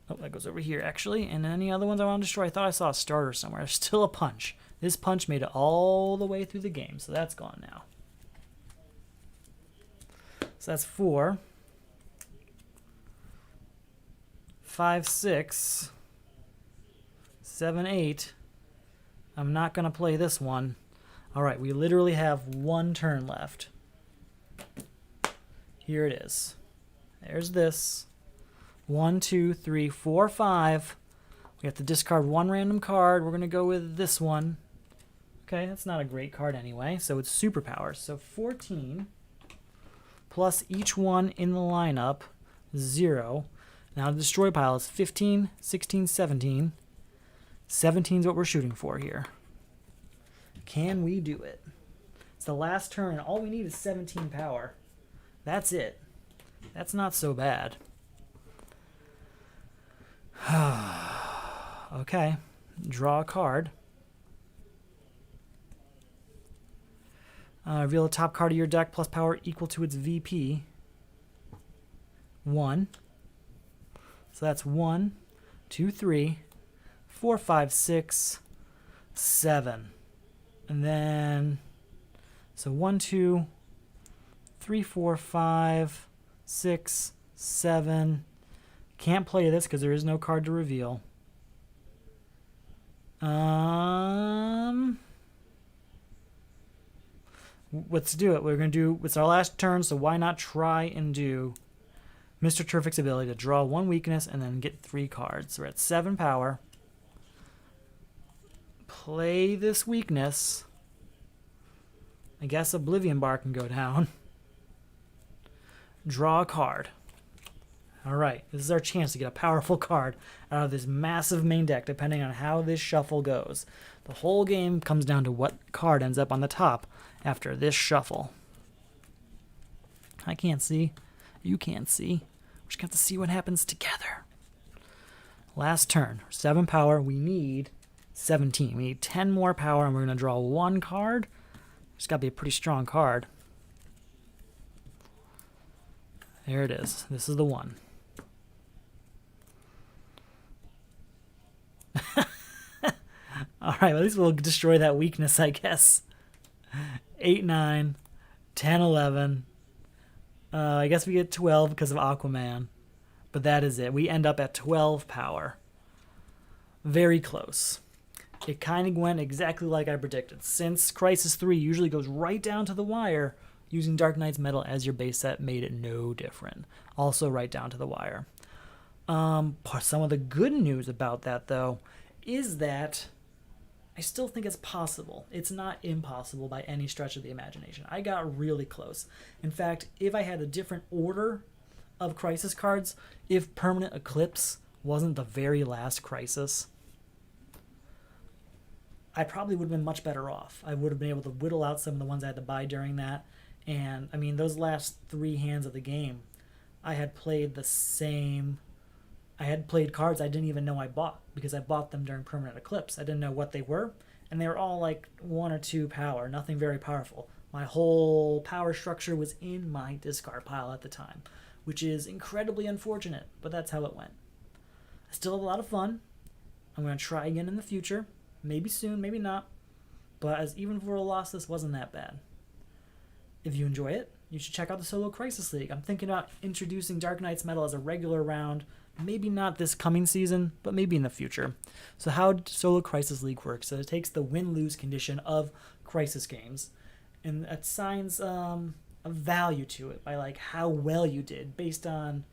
Oh, that goes over here, actually. And any other ones I want to destroy? I thought I saw a starter somewhere. There's still a punch. This punch made it all the way through the game, so that's gone now. So that's 4. 5, 6, 7, 8. I'm not going to play this one. All right, we literally have 1 turn left. Here it is. There's this. 1, 2, 3, 4, 5. We have to discard 1 random card. We're going to go with this one. Okay, that's not a great card anyway, so it's superpowers. So 14 plus each one in the lineup, 0. Now the destroy pile is 15, 16, 17. 17 is what we're shooting for here. Can we do it? It's the last turn, and all we need is 17 power. That's it. That's not so bad. Okay. Draw a card. Reveal the top card of your deck plus power equal to its VP. 1. So that's 1, 2, 3, 4, 5, 6, 7. And then, so 1, 2, 3, 4, 5, 6, 7. Can't play this because there is no card to reveal. Let's do it. We're going to do, it's our last turn, so why not try and do Mr. Terrific's ability to draw 1 weakness and then get 3 cards. So we're at 7 power. Play this weakness. I guess Oblivion Bar can go down. Draw a card. Alright, this is our chance to get a powerful card out of this massive main deck, depending on how this shuffle goes. The whole game comes down to what card ends up on the top after this shuffle. I can't see. You can't see. We just have to see what happens together. Last turn. 7 power. We need 17. We need 10 more power, and we're going to draw 1 card. It's got to be a pretty strong card. There it is. This is the one. Alright, well, at least we'll destroy that weakness, I guess. 8, 9, 10, 11. I guess we get 12 because of Aquaman. But that is it. We end up at 12 power. Very close. It kind of went exactly like I predicted. Since Crisis 3 usually goes right down to the wire, using Dark Knight's Metal as your base set made it no different. Also right down to the wire. Some of the good news about that, though, is that I still think it's possible. It's not impossible by any stretch of the imagination. I got really close. In fact, if I had a different order of Crisis cards, if Permanent Eclipse wasn't the very last Crisis, I probably would have been much better off. I would have been able to whittle out some of the ones I had to buy during that. And, I mean, those last 3 hands of the game, I had played the same... I had played cards I didn't even know I bought, because I bought them during Permanent Eclipse. I didn't know what they were, and they were all like 1 or 2 power, nothing very powerful. My whole power structure was in my discard pile at the time, which is incredibly unfortunate, but that's how it went. I still have a lot of fun. I'm going to try again in the future. Maybe soon, maybe not. But as even for a loss, this wasn't that bad. If you enjoy it, you should check out the Solo Crisis League. I'm thinking about introducing Dark Knight's Metal as a regular round. Maybe not this coming season, but maybe in the future. So how Solo Crisis League works, so it takes the win-lose condition of Crisis games and assigns a value to it by like how well you did based on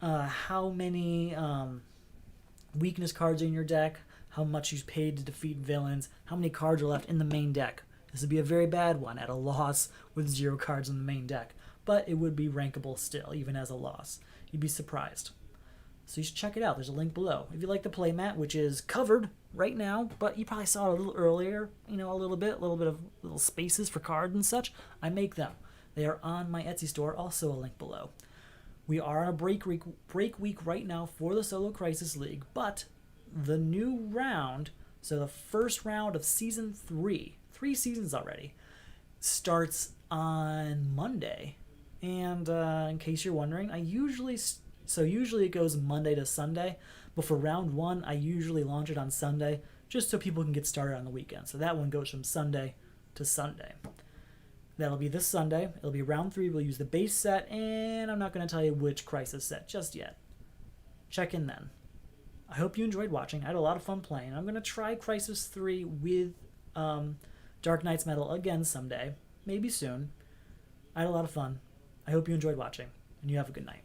how many weakness cards are in your deck, how much you paid to defeat villains, how many cards are left in the main deck. This would be a very bad one at a loss with 0 cards in the main deck, but it would be rankable still, even as a loss. You'd be surprised. So you should check it out. There's a link below. If you like the playmat, which is covered right now, but you probably saw it a little earlier, you know, a little bit of little spaces for cards and such, I make them. They are on my Etsy store, also a link below. We are on a break week right now for the Solo Crisis League, but the new round, so the first round of Season 3 seasons already, starts on Monday. And in case you're wondering, usually it goes Monday to Sunday, but for round 1, I usually launch it on Sunday, just so people can get started on the weekend. So that one goes from Sunday to Sunday. That'll be this Sunday. It'll be round 3. We'll use the base set, and I'm not going to tell you which Crisis set just yet. Check in then. I hope you enjoyed watching. I had a lot of fun playing. I'm going to try Crisis 3 with Dark Knight's Metal again someday. Maybe soon. I had a lot of fun. I hope you enjoyed watching, and you have a good night.